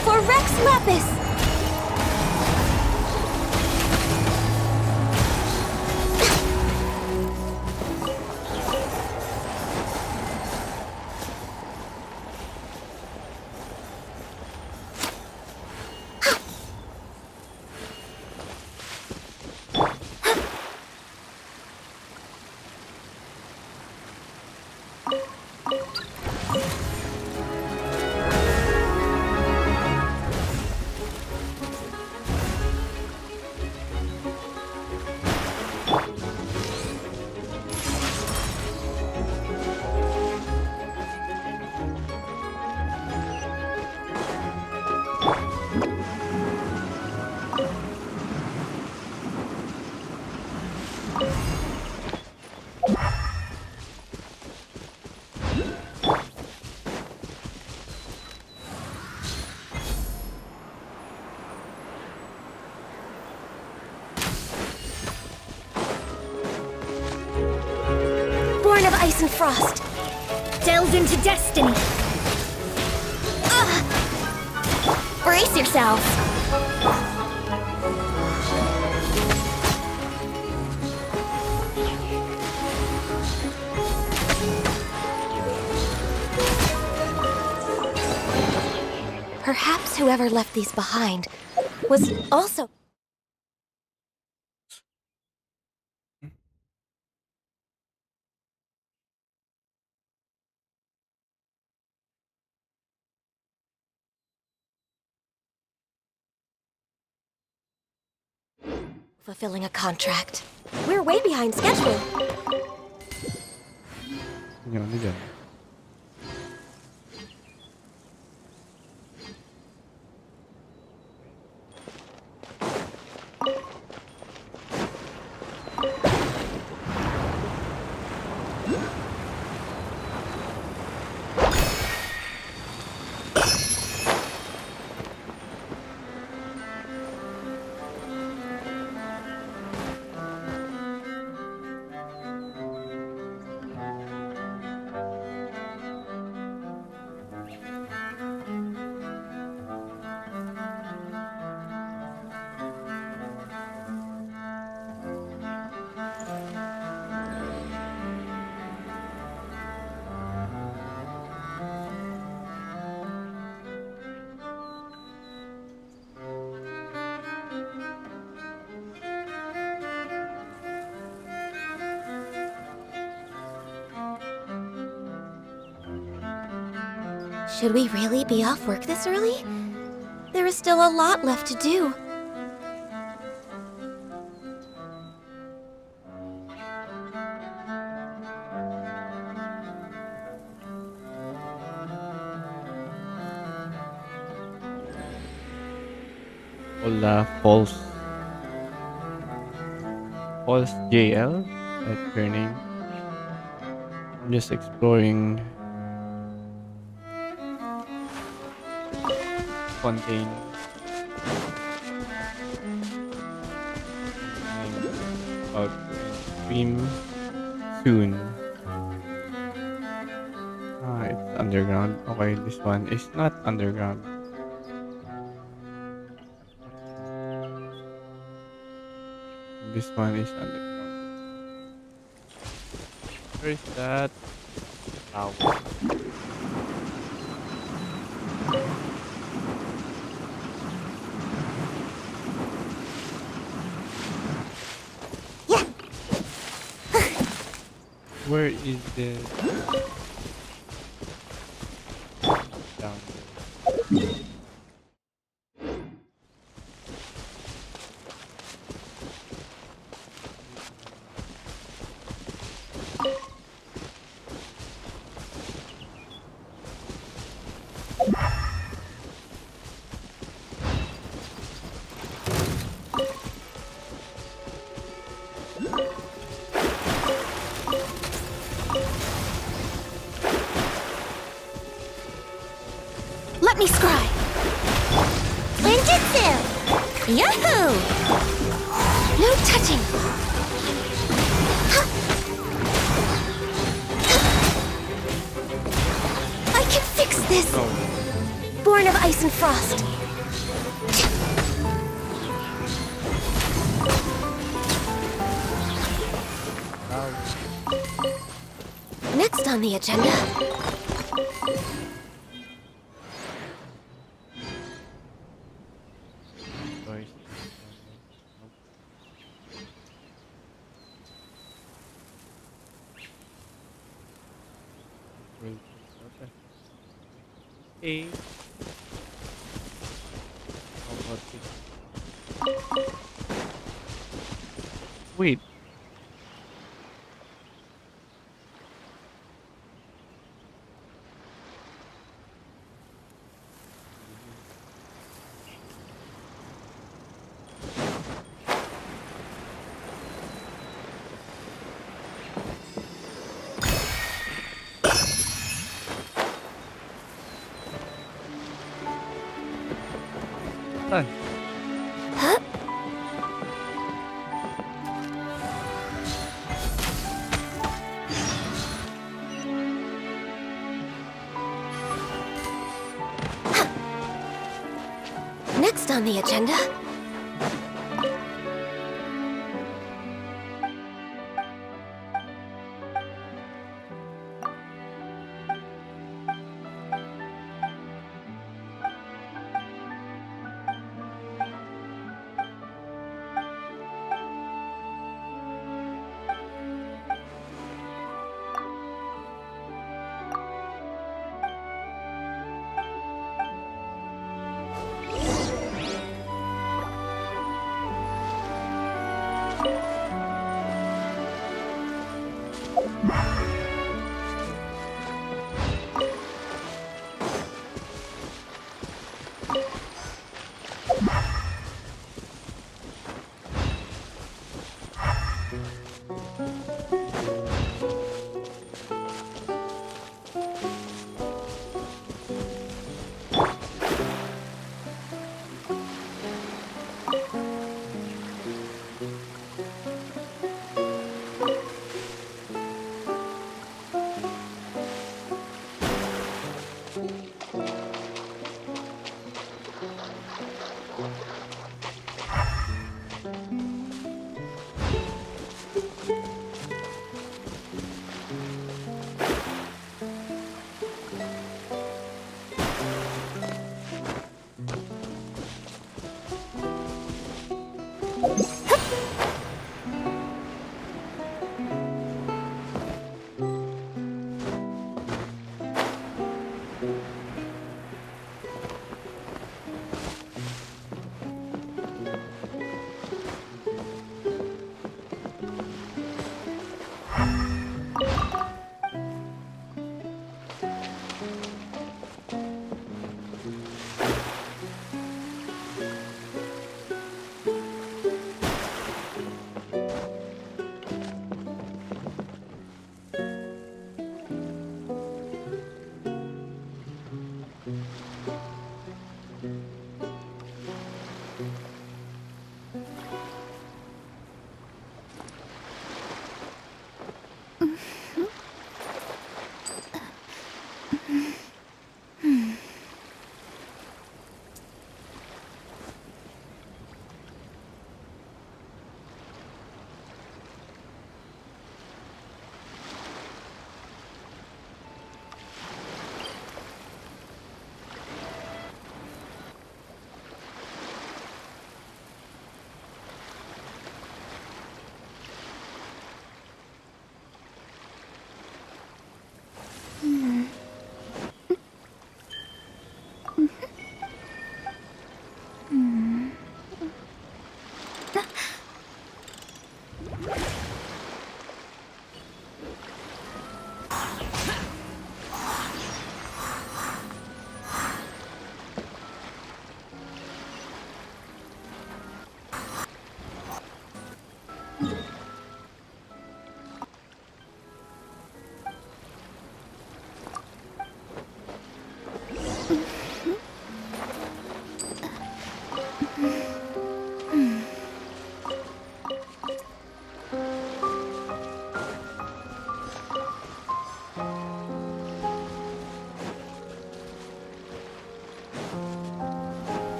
For Rex Lapis! Born of ice and frost. Delves into destiny. Brace yourselves. Perhaps whoever left these behind was also... fulfilling a contract. We're way behind schedule. Yun, ano dyan? Should we really be off work this early? There is still a lot left to do. Hola, false JL. That's your name. I'm just exploring Fontaine. About to stream soon. It's underground. Okay, this one is not underground. This one is underground. Where is that? Ow. Where is the down there? Let me scry. Ninjutsu! Yahoo! No touching. I can fix this. Born of ice and frost. Next on the agenda. Hey. How about this? Wait. on the agenda?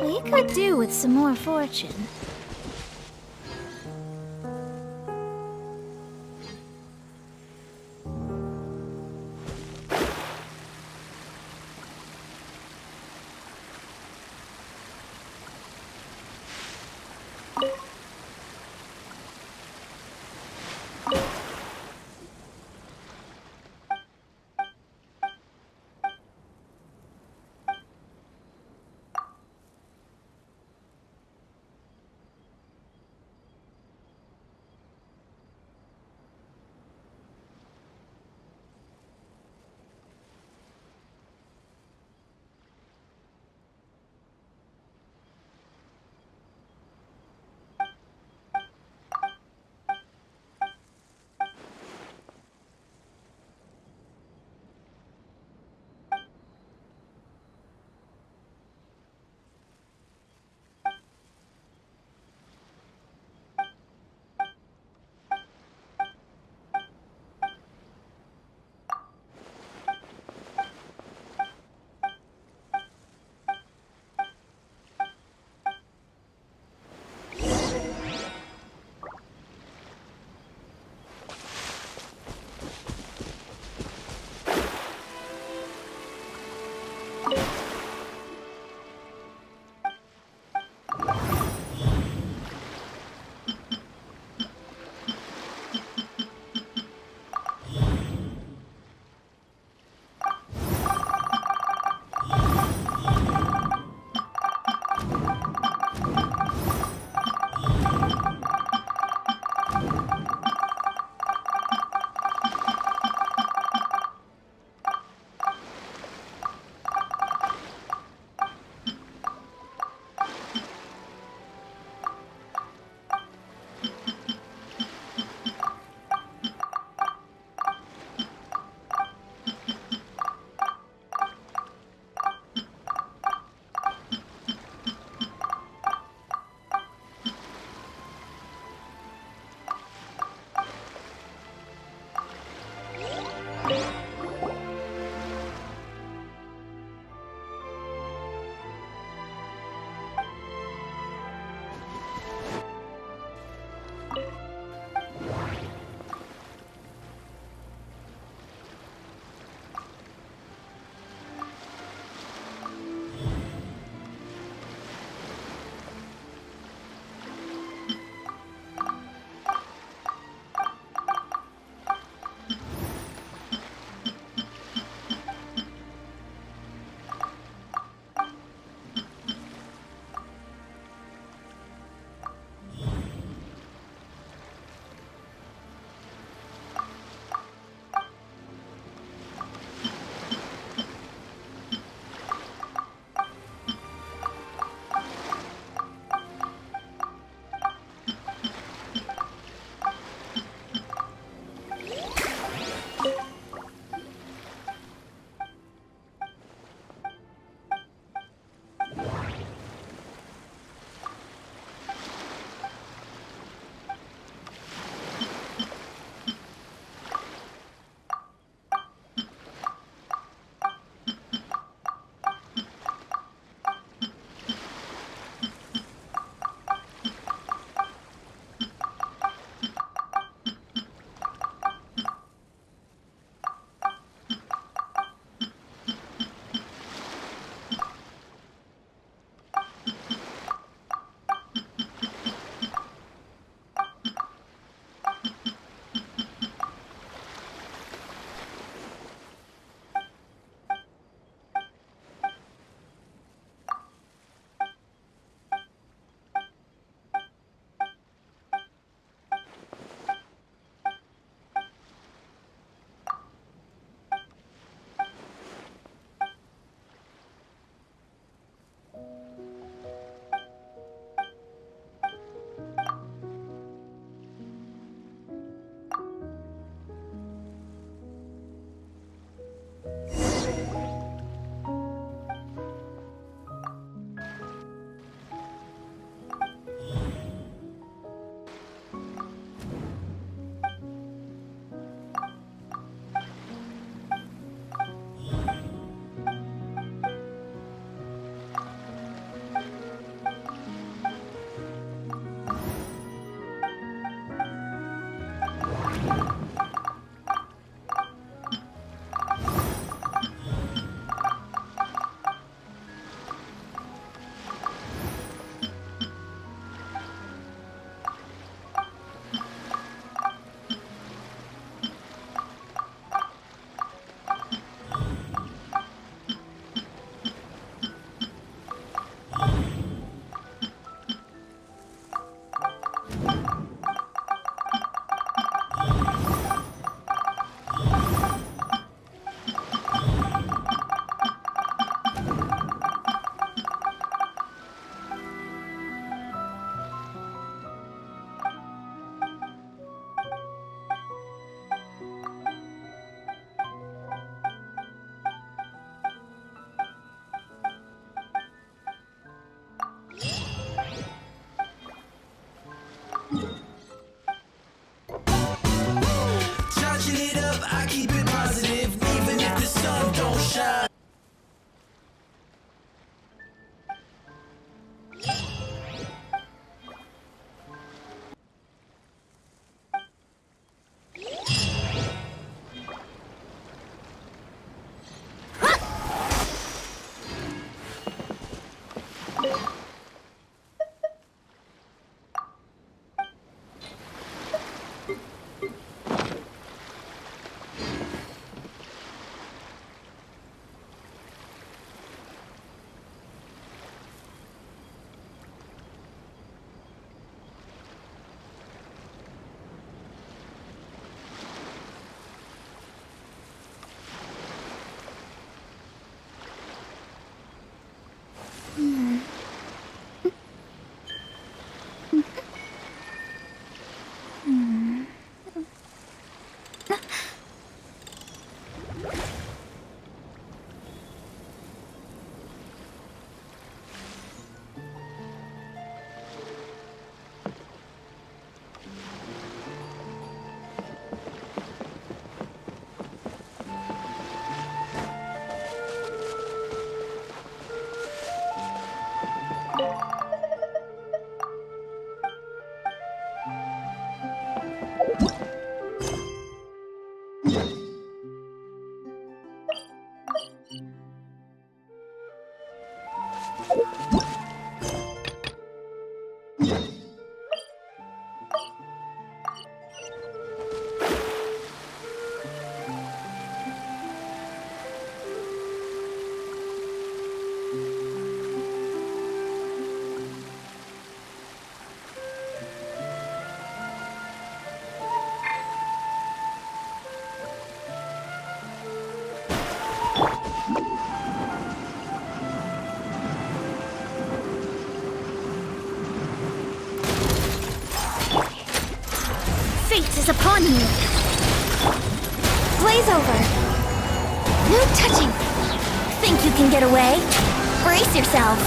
We could do with some more fortune. Fate is upon you! Blaze over! No touching! Think you can get away? Brace yourselves!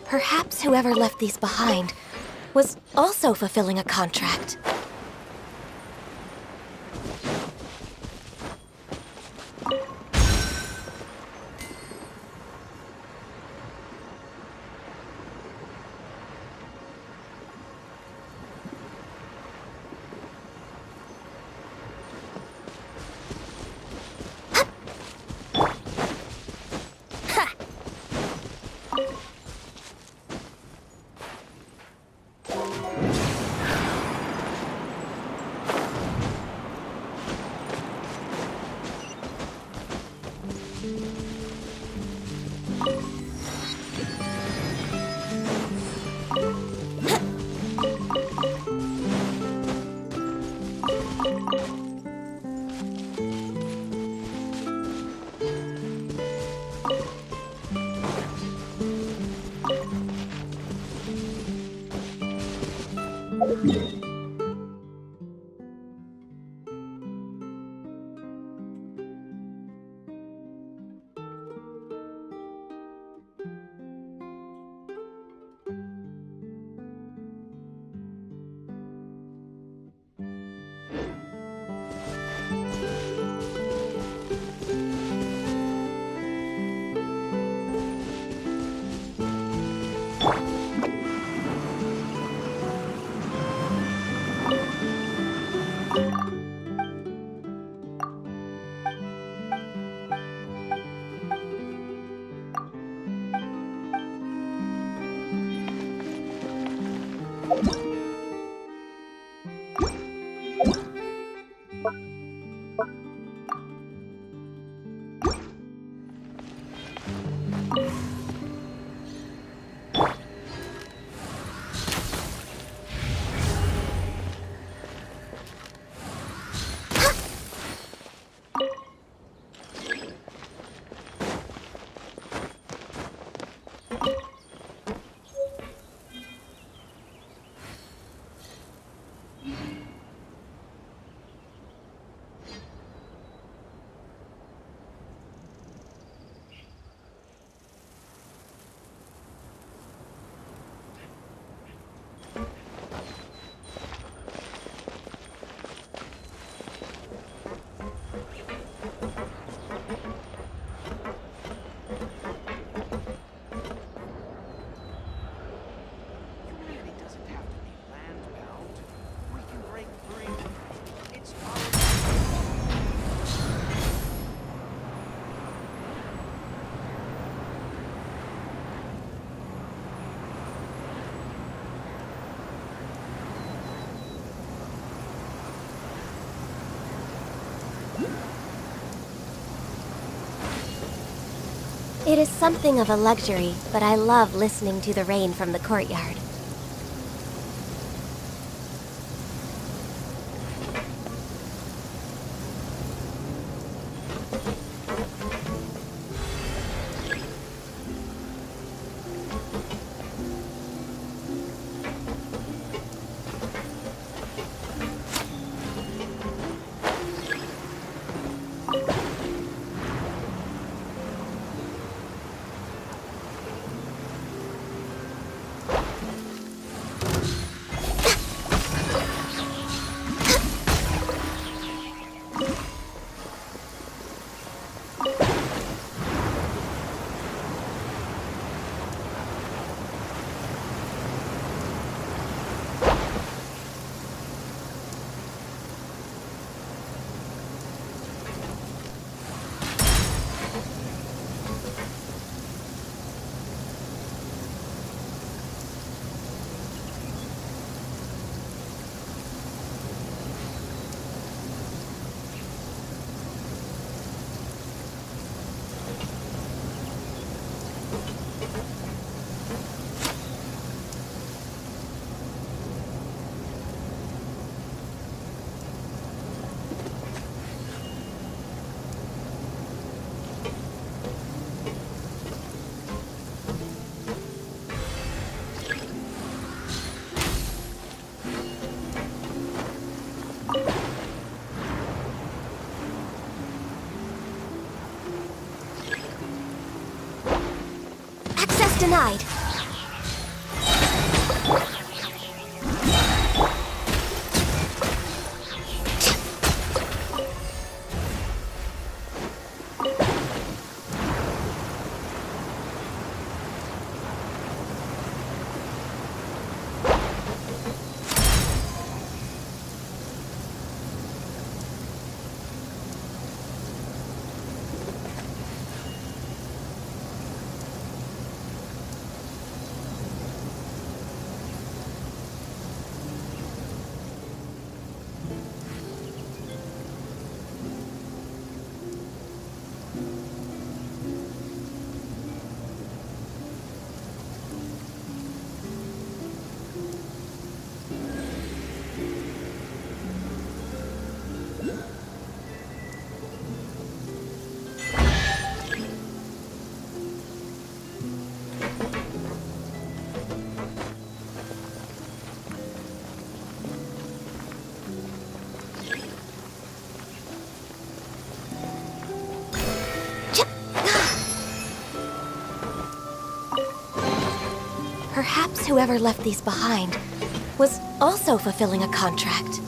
Perhaps whoever left these behind was also fulfilling a contract. It is something of a luxury, but I love listening to the rain from the courtyard. Access denied. Perhaps whoever left these behind was also fulfilling a contract.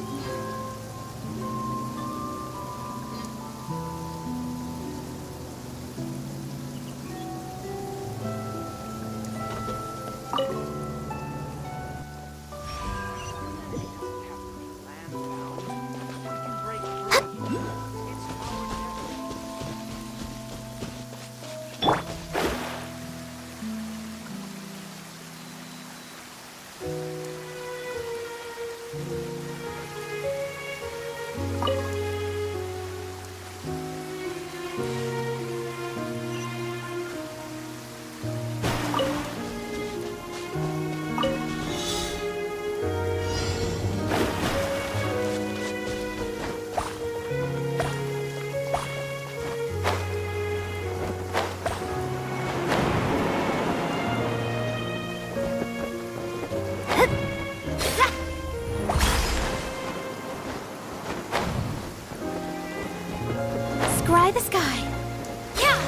Scry the sky. Yeah!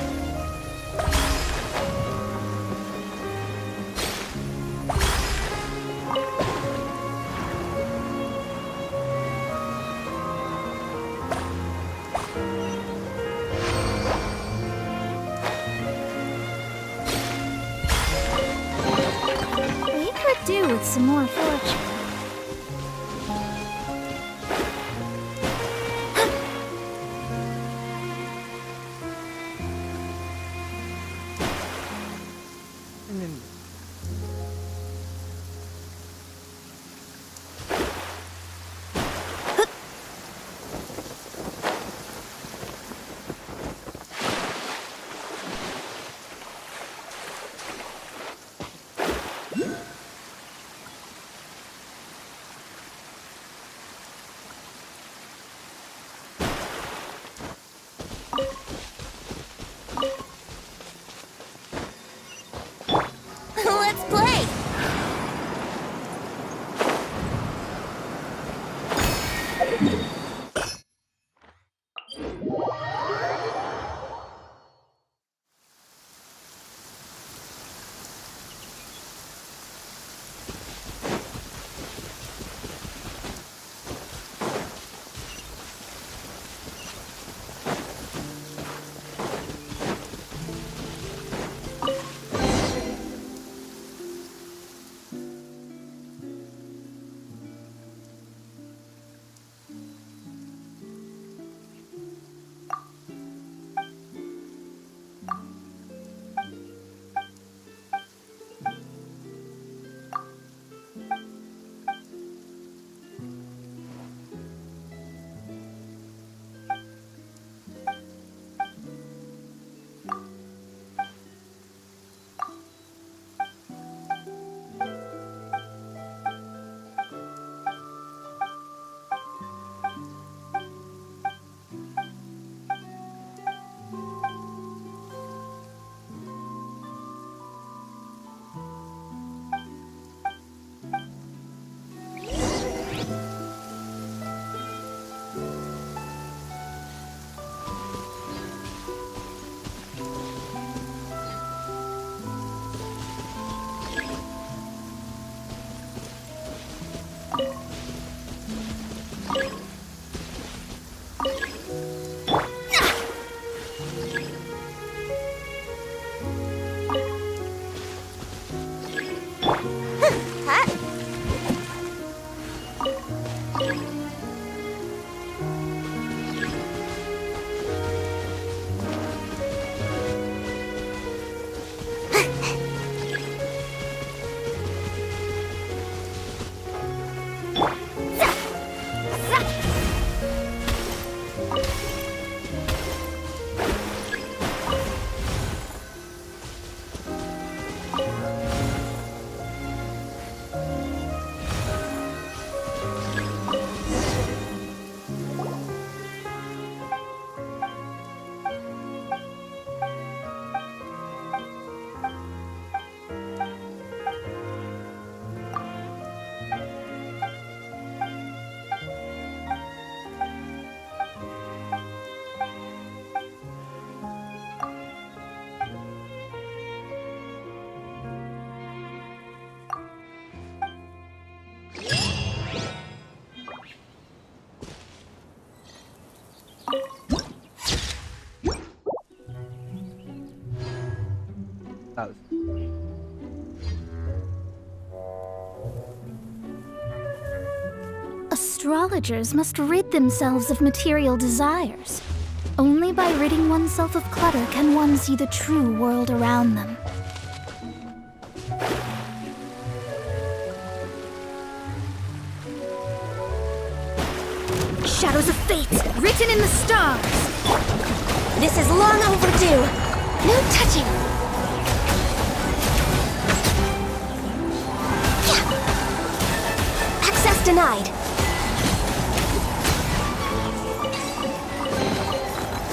We could do with some more fortune. astrologers must rid themselves of material desires. Only by ridding oneself of clutter can one see the true world around them. Shadows of fate, written in the stars! This is long overdue! No touching! Access denied!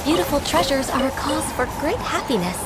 Beautiful treasures are a cause for great happiness.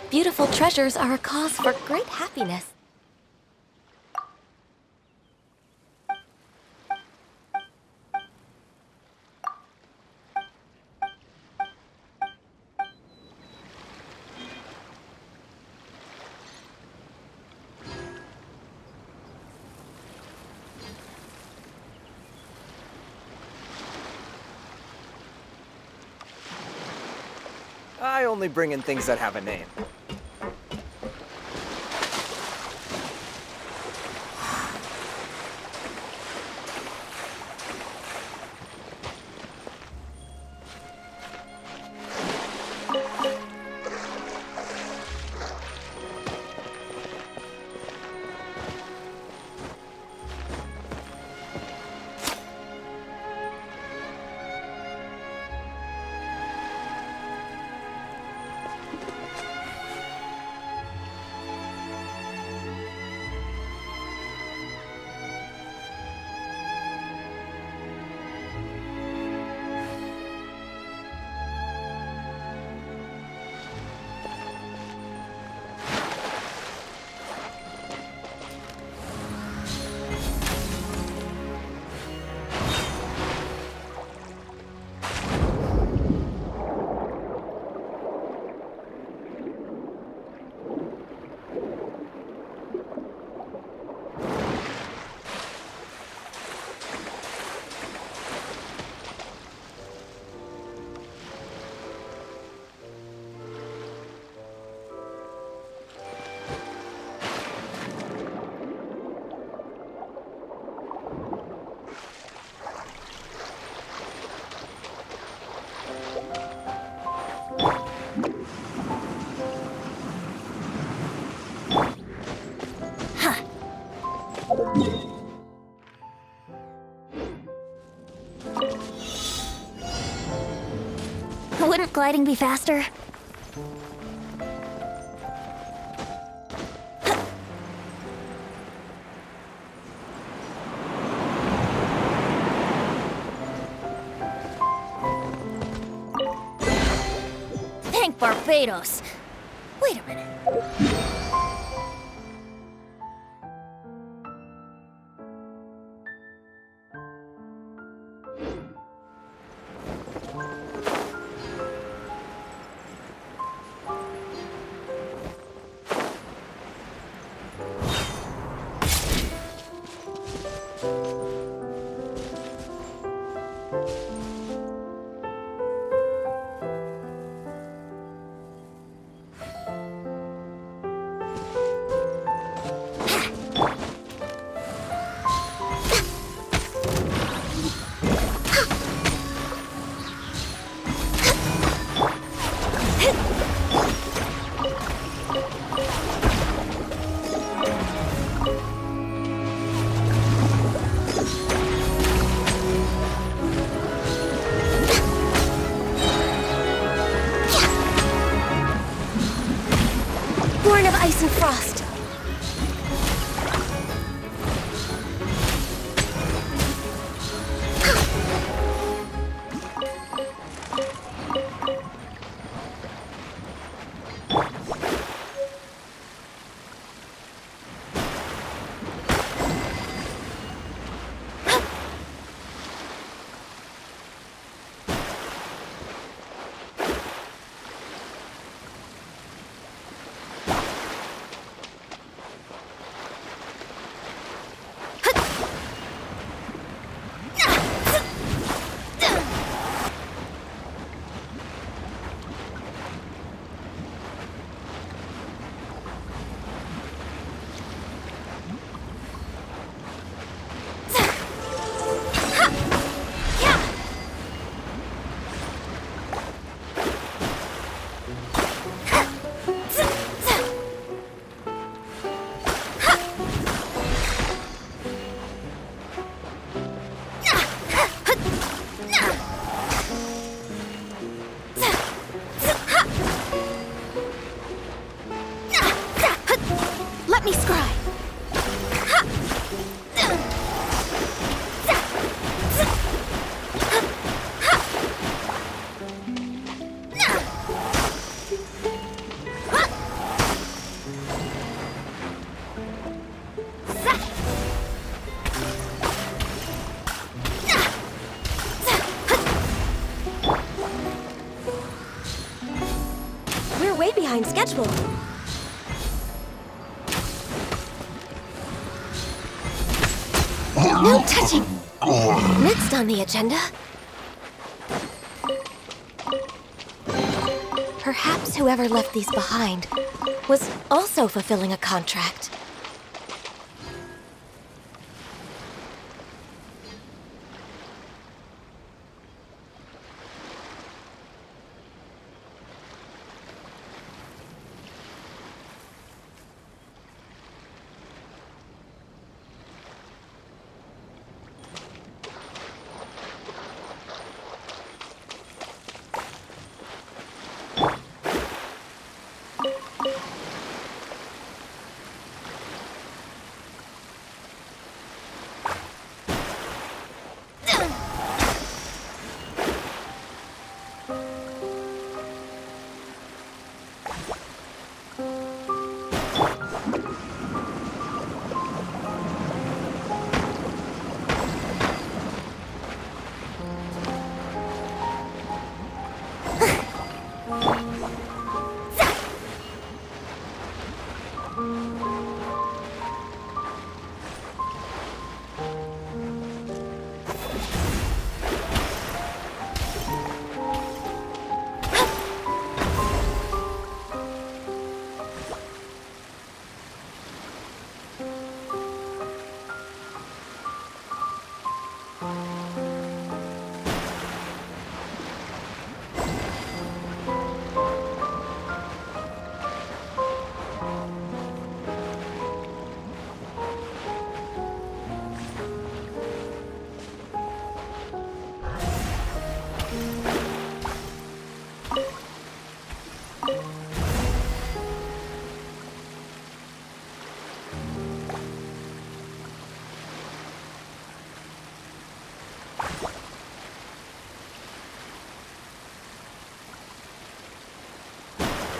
Beautiful treasures are a cause for great happiness. I only bring in things that have a name. Wouldn't gliding be faster? Thank Barbados! Wait a minute. Born of ice and frost. behind schedule. No touching. Next on the agenda. Perhaps whoever left these behind was also fulfilling a contract.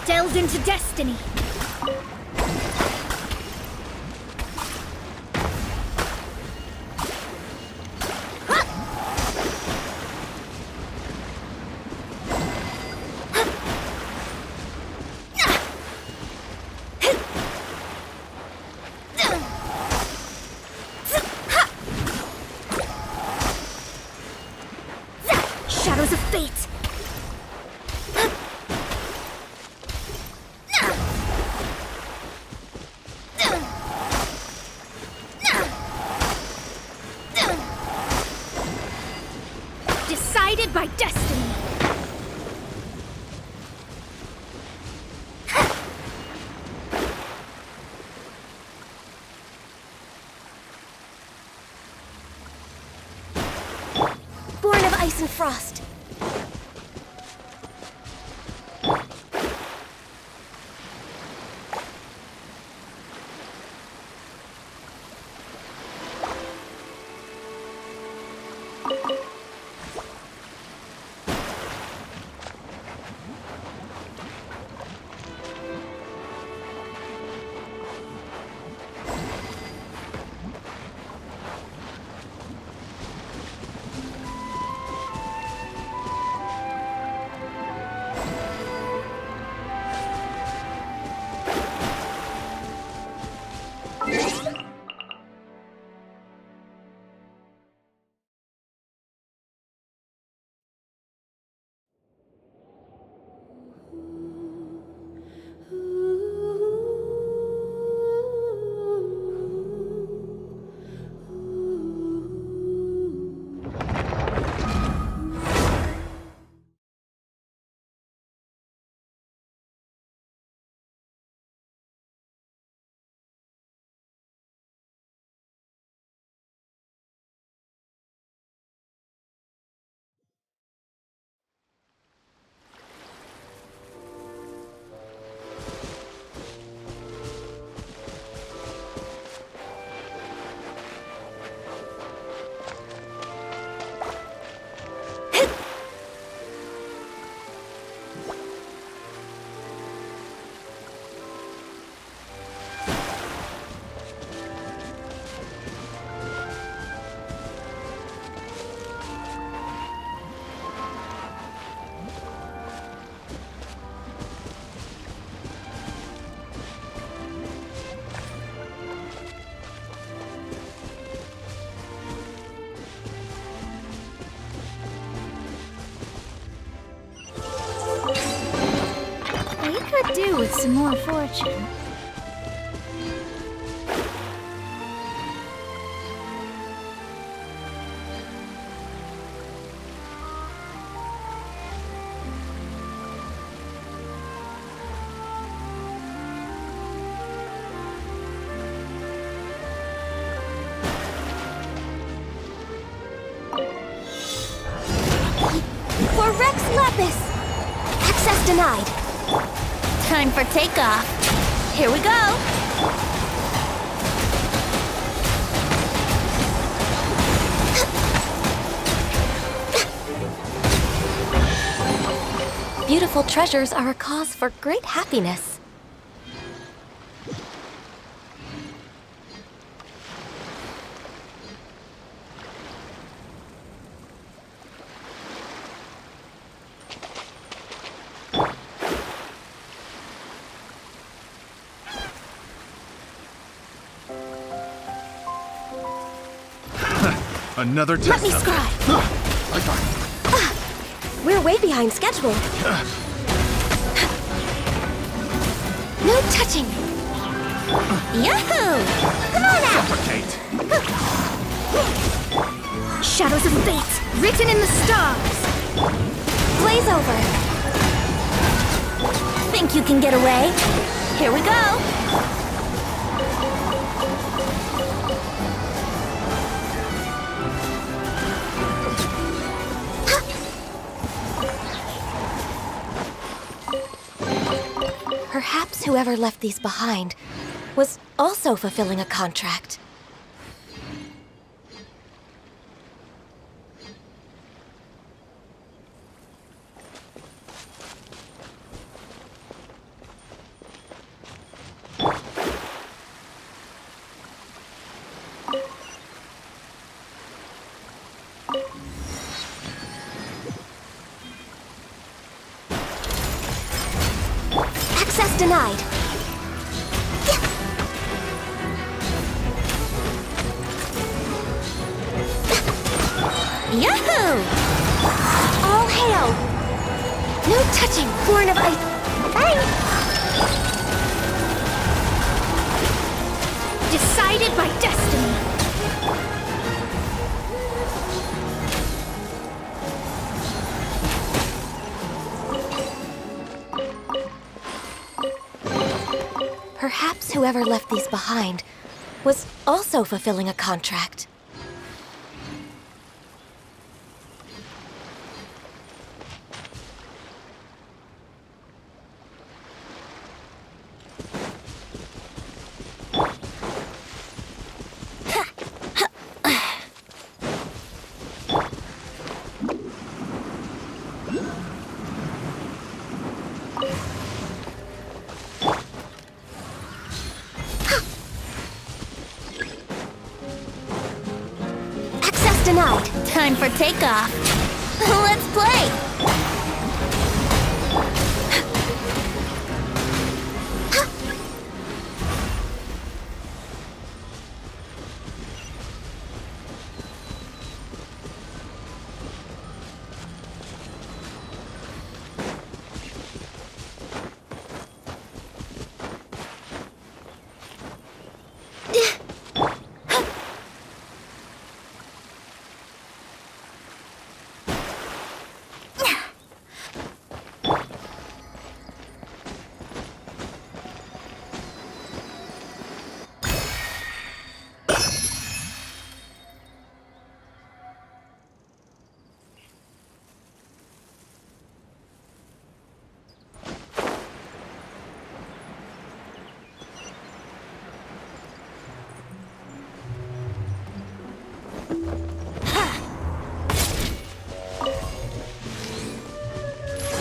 Delved into destiny. Shadows of fate. Decided by destiny. Born of ice and frost. with some more fortune. For Rex Lapis! Access denied. Time for takeoff. Here we go. Beautiful treasures are a cause for great happiness. Another test. Let me scry. We're way behind schedule. No touching. Yahoo! Come on out! Suffocate. Shadows of fate, written in the stars. Blaze over. Think you can get away? Here we go. Perhaps whoever left these behind was also fulfilling a contract. Access denied. Yahoo! All hail! No touching, born of ice. Decided by destiny. Perhaps whoever left these behind was also fulfilling a contract. Denied. Time for takeoff. Let's play!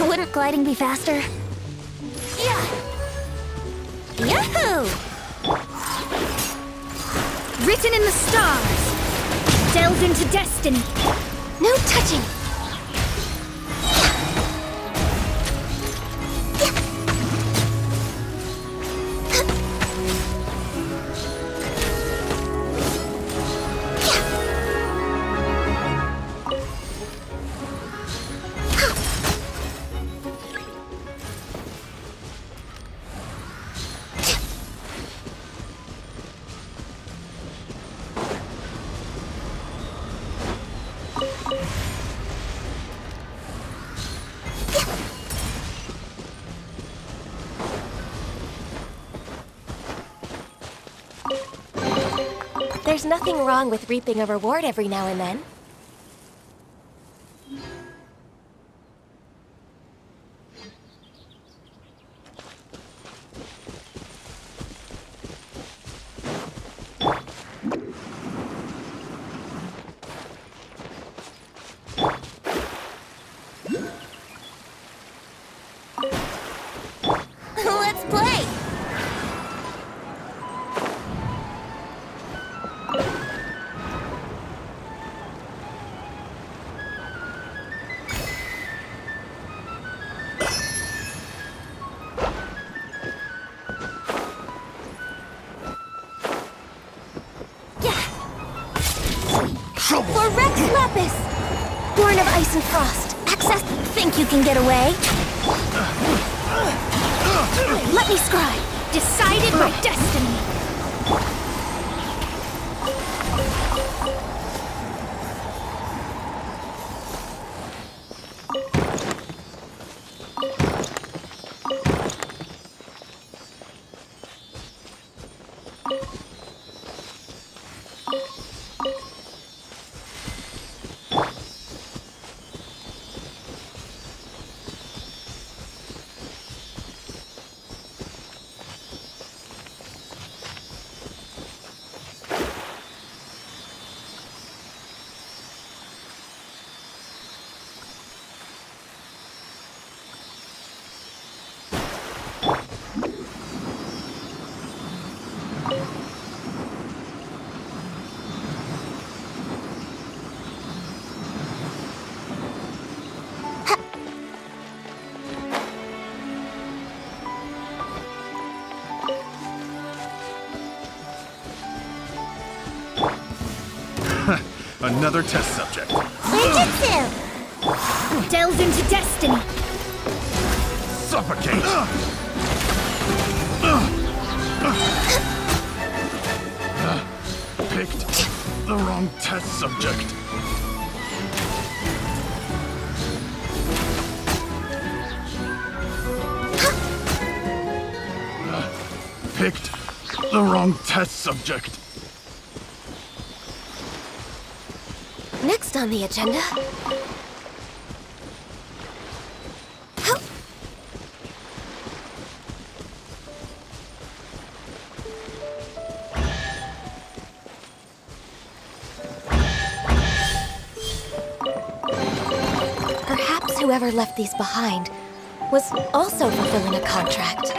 Wouldn't gliding be faster? Yeah! Yahoo! Written in the stars. Delve into destiny. No touching. There's nothing wrong with reaping a reward every now and then. Let's play! For Rex Lapis! Born of Ice and Frost, access... Think you can get away? Let me scry! Decided by destiny! Another test subject. Ninjutsu! Delve into destiny! Suffocate! Picked the wrong test subject. Picked the wrong test subject. Next on the agenda... Perhaps whoever left these behind was also fulfilling a contract.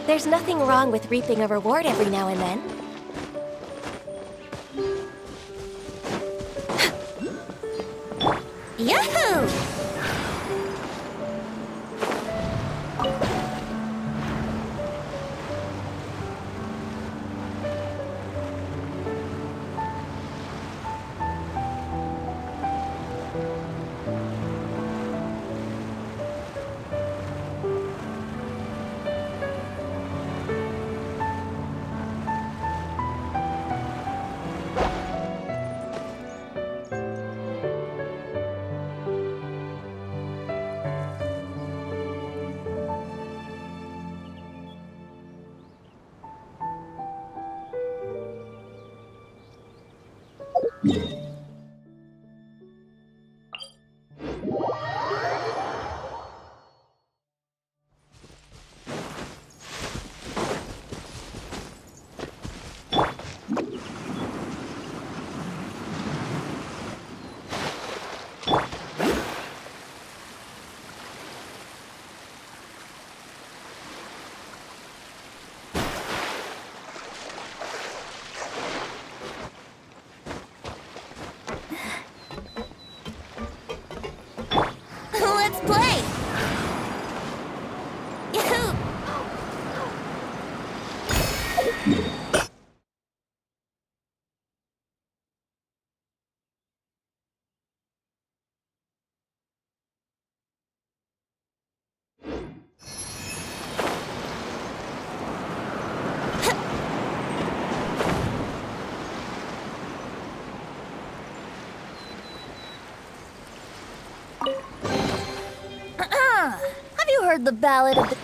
There's nothing wrong with reaping a reward every now and then. Yahoo! Let's play! Yahoo! the Ballad of the...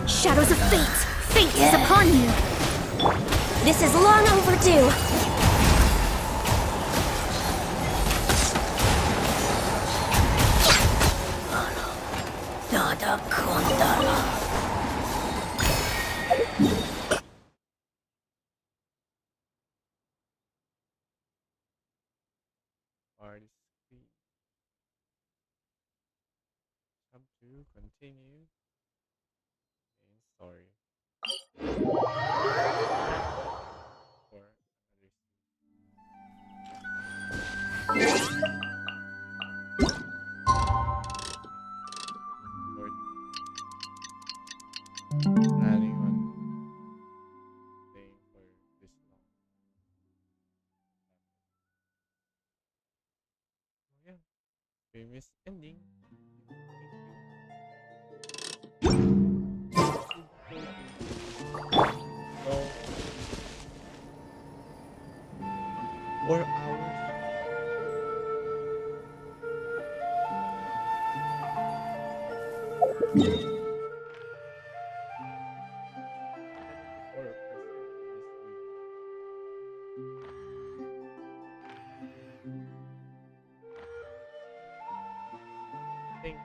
Shadows of fate! Fate is upon you! This is long overdue. Nada Kondala. Party screen. Sub to continue. Main story. For planning on staying for this long. Oh yeah, famous ending. So 4 hours. I think